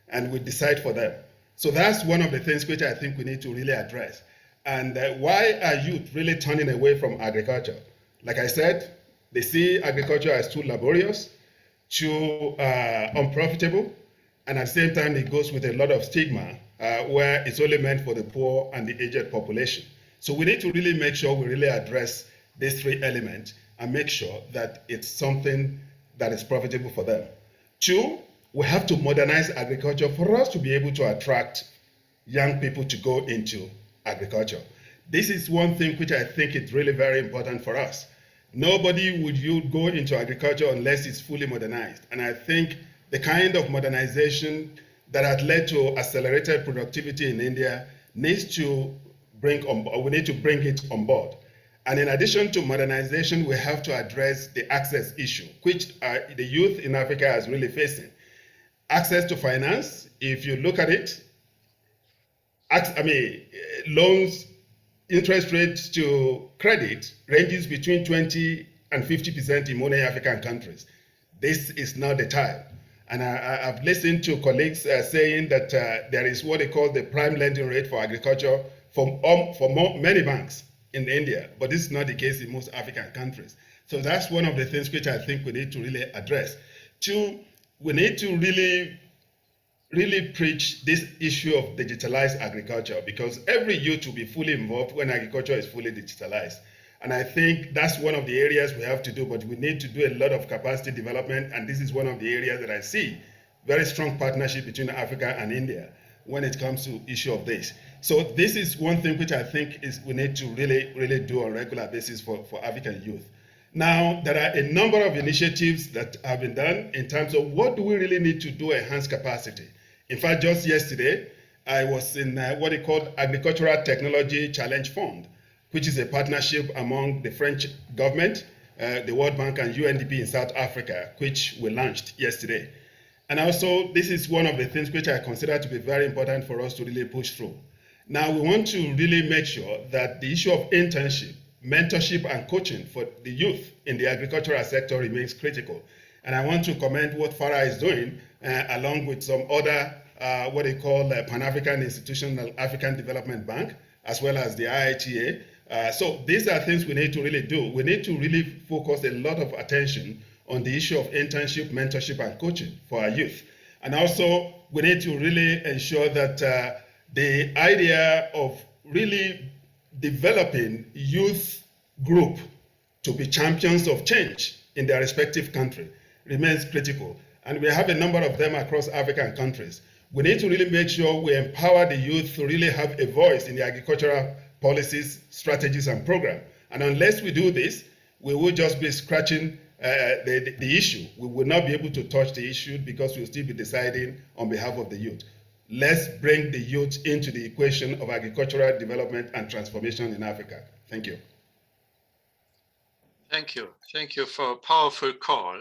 and we decide for them. So that's one of the things which I think we need to really address. And why are youth really turning away from agriculture? Like I said, they see agriculture as too laborious, too unprofitable, and at the same time, it goes with a lot of stigma where it's only meant for the poor and the aged population. So we need to really make sure we really address these three elements and make sure that it's something that is profitable for them. Two, we have to modernize agriculture for us to be able to attract young people to go into agriculture. This is one thing which I think is really very important for us. Nobody would go into agriculture unless it's fully modernized. And I think the kind of modernization that has led to accelerated productivity in India needs to we need to bring it on board. And in addition to modernization, we have to address the access issue, which the youth in Africa is really facing. Access to finance, if you look at it, loans, interest rates to credit ranges between 20 and 50% in many African countries. This is not the time. And I've listened to colleagues saying that there is what they call the prime lending rate for agriculture for many banks in India, but this is not the case in most African countries. So that's one of the things which I think we need to really address. Two, we need to really preach this issue of digitalized agriculture, because every youth will be fully involved when agriculture is fully digitalized. And I think that's one of the areas we have to do, but we need to do a lot of capacity development, and this is one of the areas that I see very strong partnership between Africa and India when it comes to issue of this. So this is one thing which I think we need to really do on a regular basis for African youth. Now, there are a number of initiatives that have been done in terms of what do we really need to do to enhance capacity. In fact, just yesterday, I was in what they call Agricultural Technology Challenge Fund, which is a partnership among the French government, the World Bank, and UNDP in South Africa, which we launched yesterday. And also, this is one of the things which I consider to be very important for us to really push through. Now, we want to really make sure that the issue of internship, mentorship, and coaching for the youth in the agricultural sector remains critical. And I want to commend what FARA is doing, along with some other, what they call Pan-African Institutional African Development Bank, as well as the IITA. So these are things we need to really do. We need to really focus a lot of attention on the issue of internship, mentorship, and coaching for our youth. And also, we need to really ensure that the idea of really developing youth group to be champions of change in their respective country remains critical. And we have a number of them across African countries. We need to really make sure we empower the youth to really have a voice in the agricultural policies, strategies, and programs. And unless we do this, we will just be scratching the issue. We will not be able to touch the issue because we'll still be deciding on behalf of the youth. Let's bring the youth into the equation of agricultural development and transformation in Africa. Thank you. Thank you. Thank you for a powerful call.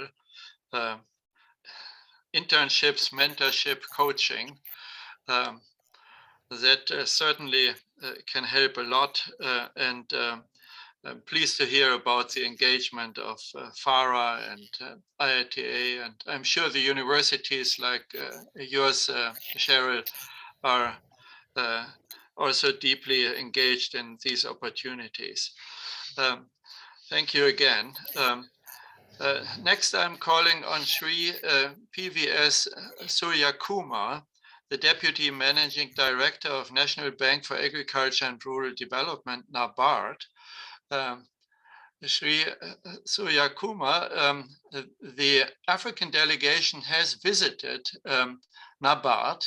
Internships, mentorship, coaching, that certainly can help a lot. And I'm pleased to hear about the engagement of FARA and IITA, and I'm sure the universities like yours, Cheryl, are also deeply engaged in these opportunities. Thank you again. Next, I'm calling on Sri PVS Suryakumar, the Deputy Managing Director of National Bank for Agriculture and Rural Development, NABARD. Sri Suryakumar, the African delegation has visited NABARD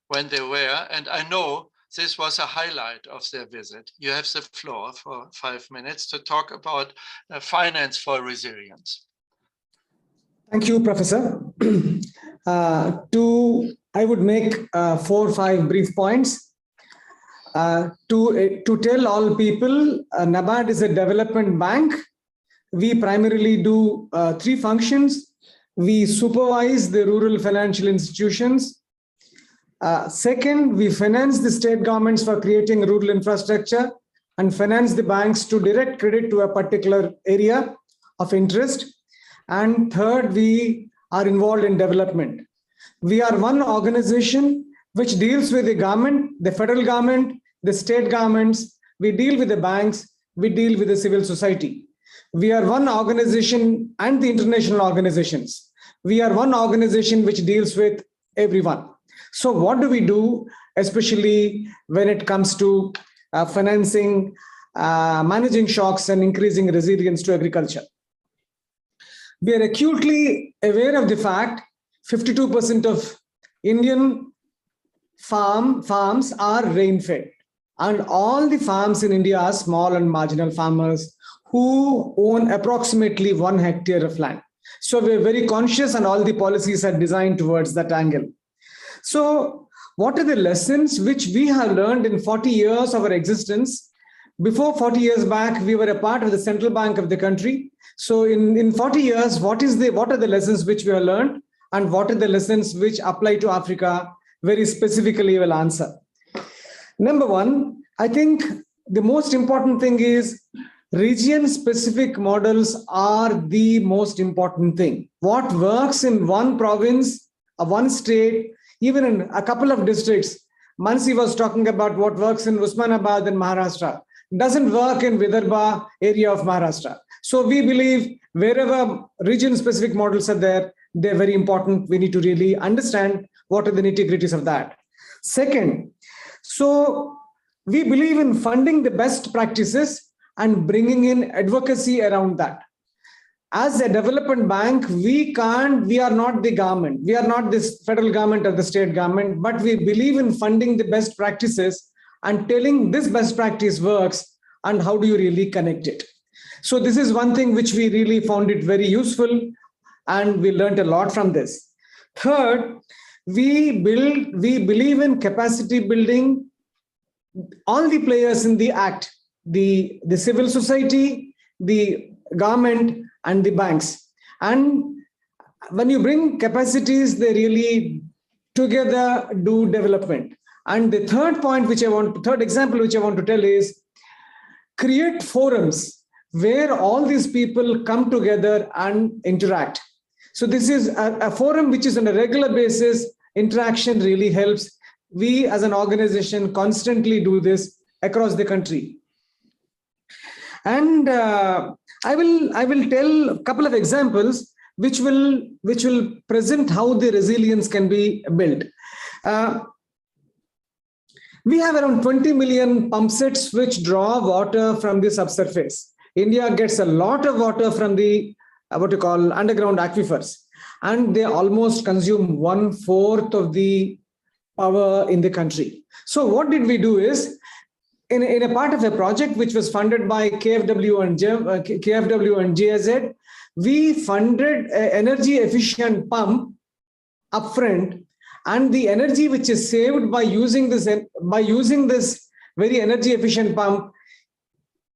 when they were, and I know this was a highlight of their visit. You have the floor for 5 minutes to talk about finance for resilience. Thank you, Professor. I would make 4 or 5 brief points. To tell all people, NABARD is a development bank. We primarily do 3 functions. We supervise the rural financial institutions. Second, we finance the state governments for creating rural infrastructure and finance the banks to direct credit to a particular area of interest. And third, we are involved in development. We are one organization which deals with the government, the federal government, the state governments. We deal with the banks, we deal with the civil society. We are one organization and the international organizations. We are one organization which deals with everyone. So what do we do, especially when it comes to financing, managing shocks and increasing resilience to agriculture? We are acutely aware of the fact 52% of Indian farms are rain-fed. And all the farms in India are small and marginal farmers who own approximately 1 hectare of land. So we're very conscious and all the policies are designed towards that angle. So what are the lessons which we have learned in 40 years of our existence? Before 40 years back, we were a part of the central bank of the country. So in 40 years, what are the lessons which we have learned and what are the lessons which apply to Africa? Very specifically, will answer. Number 1, I think the most important thing is region-specific models are the most important thing. What works in one province, one state, even in a couple of districts. Mansi was talking about what works in Usmanabad in Maharashtra. Doesn't work in Vidarbha area of Maharashtra. So we believe wherever region-specific models are there, they're very important. We need to really understand what are the nitty-gritties of that. Second, so we believe in funding the best practices and bringing in advocacy around that. As a development bank, we are not the government. We are not this federal government or the state government, but we believe in funding the best practices and telling this best practice works and how do you really connect it. So this is one thing which we really found it very useful and we learned a lot from this. Third, we believe in capacity building all the players in the act, the civil society, the government, and the banks. And when you bring capacities, they really together do development. And the third example which I want to tell is create forums where all these people come together and interact. So this is a forum which is on a regular basis. Interaction really helps. We as an organization constantly do this across the country. And I will tell a couple of examples which will present how the resilience can be built. We have around 20 million pump sets which draw water from the subsurface. India gets a lot of water from the underground aquifers, and they almost consume 1/4 of the power in the country. So what did we do is, in a part of a project which was funded by KFW and GIZ, we funded an energy efficient pump upfront, and the energy which is saved by using this very energy efficient pump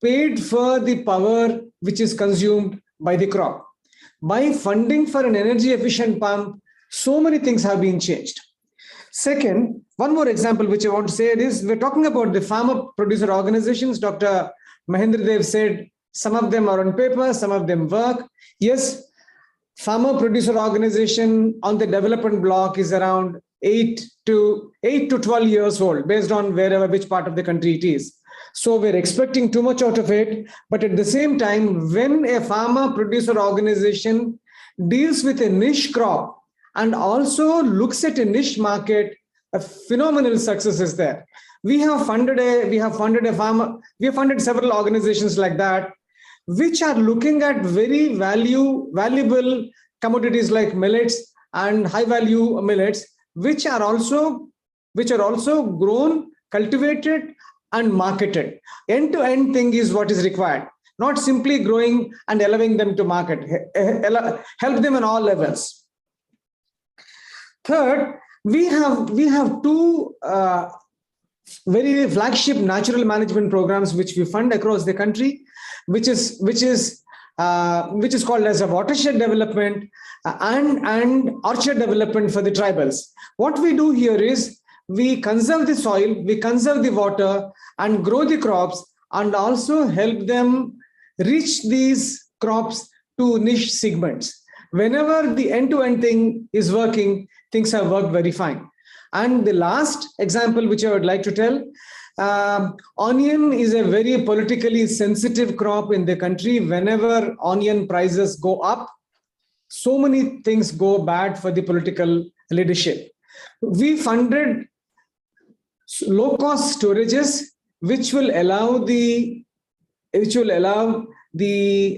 paid for the power which is consumed by the crop. By funding for an energy efficient pump, so many things have been changed. Second, one more example which I want to say is, we're talking about the farmer producer organizations. Dr. Mahendra Dev said Some of them are on paper, some of them work. Yes, farmer producer organization on the development block is around 8 to 12 years old, based on which part of the country it is. So we're expecting too much out of it. But at the same time, when a farmer producer organization deals with a niche crop and also looks at a niche market, a phenomenal success is there. We have funded several organizations like that, which are looking at very valuable commodities like millets and high value millets, which are also grown, cultivated, and marketed. End-to-end thing is what is required, not simply growing and allowing them to market. Help them on all levels. Third, we have two very flagship natural management programs which we fund across the country, which is called as a Watershed Development and Orchard Development for the tribals. What we do here is we conserve the soil, we conserve the water, and grow the crops, and also help them reach these crops to niche segments. Whenever the end-to-end thing is working, things have worked very fine. And the last example which I would like to tell, onion is a very politically sensitive crop in the country. Whenever onion prices go up, so many things go bad for the political leadership. We funded low-cost storages which will allow the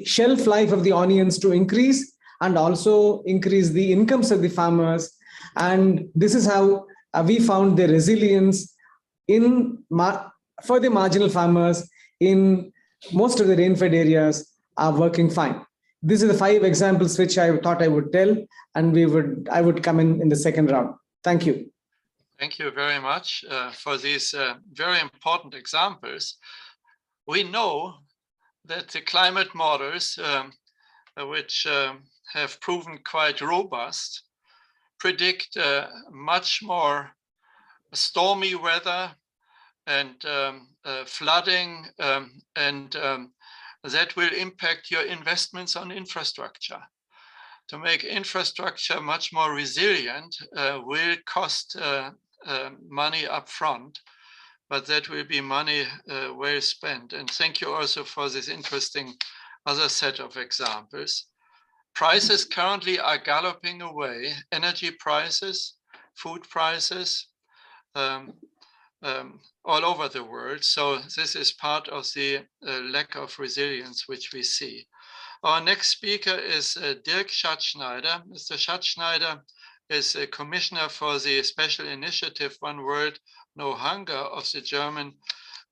shelf life of the onions to increase and also increase the incomes of the farmers. And this is how we found the resilience for the marginal farmers in most of the rain-fed areas are working fine. These are the 5 examples which I thought I would tell, and I would come in the second round. Thank you. Thank you very much for these very important examples. We know that the climate models, which have proven quite robust, predict much more stormy weather and flooding, and that will impact your investments on infrastructure. To make infrastructure much more resilient will cost money up front, but that will be money well spent. And thank you also for this interesting other set of examples. Prices currently are galloping away, energy prices, food prices, all over the world. So this is part of the lack of resilience which we see. Our next speaker is Dirk Schneider. Mr. Schneider is a commissioner for the special initiative One World, No Hunger of the German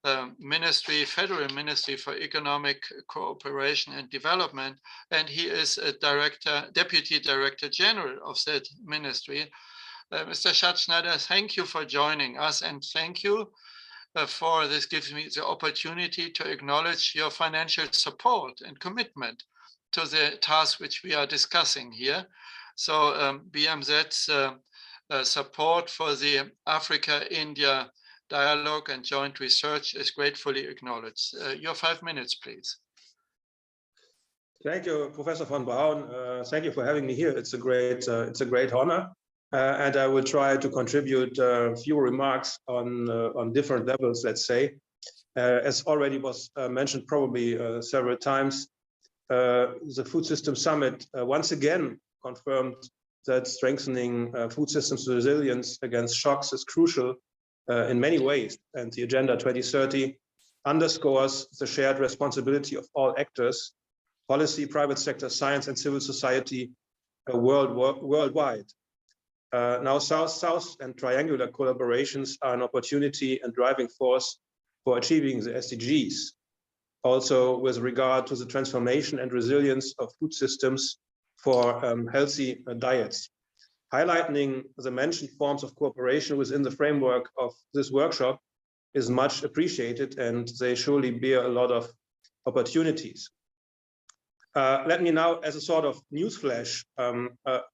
Federal Ministry for Economic Cooperation and Development, and he is a Deputy Director General of that ministry. Mr. Schneider, thank you for joining us, and thank you for this gives me the opportunity to acknowledge your financial support and commitment to the task which we are discussing here. So BMZ's support for the Africa-India dialogue and joint research is gratefully acknowledged. Your 5 minutes, please. Thank you, Professor von Braun. Thank you for having me here. It's a great honor, and I will try to contribute a few remarks on different levels. Let's say, as already was mentioned probably several times, the Food System Summit once again confirmed that strengthening food systems resilience against shocks is crucial in many ways, and the Agenda 2030 underscores the shared responsibility of all actors, policy, private sector, science, and civil society worldwide. Now, South-South and triangular collaborations are an opportunity and driving force for achieving the SDGs. Also, with regard to the transformation and resilience of food systems for healthy diets. Highlighting the mentioned forms of cooperation within the framework of this workshop is much appreciated, and they surely bear a lot of opportunities. Let me now, as a sort of newsflash,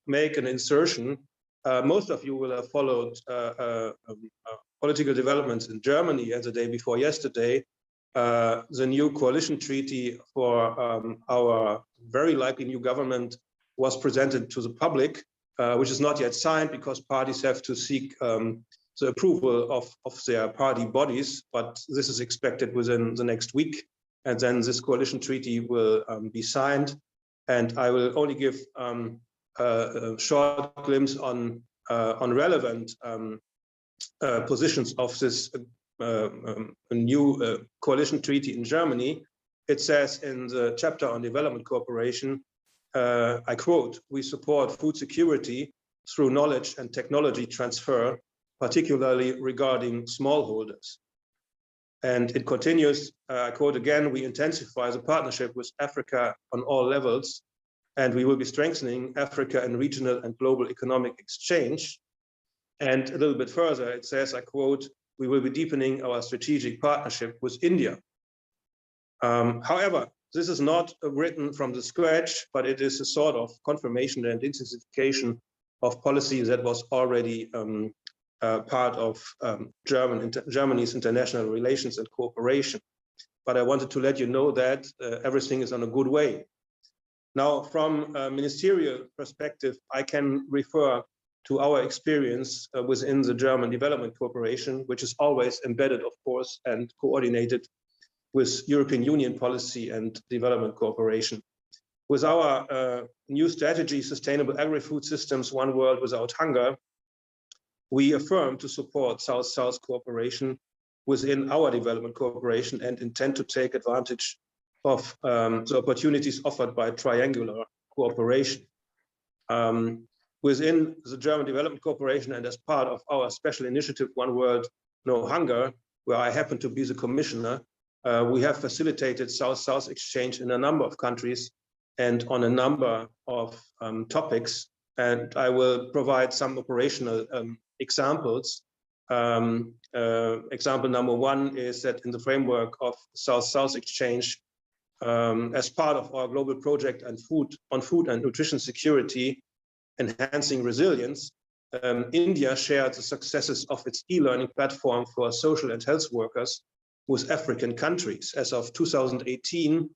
make an insertion. Most of you will have followed political developments in Germany as the day before yesterday, the new coalition treaty for our very likely new government was presented to the public, which is not yet signed because parties have to seek the approval of their party bodies, but this is expected within the next week. And then this coalition treaty will be signed. And I will only give a short glimpse on relevant positions of this new coalition treaty in Germany. It says in the chapter on development cooperation, I quote, "We support food security through knowledge and technology transfer, particularly regarding smallholders." And it continues, I quote again, "We intensify the partnership with Africa on all levels, and we will be strengthening Africa and regional and global economic exchange." And a little bit further, it says, I quote, "We will be deepening our strategic partnership with India." However, this is not written from the scratch, but it is a sort of confirmation and intensification of policy that was already part of Germany's international relations and cooperation. But I wanted to let you know that everything is on a good way. Now, from a ministerial perspective, I can refer to our experience within the German Development Cooperation, which is always embedded, of course, and coordinated with European Union policy and development cooperation. With our new strategy, Sustainable Agri-Food Systems, One World Without Hunger, we affirm to support South-South cooperation within our development cooperation and intend to take advantage of the opportunities offered by triangular cooperation. Within the German Development Cooperation and as part of our special initiative, One World, No Hunger, where I happen to be the commissioner, we have facilitated South-South exchange in a number of countries and on a number of topics. And I will provide some operational examples. Example number one is that in the framework of South-South exchange, as part of our global project on food and nutrition security, enhancing resilience, India shared the successes of its e-learning platform for social and health workers with African countries. As of 2018,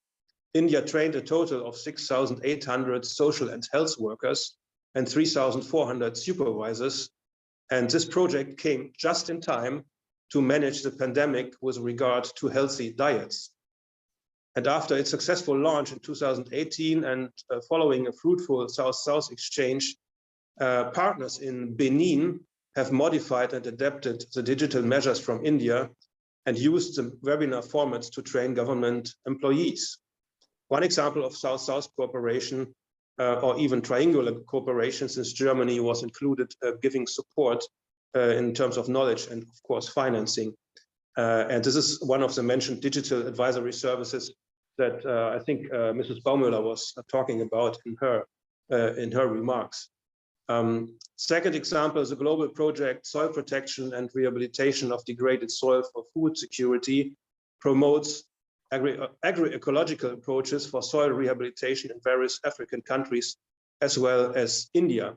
India trained a total of 6,800 social and health workers and 3,400 supervisors. And this project came just in time to manage the pandemic with regard to healthy diets. And after its successful launch in 2018 and following a fruitful South-South exchange, partners in Benin have modified and adapted the digital measures from India and used the webinar formats to train government employees. One example of South-South cooperation or even triangular cooperation, since Germany was included giving support in terms of knowledge and of course financing. And this is one of the mentioned digital advisory services that I think Mrs. Baumüller was talking about in her remarks. Second example is a global project, Soil Protection and Rehabilitation of Degraded Soil for Food Security, promotes agroecological approaches for soil rehabilitation in various African countries, as well as India.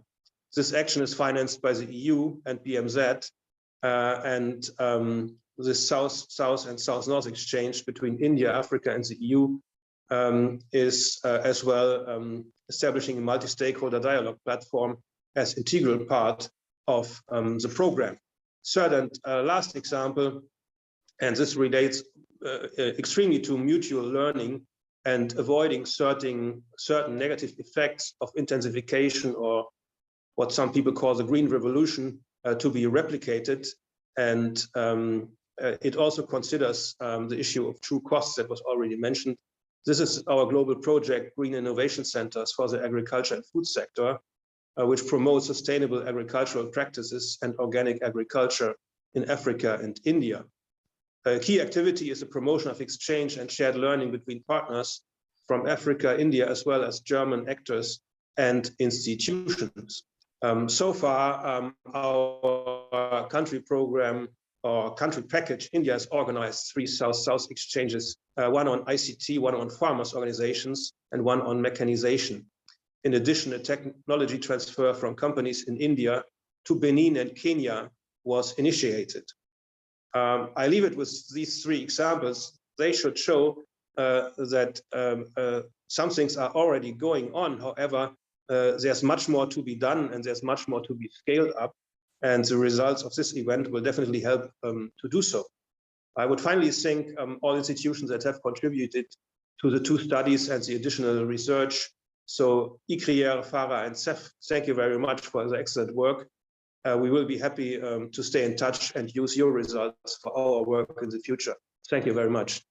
This action is financed by the EU and BMZ, and the South-South and South-North exchange between India, Africa, and the EU is as well establishing a multi-stakeholder dialogue platform as integral part of the program. Third and last example, and this relates extremely to mutual learning and avoiding certain negative effects of intensification, or what some people call the green revolution, to be replicated. And it also considers the issue of true costs that was already mentioned. This is our global project, Green Innovation Centers for the Agriculture and Food Sector, which promotes sustainable agricultural practices and organic agriculture in Africa and India. A key activity is the promotion of exchange and shared learning between partners from Africa, India, as well as German actors and institutions. So far, our country program or country package, India has organized 3 South-South exchanges, one on ICT, one on farmers' organizations, and one on mechanization. In addition, a technology transfer from companies in India to Benin and Kenya was initiated. I leave it with these 3 examples they should show that some things are already going on. However, there's much more to be done and there's much more to be scaled up. And the results of this event will definitely help to do so. I would finally thank all institutions that have contributed to the 2 studies and the additional research. So ICRIER, FARA, and CEF, thank you very much for the excellent work. We will be happy to stay in touch and use your results for our work in the future. Thank you very much.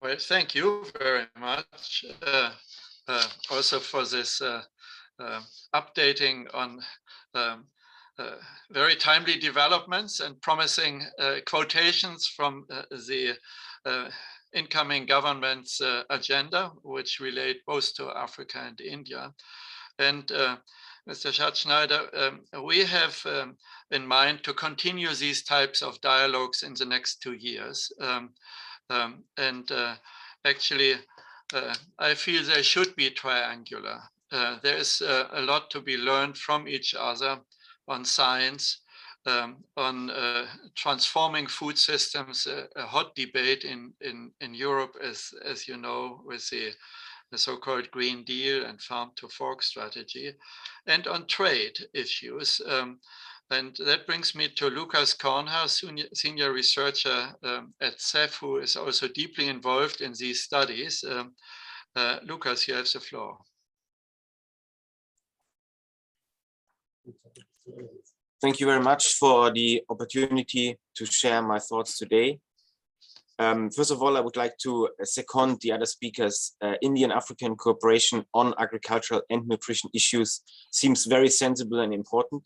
Well, thank you very much also for this updating on very timely developments and promising quotations from the incoming government's agenda, which relate both to Africa and India. And Mr. Schneider, we have in mind to continue these types of dialogues in the next 2 years. Actually, I feel they should be triangular. There is a lot to be learned from each other on science, on transforming food systems, a hot debate in Europe, as you know, with the so-called Green Deal and farm to fork strategy, and on trade issues. And that brings me to Lucas Kornhaus, senior researcher at CEF, who is also deeply involved in these studies. Lucas, you have the floor. Thank you very much for the opportunity to share my thoughts today. First of all, I would like to second the other speakers. Indian-African cooperation on agricultural and nutrition issues seems very sensible and important.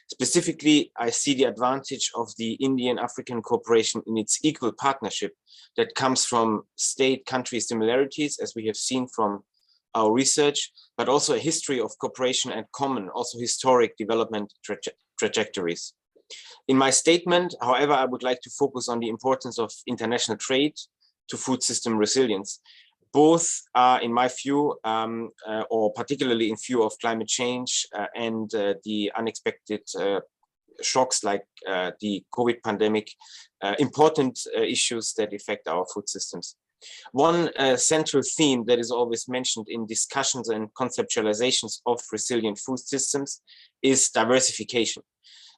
Specifically, I see the advantage of the Indian-African cooperation in its equal partnership that comes from state-country similarities, as we have seen from our research, but also a history of cooperation and common, also historic development trajectories. In my statement, however, I would like to focus on the importance of international trade to food system resilience. Both are, in my view, or particularly in view of climate change and the unexpected shocks like the COVID pandemic, important issues that affect our food systems. One central theme that is always mentioned in discussions and conceptualizations of resilient food systems is diversification.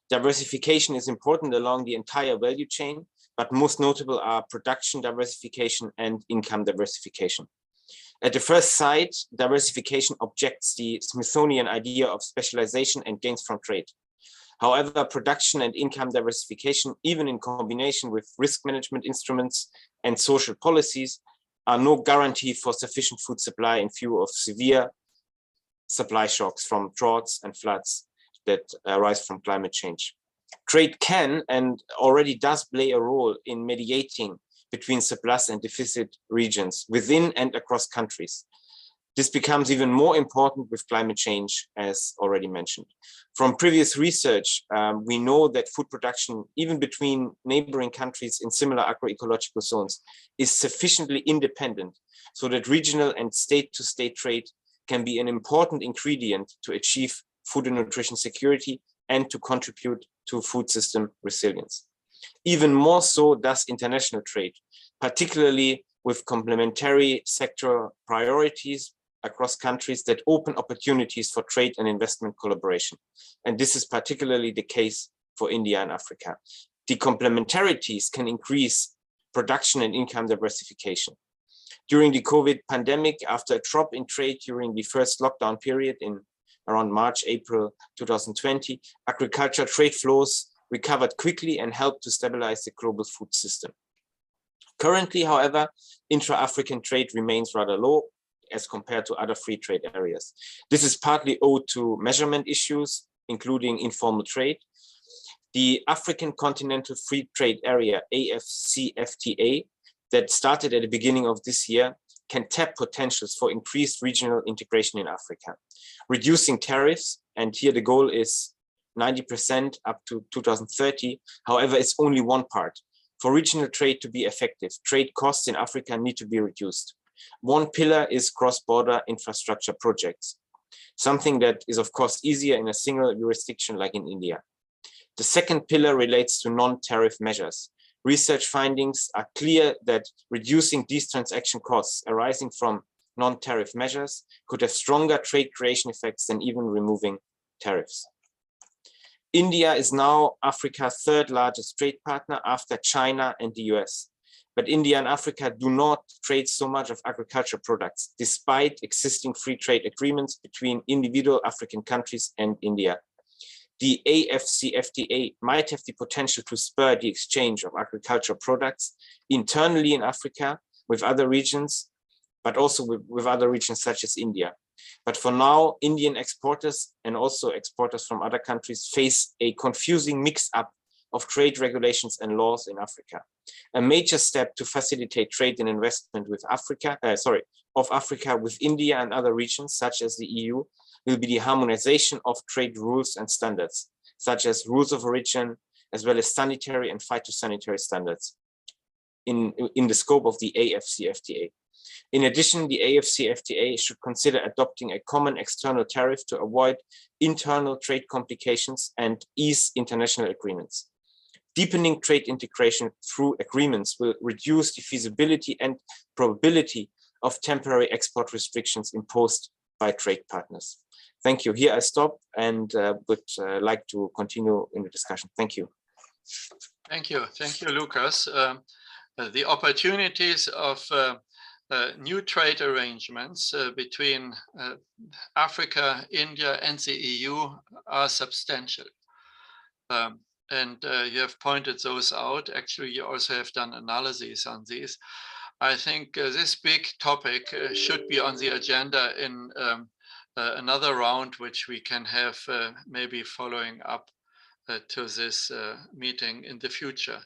Diversification is important along the entire value chain, but most notable are production diversification and income diversification. At the first sight, diversification objects the Smithsonian idea of specialization and gains from trade. However, production and income diversification, even in combination with risk management instruments and social policies, are no guarantee for sufficient food supply in view of severe supply shocks from droughts and floods that arise from climate change. Trade can and already does play a role in mediating between surplus and deficit regions within and across countries. This becomes even more important with climate change, as already mentioned. From previous research, we know that food production, even between neighboring countries in similar agroecological zones, is sufficiently independent so that regional and state-to-state trade can be an important ingredient to achieve food and nutrition security and to contribute to food system resilience. Even more so does international trade, particularly with complementary sectoral priorities across countries that open opportunities for trade and investment collaboration. And this is particularly the case for India and Africa. The complementarities can increase production and income diversification. During the COVID pandemic, after a drop in trade during the first lockdown period in around March, April 2020, agriculture trade flows recovered quickly and helped to stabilize the global food system. Currently, however, intra-African trade remains rather low as compared to other free trade areas. This is partly owed to measurement issues, including informal trade. The African Continental Free Trade Area, AFCFTA, that started at the beginning of this year, can tap potentials for increased regional integration in Africa. Reducing tariffs, and here the goal is 90% up to 2030. However, it's only one part. For regional trade to be effective, trade costs in Africa need to be reduced. One pillar is cross-border infrastructure projects, something that is of course easier in a single jurisdiction like in India. The second pillar relates to non-tariff measures. Research findings are clear that reducing these transaction costs arising from non-tariff measures could have stronger trade creation effects than even removing tariffs. India is now Africa's third largest trade partner after China and the US. But India and Africa do not trade so much of agricultural products, despite existing free trade agreements between individual African countries and India. The AFCFTA might have the potential to spur the exchange of agricultural products internally in Africa with other regions, but also with other regions such as India. But for now, Indian exporters and also exporters from other countries face a confusing mix-up of trade regulations and laws in Africa. A major step to facilitate trade and investment with Africa with India and other regions such as the EU will be the harmonization of trade rules and standards, such as rules of origin, as well as sanitary and phytosanitary standards in the scope of the AFCFTA. In addition, the AFCFTA should consider adopting a common external tariff to avoid internal trade complications and ease international agreements. Deepening trade integration through agreements will reduce the feasibility and probability of temporary export restrictions imposed by trade partners. Thank you. Here I stop and would like to continue in the discussion. Thank you. Thank you. Thank you, Lucas. The opportunities of new trade arrangements between Africa, India, and the EU are substantial. And you have pointed those out. Actually, you also have done analyses on these. I think this big topic should be on the agenda in another round, which we can have maybe following up to this meeting in the future.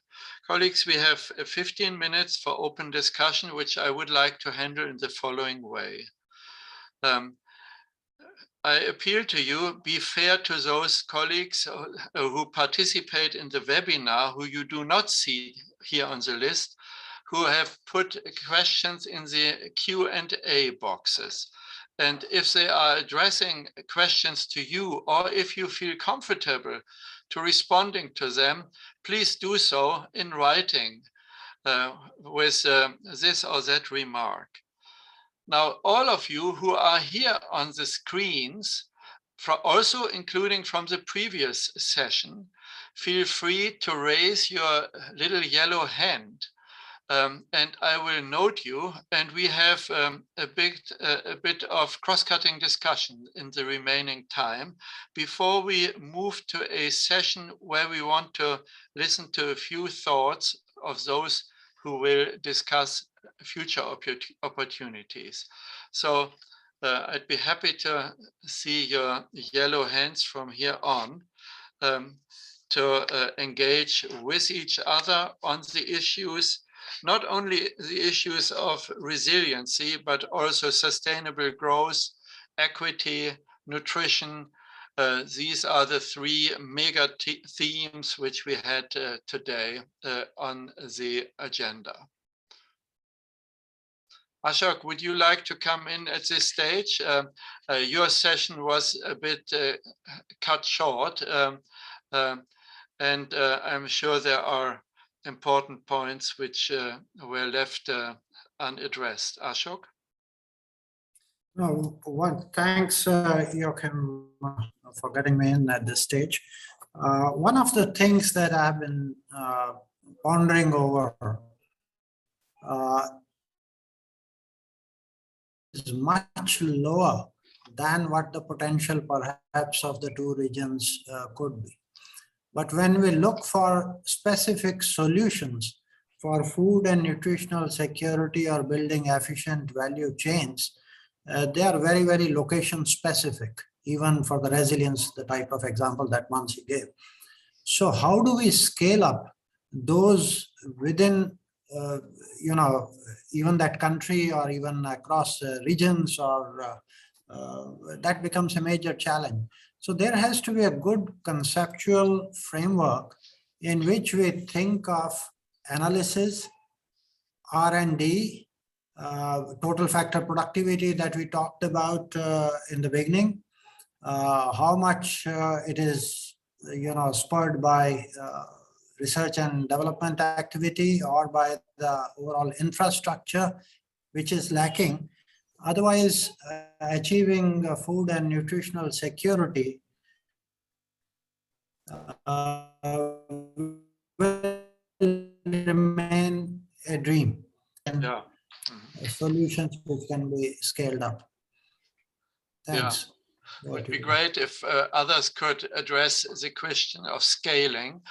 Colleagues, we have 15 minutes for open discussion, which I would like to handle in the following way. I appeal to you, be fair to those colleagues who participate in the webinar, who you do not see here on the list, who have put questions in the Q&A boxes. And if they are addressing questions to you, or if you feel comfortable to responding to them, please do so in writing with this or that remark. Now, all of you who are here on the screens, also including from the previous session, feel free to raise your little yellow hand. And I will note you, and we have a bit of cross-cutting discussion in the remaining time before we move to a session where we want to listen to a few thoughts of those who will discuss future opportunities. So I'd be happy to see your yellow hands from here on to engage with each other on the issues, not only the issues of resiliency, but also sustainable growth, equity, nutrition. These are the three mega themes which we had today on the agenda. Ashok, would you like to come in at this stage? Your session was a bit cut short, and I'm sure there are important points which were left unaddressed. Ashok? No, thanks, Joachim, for getting me in at this stage. One of the things that I've been pondering over is much lower than what the potential perhaps of the two regions could be. But when we look for specific solutions for food and nutritional security or building efficient value chains, they are very, very location specific, even for the resilience, the type of example that Mansi gave. So how do we scale up those within, even that country or even across regions, or that becomes a major challenge. So there has to be a good conceptual framework in which we think of analysis, R&D, total factor productivity that we talked about in the beginning, how much it is spurred by research and development activity or by the overall infrastructure, which is lacking. Otherwise, achieving food and nutritional security will remain a dream. And solutions which can be scaled up. Thanks. It would be great if others could address the question of scaling.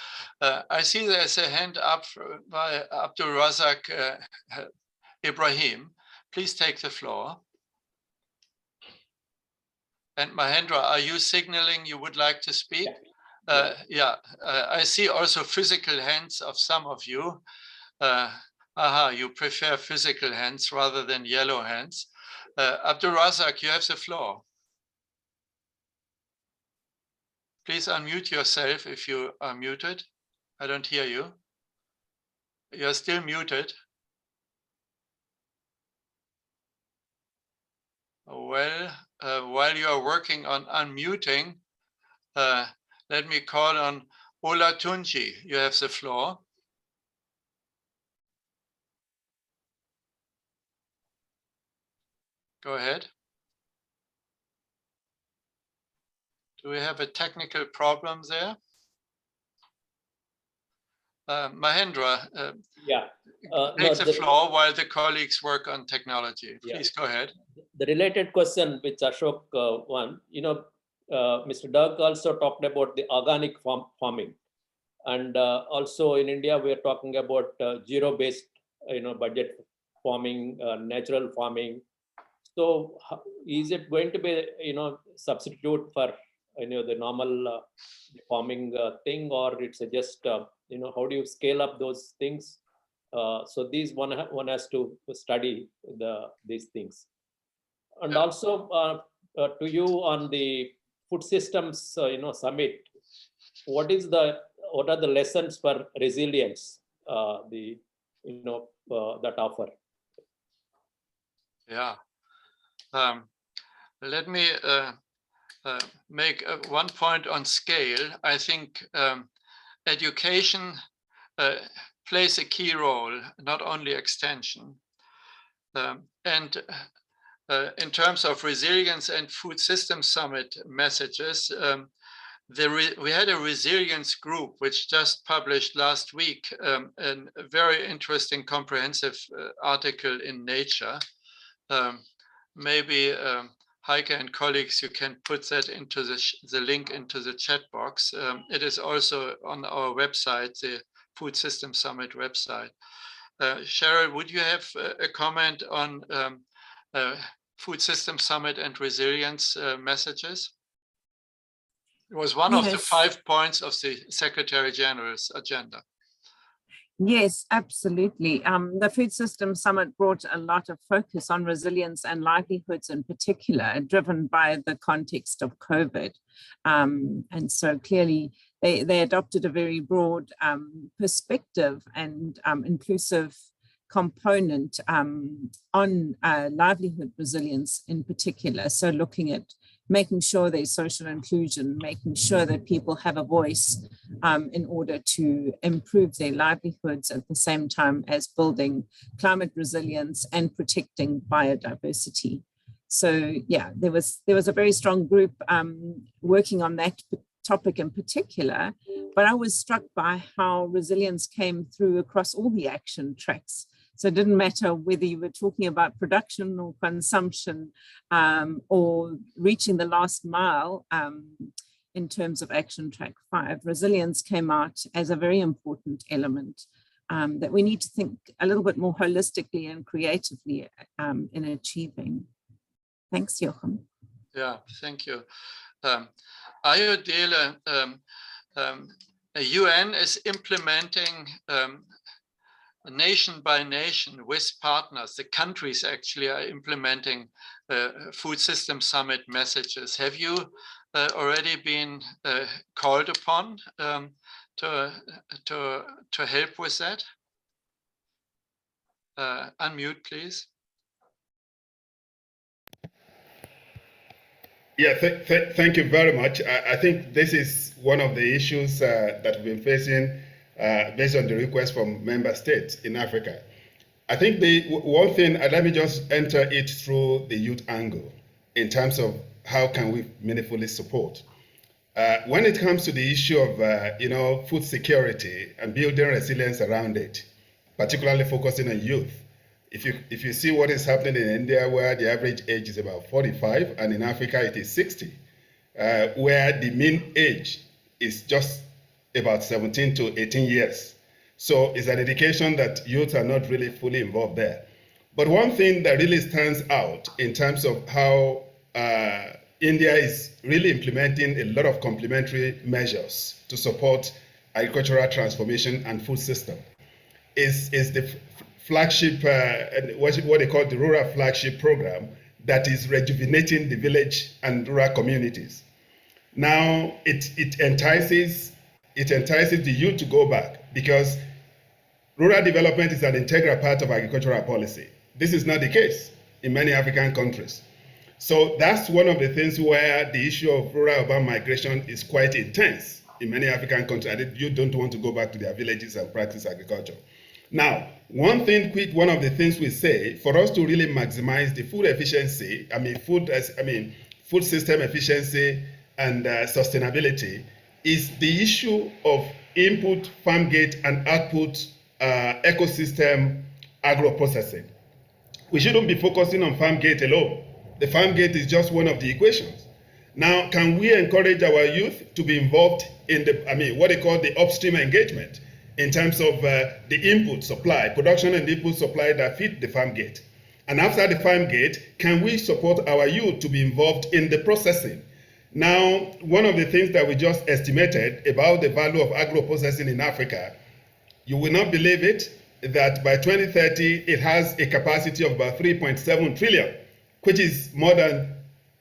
I see there's a hand up by Abdul Razak Ibrahim. Please take the floor. And Mahendra, are you signaling you would like to speak? Yeah, I see also physical hands of some of you. You prefer physical hands rather than yellow hands. Abdul Razak, you have the floor. Please unmute yourself if you are muted. I don't hear you. You're still muted. Well, while you are working on unmuting, let me call on Ola Tunji. You have the floor. Go ahead. Do we have a technical problem there? Mahendra, take the floor while the colleagues work on technology. Please go ahead. The related question which Ashok won, Mr. Dirk also talked about the organic farming. And also in India, we are talking about zero-based, budget farming, natural farming. So is it going to be, substitute for, the normal farming thing, or it's just, how do you scale up those things? So these one has to study these things. And also to you on the food systems, summit, what are the lessons for resilience, that offer? Yeah. Let me make one point on scale. I think education plays a key role, not only extension. And in terms of resilience and food system summit messages, we had a resilience group which just published last week a very interesting comprehensive article in Nature. Maybe Heike and colleagues, you can put that into the link into the chat box. It is also on our website, the Food System Summit website. Cheryl, would you have a comment on Food System Summit and resilience messages? It was one of the 5 points of the Secretary General's agenda. Yes, absolutely. The Food System Summit brought a lot of focus on resilience and livelihoods in particular, driven by the context of COVID. And so clearly they adopted a very broad perspective and inclusive component on livelihood resilience in particular. So looking at making sure there's social inclusion, making sure that people have a voice in order to improve their livelihoods at the same time as building climate resilience and protecting biodiversity. So yeah, there was a very strong group working on that topic in particular, but I was struck by how resilience came through across all the action tracks. So it didn't matter whether you were talking about production or consumption or reaching the last mile in terms of action track 5. Resilience came out as a very important element that we need to think a little bit more holistically and creatively in achieving. Thanks, Joachim. Yeah, thank you. Ayodele, UN is implementing nation by nation with partners. The countries actually are implementing Food System Summit messages. Have you already been called upon to help with that? Unmute, please. Yeah, thank you very much. I think this is one of the issues that we've been facing based on the request from member states in Africa. I think the one thing, let me just enter it through the youth angle in terms of how can we meaningfully support. When it comes to the issue of food security and building resilience around it, particularly focusing on youth, if you see what is happening in India, where the average age is about 45, and in Africa it is 60, where the mean age is just about 17 to 18 years. So it's an indication that youth are not really fully involved there. But one thing that really stands out in terms of how India is really implementing a lot of complementary measures to support agricultural transformation and food system is the flagship, what they call the rural flagship program that is rejuvenating the village and rural communities. Now it entices the youth to go back because rural development is an integral part of agricultural policy. This is not the case in many African countries. So that's one of the things where the issue of rural-urban migration is quite intense in many African countries. You don't want to go back to their villages and practice agriculture. Now, one of the things we say, for us to really maximize the food efficiency, food system efficiency and sustainability, is the issue of input, farm gate, and output ecosystem agro-processing. We shouldn't be focusing on farm gate alone. The farm gate is just one of the equations. Now, can we encourage our youth to be involved in what they call the upstream engagement in terms of the input supply, production and input supply that feed the farm gate? And after the farm gate, can we support our youth to be involved in the processing? Now, one of the things that we just estimated about the value of agro-processing in Africa, you will not believe it, that by 2030, it has a capacity of about 3.7 trillion, which is more than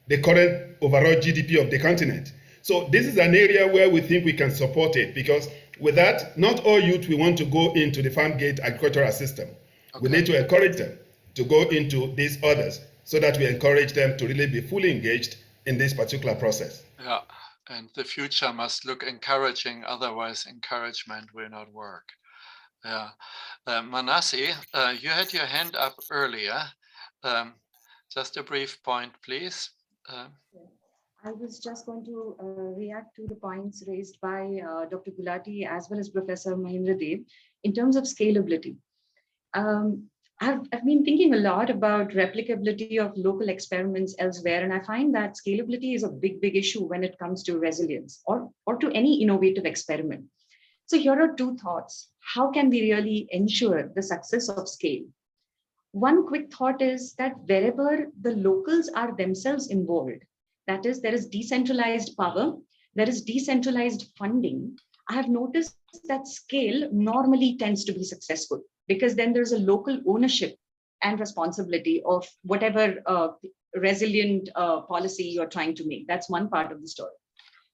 the current overall GDP of the continent. So this is an area where we think we can support it, because with that, not all youth will want to go into the farm gate agricultural system. Okay. We need to encourage them to go into these others so that we encourage them to really be fully engaged in this particular process. Yeah, and the future must look encouraging, otherwise encouragement will not work. Yeah. Manasseh, you had your hand up earlier. Just a brief point, please. I was just going to react to the points raised by Dr. Gulati as well as Professor Mahindra Dev in terms of scalability. I've been thinking a lot about replicability of local experiments elsewhere, and I find that scalability is a big issue when it comes to resilience or to any innovative experiment. So here are two thoughts. How can we really ensure the success of scale? One quick thought is that wherever the locals are themselves involved, that is, there is decentralized power, there is decentralized funding, I have noticed that scale normally tends to be successful because then there's a local ownership and responsibility of whatever resilient policy you're trying to make. That's one part of the story.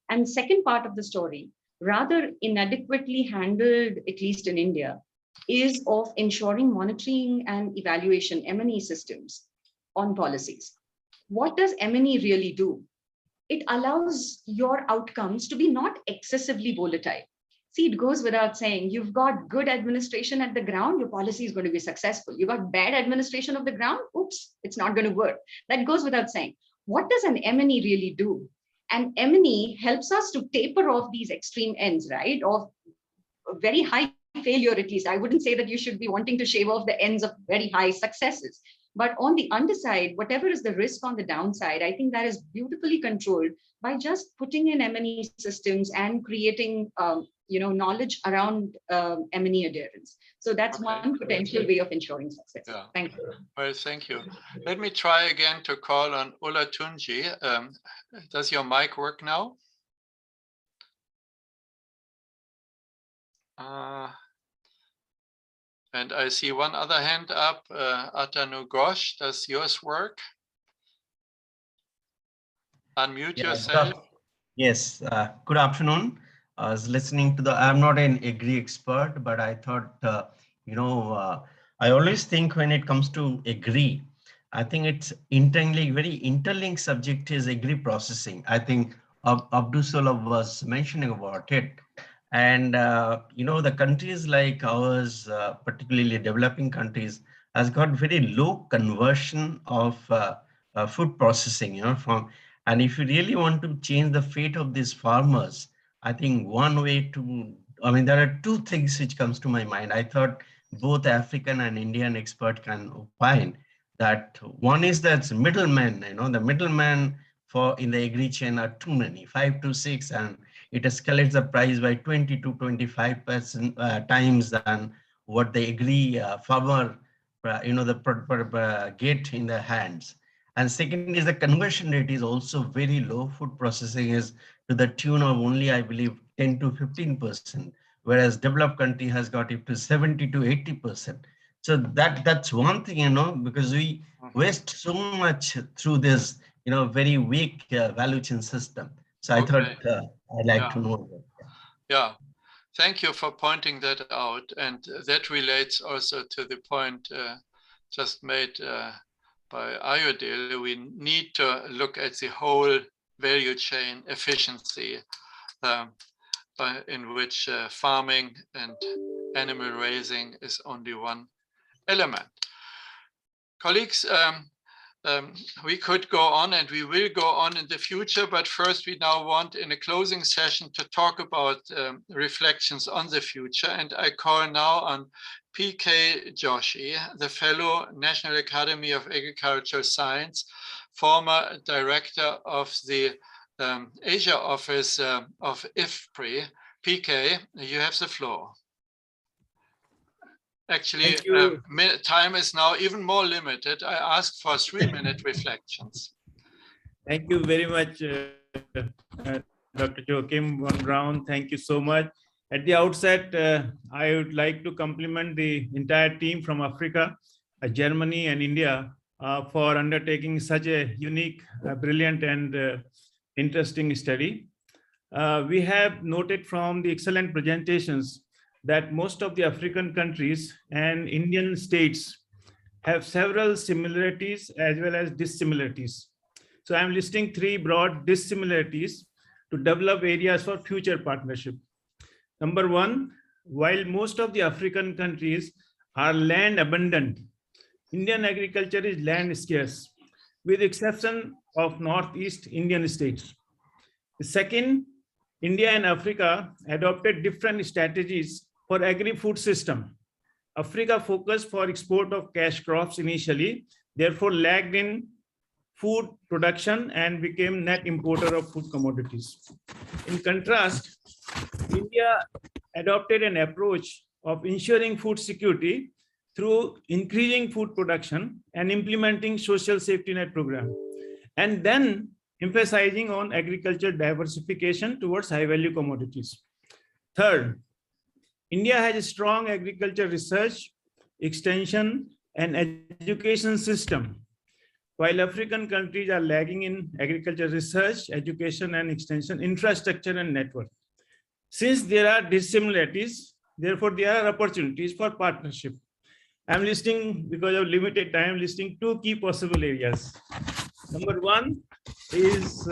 And second part of the story, rather inadequately handled, at least in India, is of ensuring monitoring and evaluation, M&E systems on policies. What does M&E really do? It allows your outcomes to be not excessively volatile. See, it goes without saying, you've got good administration at the ground, your policy is going to be successful. You've got bad administration of the ground, oops, it's not going to work. That goes without saying. What does an M&E really do? And M&E helps us to taper off these extreme ends, right? Of very high failure, at least. I wouldn't say that you should be wanting to shave off the ends of very high successes. But on the underside, whatever is the risk on the downside, I think that is beautifully controlled by just putting in M&E systems and creating knowledge around M&E adherence. So that's one potential way of ensuring success. Yeah. Thank you. Well, thank you. Let me try again to call on Olatunji. Does your mic work now? And I see one other hand up, Atanu Ghosh. Does yours work? Unmute yourself. Yes, good afternoon. I was listening to I'm not an agri expert, but I thought, I always think when it comes to agri, I think it's very interlinked subject is agri processing. I think Abdul Salam was mentioning about it. And, the countries like ours, particularly developing countries, has got very low conversion of food processing, and if you really want to change the fate of these farmers, I think one way there are two things which comes to my mind. I thought both African and Indian expert can opine that one is that middlemen, the middlemen in the agri chain are too many, 5 to 6, and it escalates the price by 20 to 25% times than what the agri farmer, get in their hands. And second is the conversion rate is also very low. Food processing is to the tune of only, I believe, 10 to 15%, whereas developed country has got it to 70 to 80%. So that's one thing, because we waste so much through this, very weak value chain system. So I thought I'd like to know that. Yeah, thank you for pointing that out. And that relates also to the point just made by Ayodele. We need to look at the whole value chain efficiency in which farming and animal raising is only one element. Colleagues, we could go on and we will go on in the future, but first we now want in a closing session to talk about reflections on the future. And I call now on P.K. Joshi, the Fellow, National Academy of Agricultural Science, former director of the Asia office of IFPRI. P.K., you have the floor. Actually, time is now even more limited. I asked for 3-minute reflections. Thank you very much, Dr. Joachim von Braun. Thank you so much. At the outset, I would like to compliment the entire team from Africa, Germany and India for undertaking such a unique, brilliant and interesting study. We have noted from the excellent presentations that most of the African countries and Indian states have several similarities as well as dissimilarities. So I'm listing 3 broad dissimilarities to develop areas for future partnership. Number 1, while most of the African countries are land abundant, Indian agriculture is land scarce, with exception of Northeast Indian states. The second, India and Africa adopted different strategies for agri-food system. Africa focused for export of cash crops initially, therefore lagged in food production and became net importer of food commodities. In contrast, India adopted an approach of ensuring food security through increasing food production and implementing social safety net program, and then emphasizing on agriculture diversification towards high-value commodities. Third, India has a strong agriculture research, extension, and education system, while African countries are lagging in agriculture research, education and extension, infrastructure and network. Since there are dissimilarities, therefore there are opportunities for partnership. I'm listing, because of limited time, listing 2 key possible areas. Number 1 is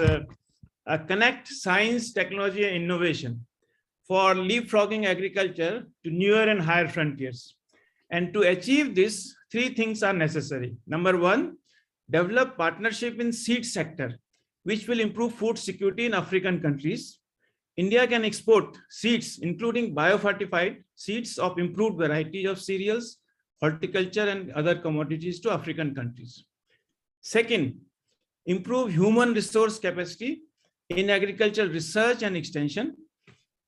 connect science, technology, and innovation for leapfrogging agriculture to newer and higher frontiers. And to achieve this, 3 things are necessary. Number 1, develop partnership in seed sector, which will improve food security in African countries. India can export seeds, including biofortified seeds of improved varieties of cereals, horticulture, and other commodities to African countries. Second, improve human resource capacity in agricultural research and extension.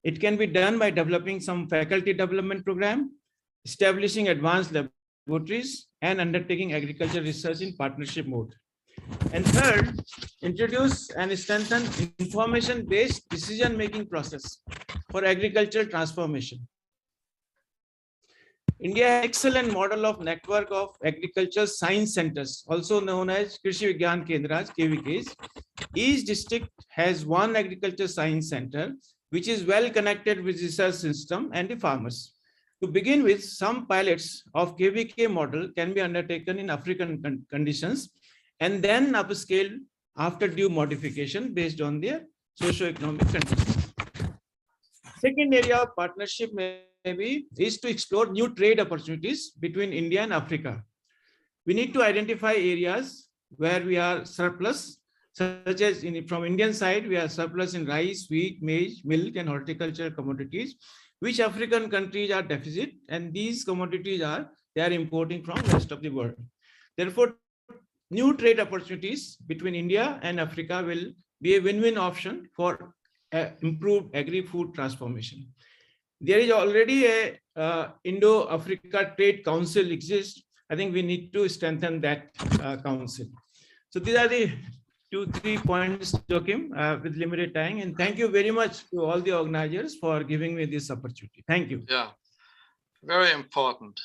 It can be done by developing some faculty development program, establishing advanced laboratories, and undertaking agriculture research in partnership mode. And third, introduce and strengthen information-based decision-making process for agricultural transformation. India has an excellent model of network of agriculture science centers, also known as Krishi Vigyan Kendras, KVKs. Each district has 1 agriculture science center, which is well connected with research system and the farmers. To begin with, some pilots of KVK model can be undertaken in African conditions and then upscale after due modification based on their socio-economic conditions. Second area of partnership maybe is to explore new trade opportunities between India and Africa. We need to identify areas where we are surplus, such as from Indian side, we are surplus in rice, wheat, maize, milk, and horticultural commodities, which African countries are deficit, and these commodities they are importing from the rest of the world. Therefore, new trade opportunities between India and Africa will be a win-win option for improved agri-food transformation. There is already a Indo-Africa Trade Council exists. I think we need to strengthen that council. So these are the 2-3 points, Joachim, with limited time. And thank you very much to all the organizers for giving me this opportunity. Thank you. Yeah, very important.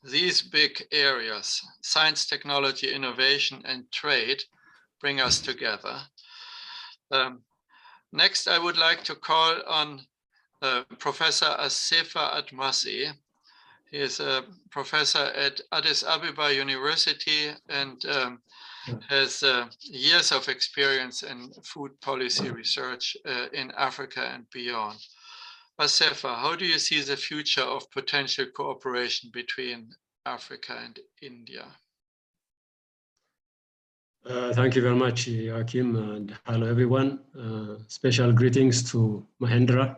These big areas, science, technology, innovation, and trade, bring us together. Next, I would like to call on Professor Asefa Admasi. He is a professor at Addis Ababa University and has years of experience in food policy research in Africa and beyond. Asefa, how do you see the future of potential cooperation between Africa and India? Thank you very much, Joachim, and hello everyone. Special greetings to Mahendra,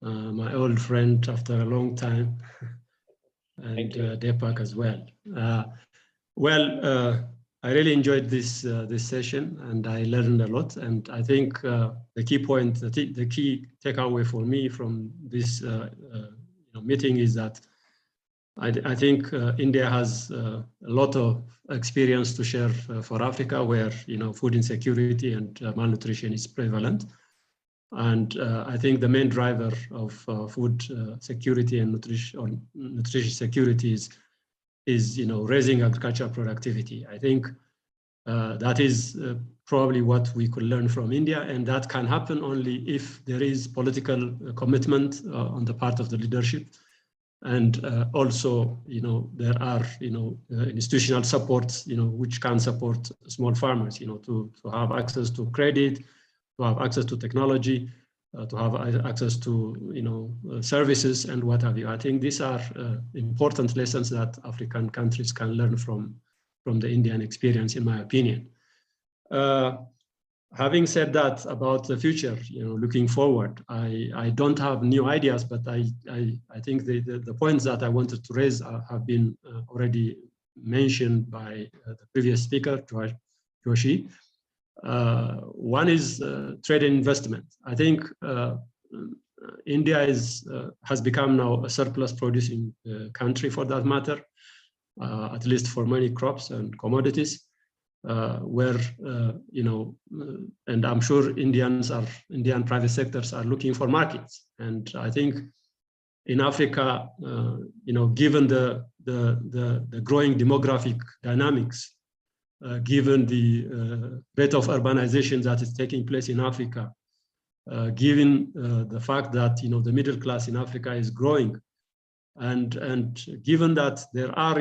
my old friend after a long time, and Deepak as well. I really enjoyed this session, and I learned a lot. And I think the key point, the key takeaway for me from this meeting is that I think India has a lot of experience to share for Africa, where food insecurity and malnutrition is prevalent. And I think the main driver of food security and nutrition security is raising agricultural productivity. I think that is probably what we could learn from India, and that can happen only if there is political commitment on the part of the leadership. And also, there are, institutional supports, which can support small farmers, to have access to credit, to have access to technology, to have access to, services and what have you. I think these are important lessons that African countries can learn from the Indian experience, in my opinion. Having said that about the future, looking forward, I don't have new ideas, but I think the points that I wanted to raise have been already mentioned by the previous speaker, Joshi. One is trade and investment. I think India has become now a surplus producing country, for that matter, at least for many crops and commodities. Where and I'm sure Indian private sectors are looking for markets, and I think in Africa, given the growing demographic dynamics, given the rate of urbanization that is taking place in Africa, given the fact that the middle class in Africa is growing, and given that there are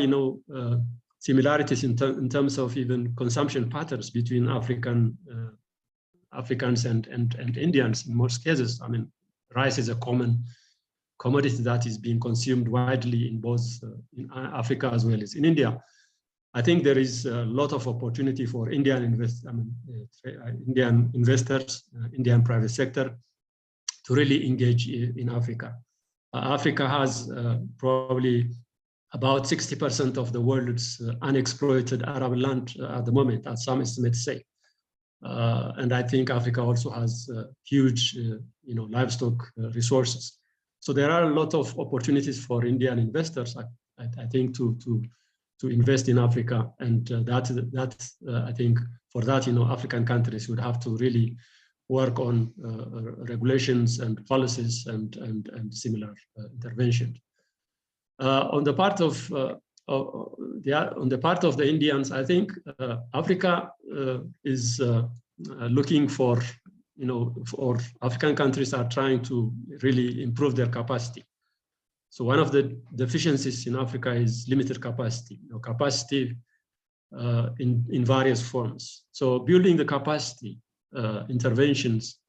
similarities in terms of even consumption patterns between Africans and Indians in most cases. I mean, rice is a common commodity that is being consumed widely in both in Africa as well as in India. I think there is a lot of opportunity for Indian investors, Indian private sector, to really engage in Africa. Africa has probably about 60% of the world's unexploited arable land at the moment, as some estimates say. And I think Africa also has huge, livestock resources. So there are a lot of opportunities for Indian investors, I think, to invest in Africa, and I think for that, African countries would have to really work on regulations and policies and similar interventions. On the part of the Indians, I think Africa is looking for, or African countries are trying to really improve their capacity. So one of the deficiencies in Africa is limited capacity, capacity in various forms. So building the capacity interventions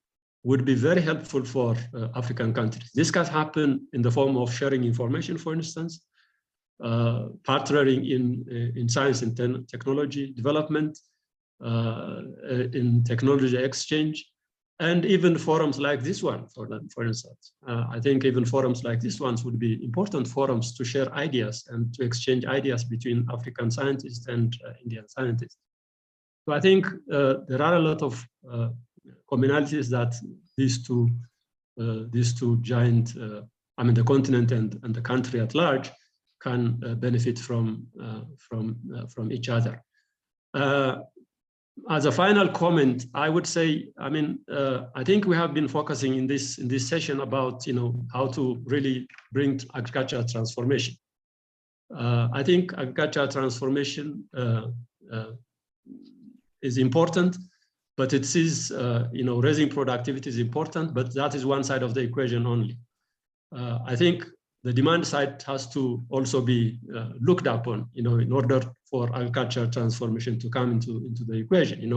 would be very helpful for African countries. This can happen in the form of sharing information, for instance, partnering in science and technology development, in technology exchange, and even forums like this one, for instance. I think even forums like this ones would be important forums to share ideas and to exchange ideas between African scientists and Indian scientists. So I think there are a lot of commonalities that these two giant, the continent and the country at large can benefit from each other. As a final comment, I would say, I think we have been focusing in this session about how to really bring agricultural transformation. I think agricultural transformation is important, but it is raising productivity is important, but that is one side of the equation only. I think the demand side has to also be looked upon, in order for agricultural transformation to come into the equation,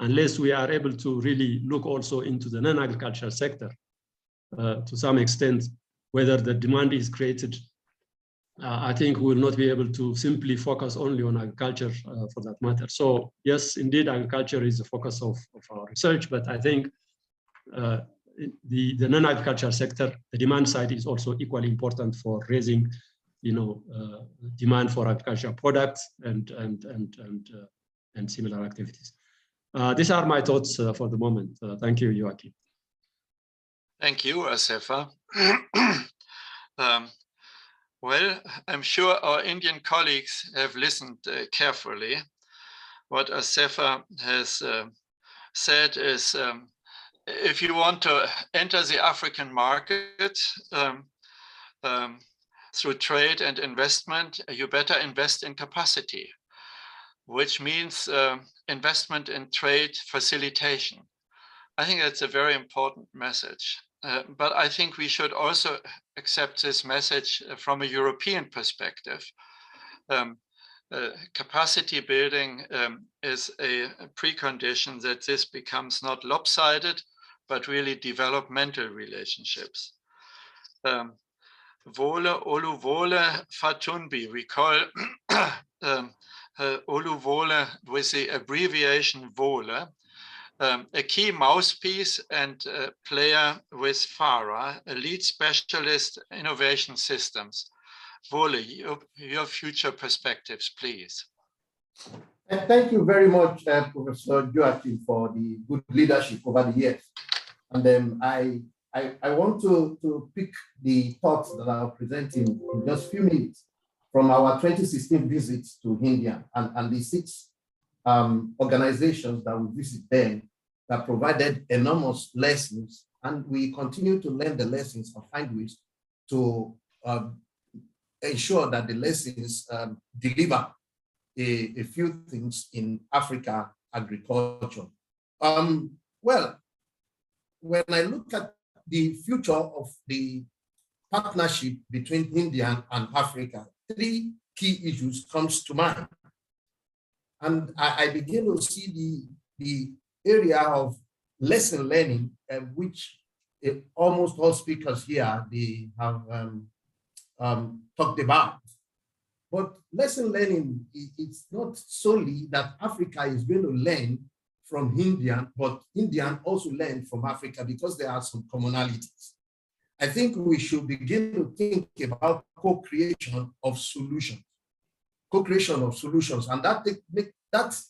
unless we are able to really look also into the non-agricultural sector to some extent, whether the demand is created. I think we will not be able to simply focus only on agriculture for that matter. So yes, indeed, agriculture is the focus of our research, but I think the non-agricultural sector, the demand side is also equally important for raising, demand for agricultural products and similar activities. These are my thoughts for the moment. Thank you, Joachim. Thank you, Asefa. Well, I'm sure our Indian colleagues have listened carefully. What Asefa has said is, if you want to enter the African market through trade and investment, you better invest in capacity, which means investment in trade facilitation. I think that's a very important message. But I think we should also accept this message from a European perspective. Capacity building is a precondition that this becomes not lopsided, but really developmental relationships. Vole, Oluvole, Fatunbi, we call Oluvole with the abbreviation Vole, a key mouthpiece and player with FARA, a lead specialist innovation systems. Vole, your future perspectives, please. Thank you very much, Professor Joachim, for the good leadership over the years. And then I want to pick the thoughts that I'll present in just a few minutes from our 2016 visits to India and the 6 organizations that we visit then that provided enormous lessons, and we continue to learn the lessons and find ways to ensure that the lessons deliver a few things in Africa agriculture. Well, when I look at the future of the partnership between India and Africa, 3 key issues comes to mind. And I begin to see the area of lesson learning, which almost all speakers here, they have talked about. But lesson learning, it's not solely that Africa is going to learn from India, but India also learn from Africa because there are some commonalities. I think we should begin to think about co-creation of solutions. Co-creation of solutions, and that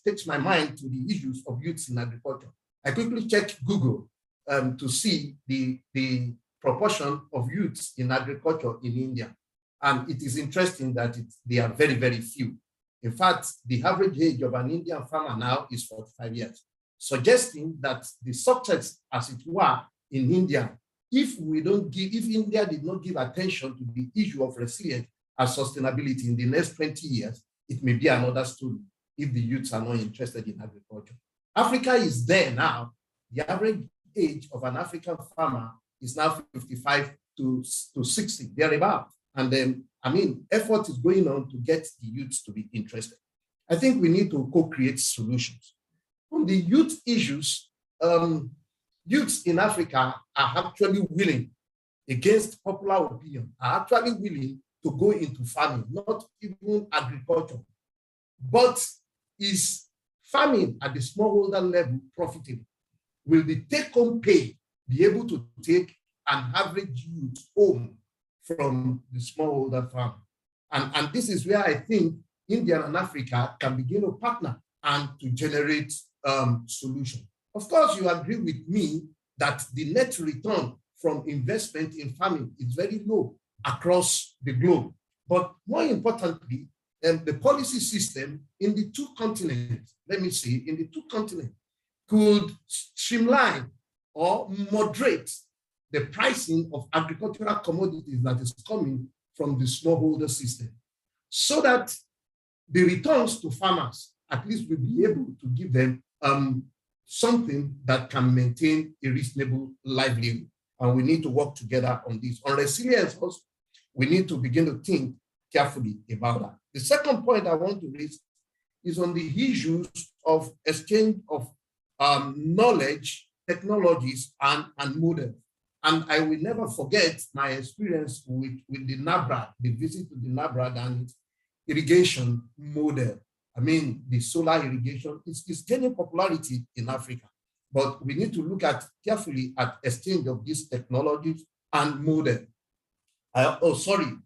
takes my mind to the issues of youth in agriculture. I quickly checked Google to see the proportion of youths in agriculture in India. And it is interesting that they are very, very few. In fact, the average age of an Indian farmer now is 45 years, suggesting that the success, as it were, in India, if India did not give attention to the issue of resilience and sustainability in the next 20 years, it may be another story if the youths are not interested in agriculture. Africa is there now. The average age of an African farmer is now 55 to 60, thereabout. And then, effort is going on to get the youths to be interested. I think we need to co-create solutions. On the youth issues, youths in Africa are actually willing, against popular opinion, are actually willing to go into farming, not even agriculture. But is farming at the smallholder level profitable? Will the take-home pay be able to take an average youth home from the smallholder farm? And this is where I think India and Africa can begin to partner and to generate solutions. Of course, you agree with me that the net return from investment in farming is very low across the globe. But more importantly, the policy system in the two continents, let me see, in the two continents, could streamline or moderate the pricing of agricultural commodities that is coming from the smallholder system, so that the returns to farmers at least will be able to give them something that can maintain a reasonable livelihood. And we need to work together on this. On resilience also, we need to begin to think carefully about that. The second point I want to raise is on the issues of exchange of knowledge, technologies, and models. And I will never forget my experience with the NABRAD, the visit to the NABRAD and its irrigation model. I mean, the solar irrigation is gaining popularity in Africa, but we need to look carefully at exchange of these technologies and model. I was talking,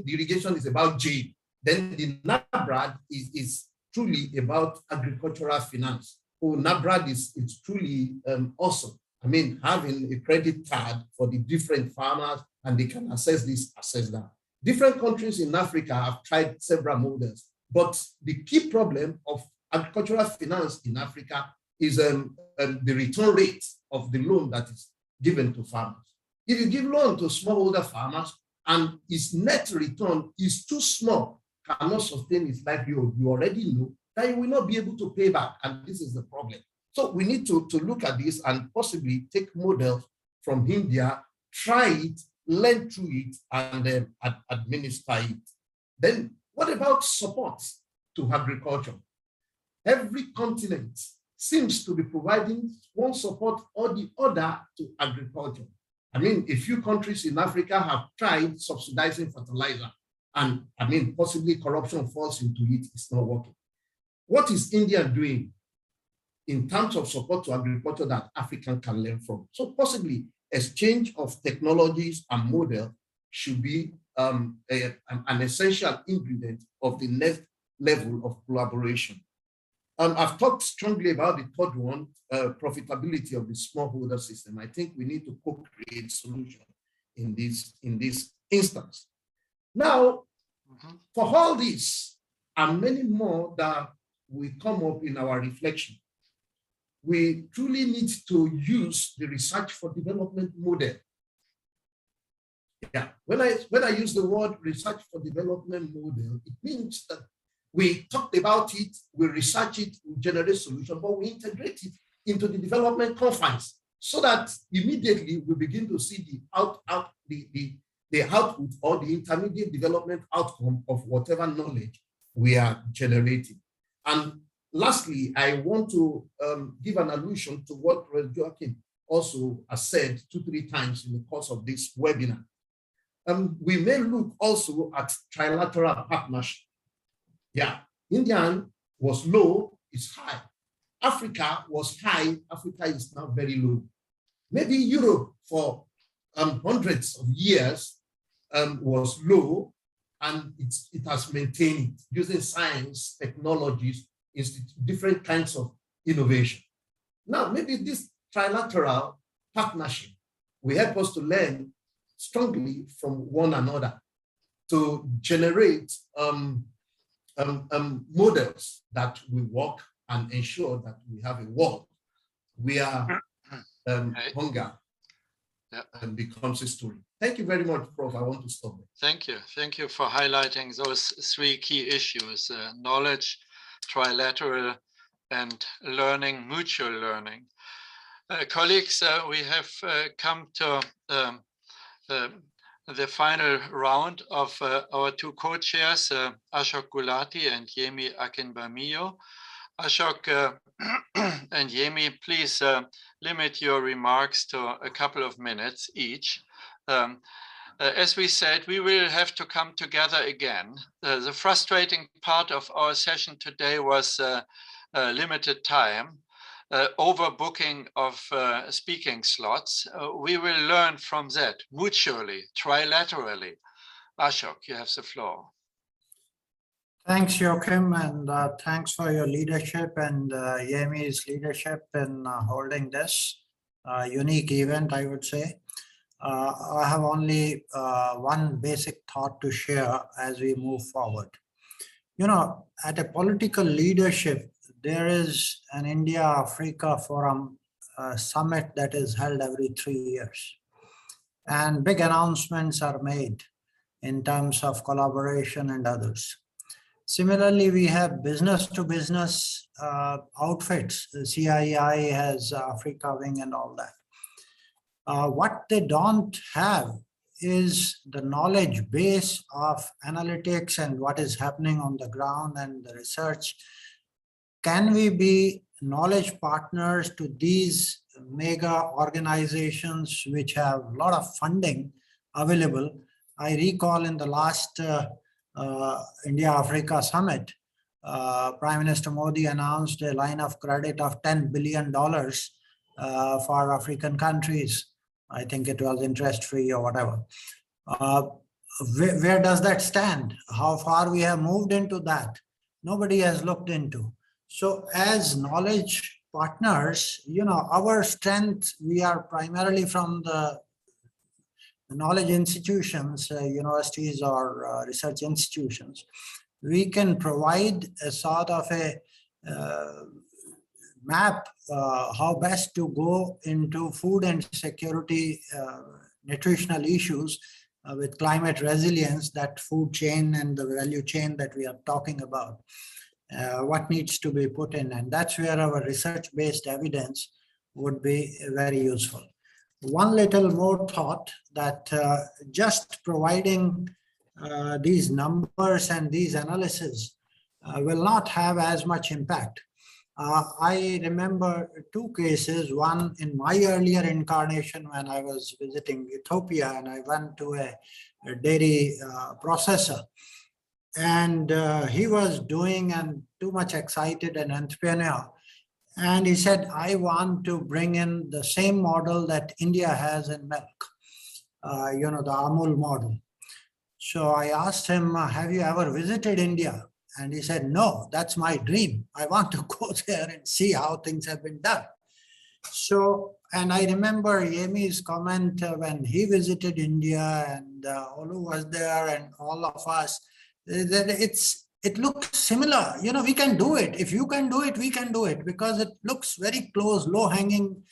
the irrigation is about jade. Then the NABRAD is truly about agricultural finance. Oh, NABRAD is truly awesome. I mean, having a credit card for the different farmers and they can access this, access that. Different countries in Africa have tried several models, but the key problem of agricultural finance in Africa is the return rate of the loan that is given to farmers. If you give loan to smallholder farmers and its net return is too small, cannot sustain its livelihood, you already know that you will not be able to pay back, and this is the problem. So we need to look at this and possibly take models from India, try it, learn through it, and then administer it. Then what about support to agriculture? Every continent seems to be providing one support or the other to agriculture. I mean, a few countries in Africa have tried subsidizing fertilizer, and I mean, possibly corruption falls into it, it's not working. What is India doing in terms of support to agriculture that Africa can learn from? So possibly exchange of technologies and models should be an essential ingredient of the next level of collaboration. I've talked strongly about the third one, profitability of the smallholder system. I think we need to co-create solutions in this instance. Now, for all this and many more that will come up in our reflection, we truly need to use the research for development model. Yeah, when I use the word research for development model, it means that we talked about it, we research it, we generate solutions, but we integrate it into the development confines so that immediately we begin to see the output or the intermediate development outcome of whatever knowledge we are generating. And lastly, I want to give an allusion to what Joachim also has said 2-3 times in the course of this webinar. We may look also at trilateral partnership. Yeah, India was low, it's high. Africa was high, Africa is now very low. Maybe Europe for hundreds of years was low, and it has maintained it using science, technologies, different kinds of innovation. Now, maybe this trilateral partnership will help us to learn strongly from one another to generate models that will work and ensure that we have a world where hunger becomes a story. Thank you very much, Prof. I want to stop there. Thank you. Thank you for highlighting those 3 key issues, knowledge, trilateral, and learning, mutual learning. Colleagues, we have come to the final round of our 2 co-chairs, Ashok Gulati and Yemi Akinbamiyo. Ashok and Yemi, please limit your remarks to a couple of minutes each. As we said, we will have to come together again. The frustrating part of our session today was limited time, overbooking of speaking slots. We will learn from that mutually, trilaterally. Ashok, you have the floor. Thanks, Joachim, and thanks for your leadership and Yemi's leadership in holding this unique event, I would say. I have only one basic thought to share as we move forward. You know, at a political leadership, there is an India-Africa Forum summit that is held every 3 years. And big announcements are made in terms of collaboration and others. Similarly, we have business-to-business outfits. The CII has Africa Wing and all that. What they don't have is the knowledge base of analytics and what is happening on the ground and the research. Can we be knowledge partners to these mega organizations which have a lot of funding available? I recall in the last India-Africa Summit, Prime Minister Modi announced a line of credit of $10 billion for African countries. I think it was interest-free or whatever. Where does that stand? How far we have moved into that? Nobody has looked into. So as knowledge partners, you know, our strength, we are primarily from the knowledge institutions, universities or research institutions. We can provide a sort of a map how best to go into food and security nutritional issues with climate resilience, that food chain and the value chain that we are talking about, what needs to be put in. And that's where our research-based evidence would be very useful. One little more thought that just providing these numbers and these analysis will not have as much impact. I remember two cases, one in my earlier incarnation when I was visiting Ethiopia and I went to a dairy processor, and he was doing and too much excited and entrepreneur. And he said, I want to bring in the same model that India has in milk, you know, the Amul model. So I asked him, have you ever visited India? And he said, no, that's my dream. I want to go there and see how things have been done. So, and I remember Yemi's comment when he visited India and Olu was there and all of us, that it looks similar. You know, we can do it. If you can do it, we can do it, because it looks very close, low-hanging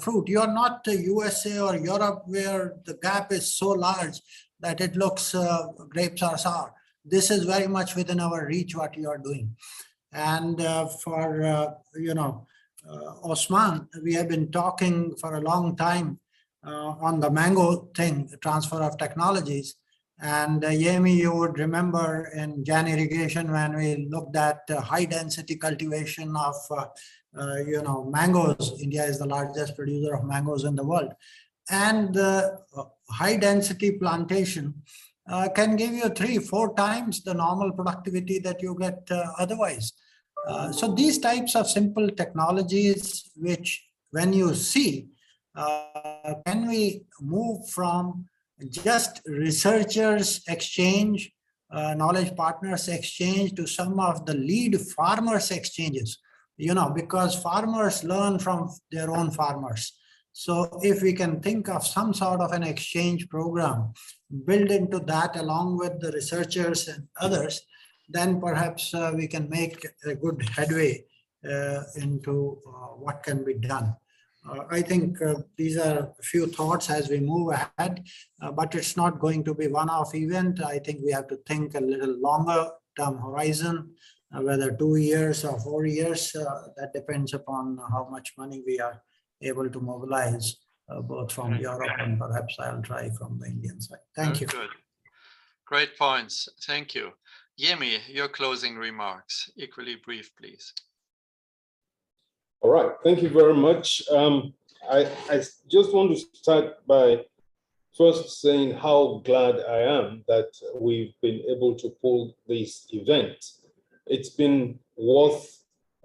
fruit. You're not the USA or Europe where the gap is so large that it looks grapes are sour. This is very much within our reach what you are doing. And for, you know, Osman, we have been talking for a long time on the mango thing, transfer of technologies. And Yemi, you would remember in Jan irrigation when we looked at high density cultivation of, you know, mangoes. India is the largest producer of mangoes in the world. And high density plantation can give you 3-4 times the normal productivity that you get otherwise. So these types of simple technologies, which when you see, can we move from just researchers exchange, knowledge partners exchange to some of the lead farmers exchanges, you know, because farmers learn from their own farmers. So if we can think of some sort of an exchange program, build into that along with the researchers and others, then perhaps we can make a good headway into what can be done. I think these are a few thoughts as we move ahead, but it's not going to be one-off event. I think we have to think a little longer term horizon, whether 2 years or 4 years, that depends upon how much money we are able to mobilize, both from Europe and perhaps I'll try from the Indian side. Thank you. Good. Great points. Thank you. Yemi, your closing remarks, equally brief, please. All right, thank you very much. I just want to start by first saying how glad I am that we've been able to pull this event. It's been worth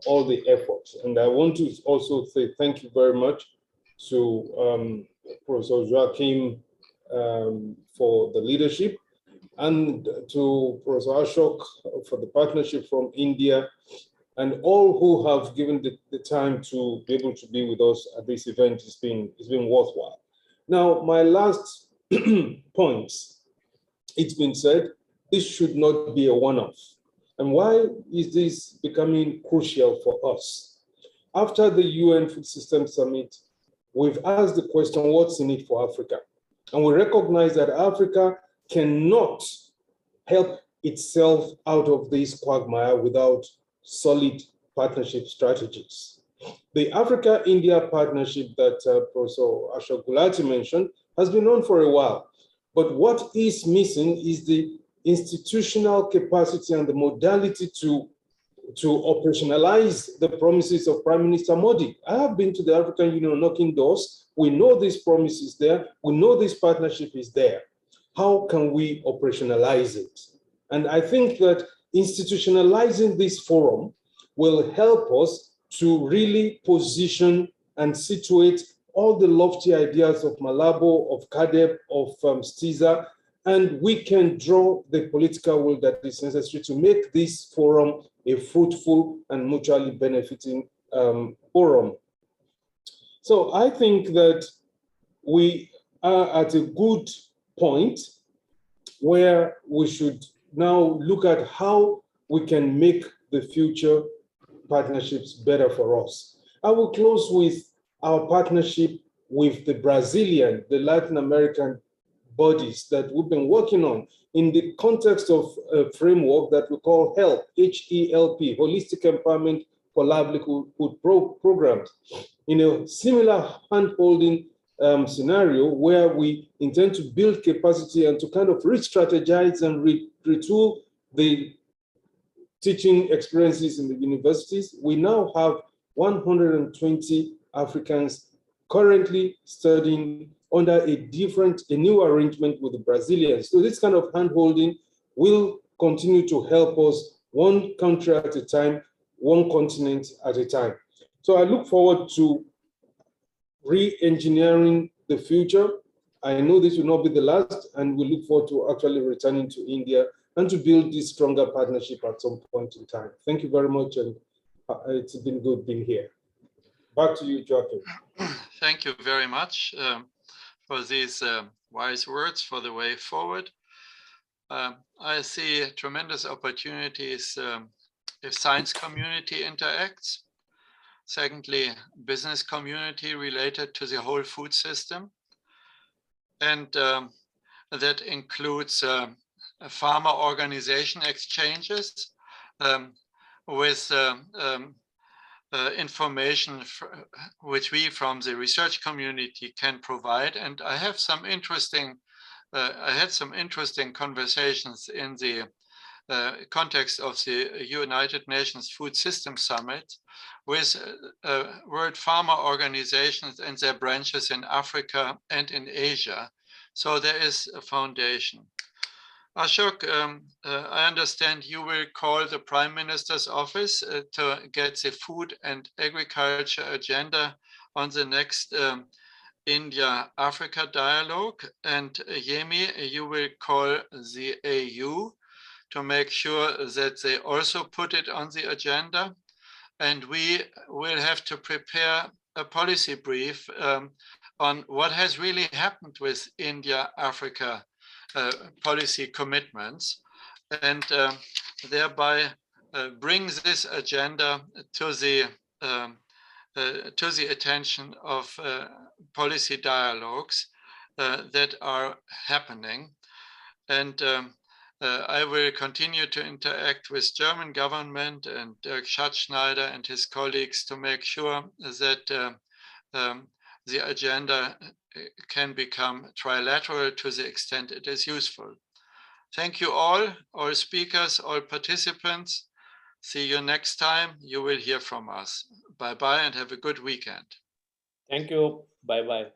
all the effort. And I want to also say thank you very much to Professor Joachim for the leadership, and to Professor Ashok for the partnership from India, and all who have given the time to be able to be with us at this event. It's been worthwhile. Now, my last points, it's been said, this should not be a one-off. And why is this becoming crucial for us? After the UN Food System Summit, we've asked the question, what's in it for Africa? And we recognize that Africa cannot help itself out of this quagmire without solid partnership strategies. The Africa-India partnership that Professor Ashok Gulati mentioned has been on for a while. But what is missing is the institutional capacity and the modality to operationalize the promises of Prime Minister Modi. I have been to the African Union knocking doors. We know this promise is there. We know this partnership is there. How can we operationalize it? And I think that institutionalizing this forum will help us to really position and situate all the lofty ideas of Malabo, of CADEP, of STIZA, and we can draw the political will that is necessary to make this forum a fruitful and mutually benefiting forum. So I think that we are at a good point where we should now look at how we can make the future partnerships better for us. I will close with our partnership with the Brazilian, the Latin American bodies that we've been working on in the context of a framework that we call HELP, H-E-L-P, Holistic Empowerment for Livelihood Programs, in a similar hand-holding scenario where we intend to build capacity and to kind of re-strategize and retool the teaching experiences in the universities. We now have 120 Africans currently studying under a new arrangement with the Brazilians. So this kind of hand-holding will continue to help us one country at a time, one continent at a time. So I look forward to re-engineering the future. I know this will not be the last, and we look forward to actually returning to India and to build this stronger partnership at some point in time. Thank you very much, and it's been good being here. Back to you, Joachim. Thank you very much for these wise words for the way forward. I see tremendous opportunities if science community interacts. Secondly, business community related to the whole food system. And that includes farmer organization exchanges with information which we from the research community can provide. And I have some interesting, I had some interesting conversations in the context of the United Nations Food System Summit with world farmer organizations and their branches in Africa and in Asia. So there is a foundation. Ashok, I understand you will call the Prime Minister's office to get the food and agriculture agenda on the next India-Africa dialogue. And Yemi, you will call the AU to make sure that they also put it on the agenda. And we will have to prepare a policy brief on what has really happened with India-Africa policy commitments, and thereby brings this agenda to the attention of policy dialogues that are happening. And I will continue to interact with German government and Dirk Schneider and his colleagues to make sure that the agenda can become trilateral to the extent it is useful. Thank you all speakers, all participants See you next time. You will hear from us. Bye-bye and have a good weekend. Thank you. Bye-bye.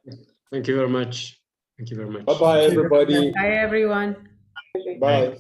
Thank you very much. Thank you very much. Bye-bye, everybody. Bye, everyone. Bye.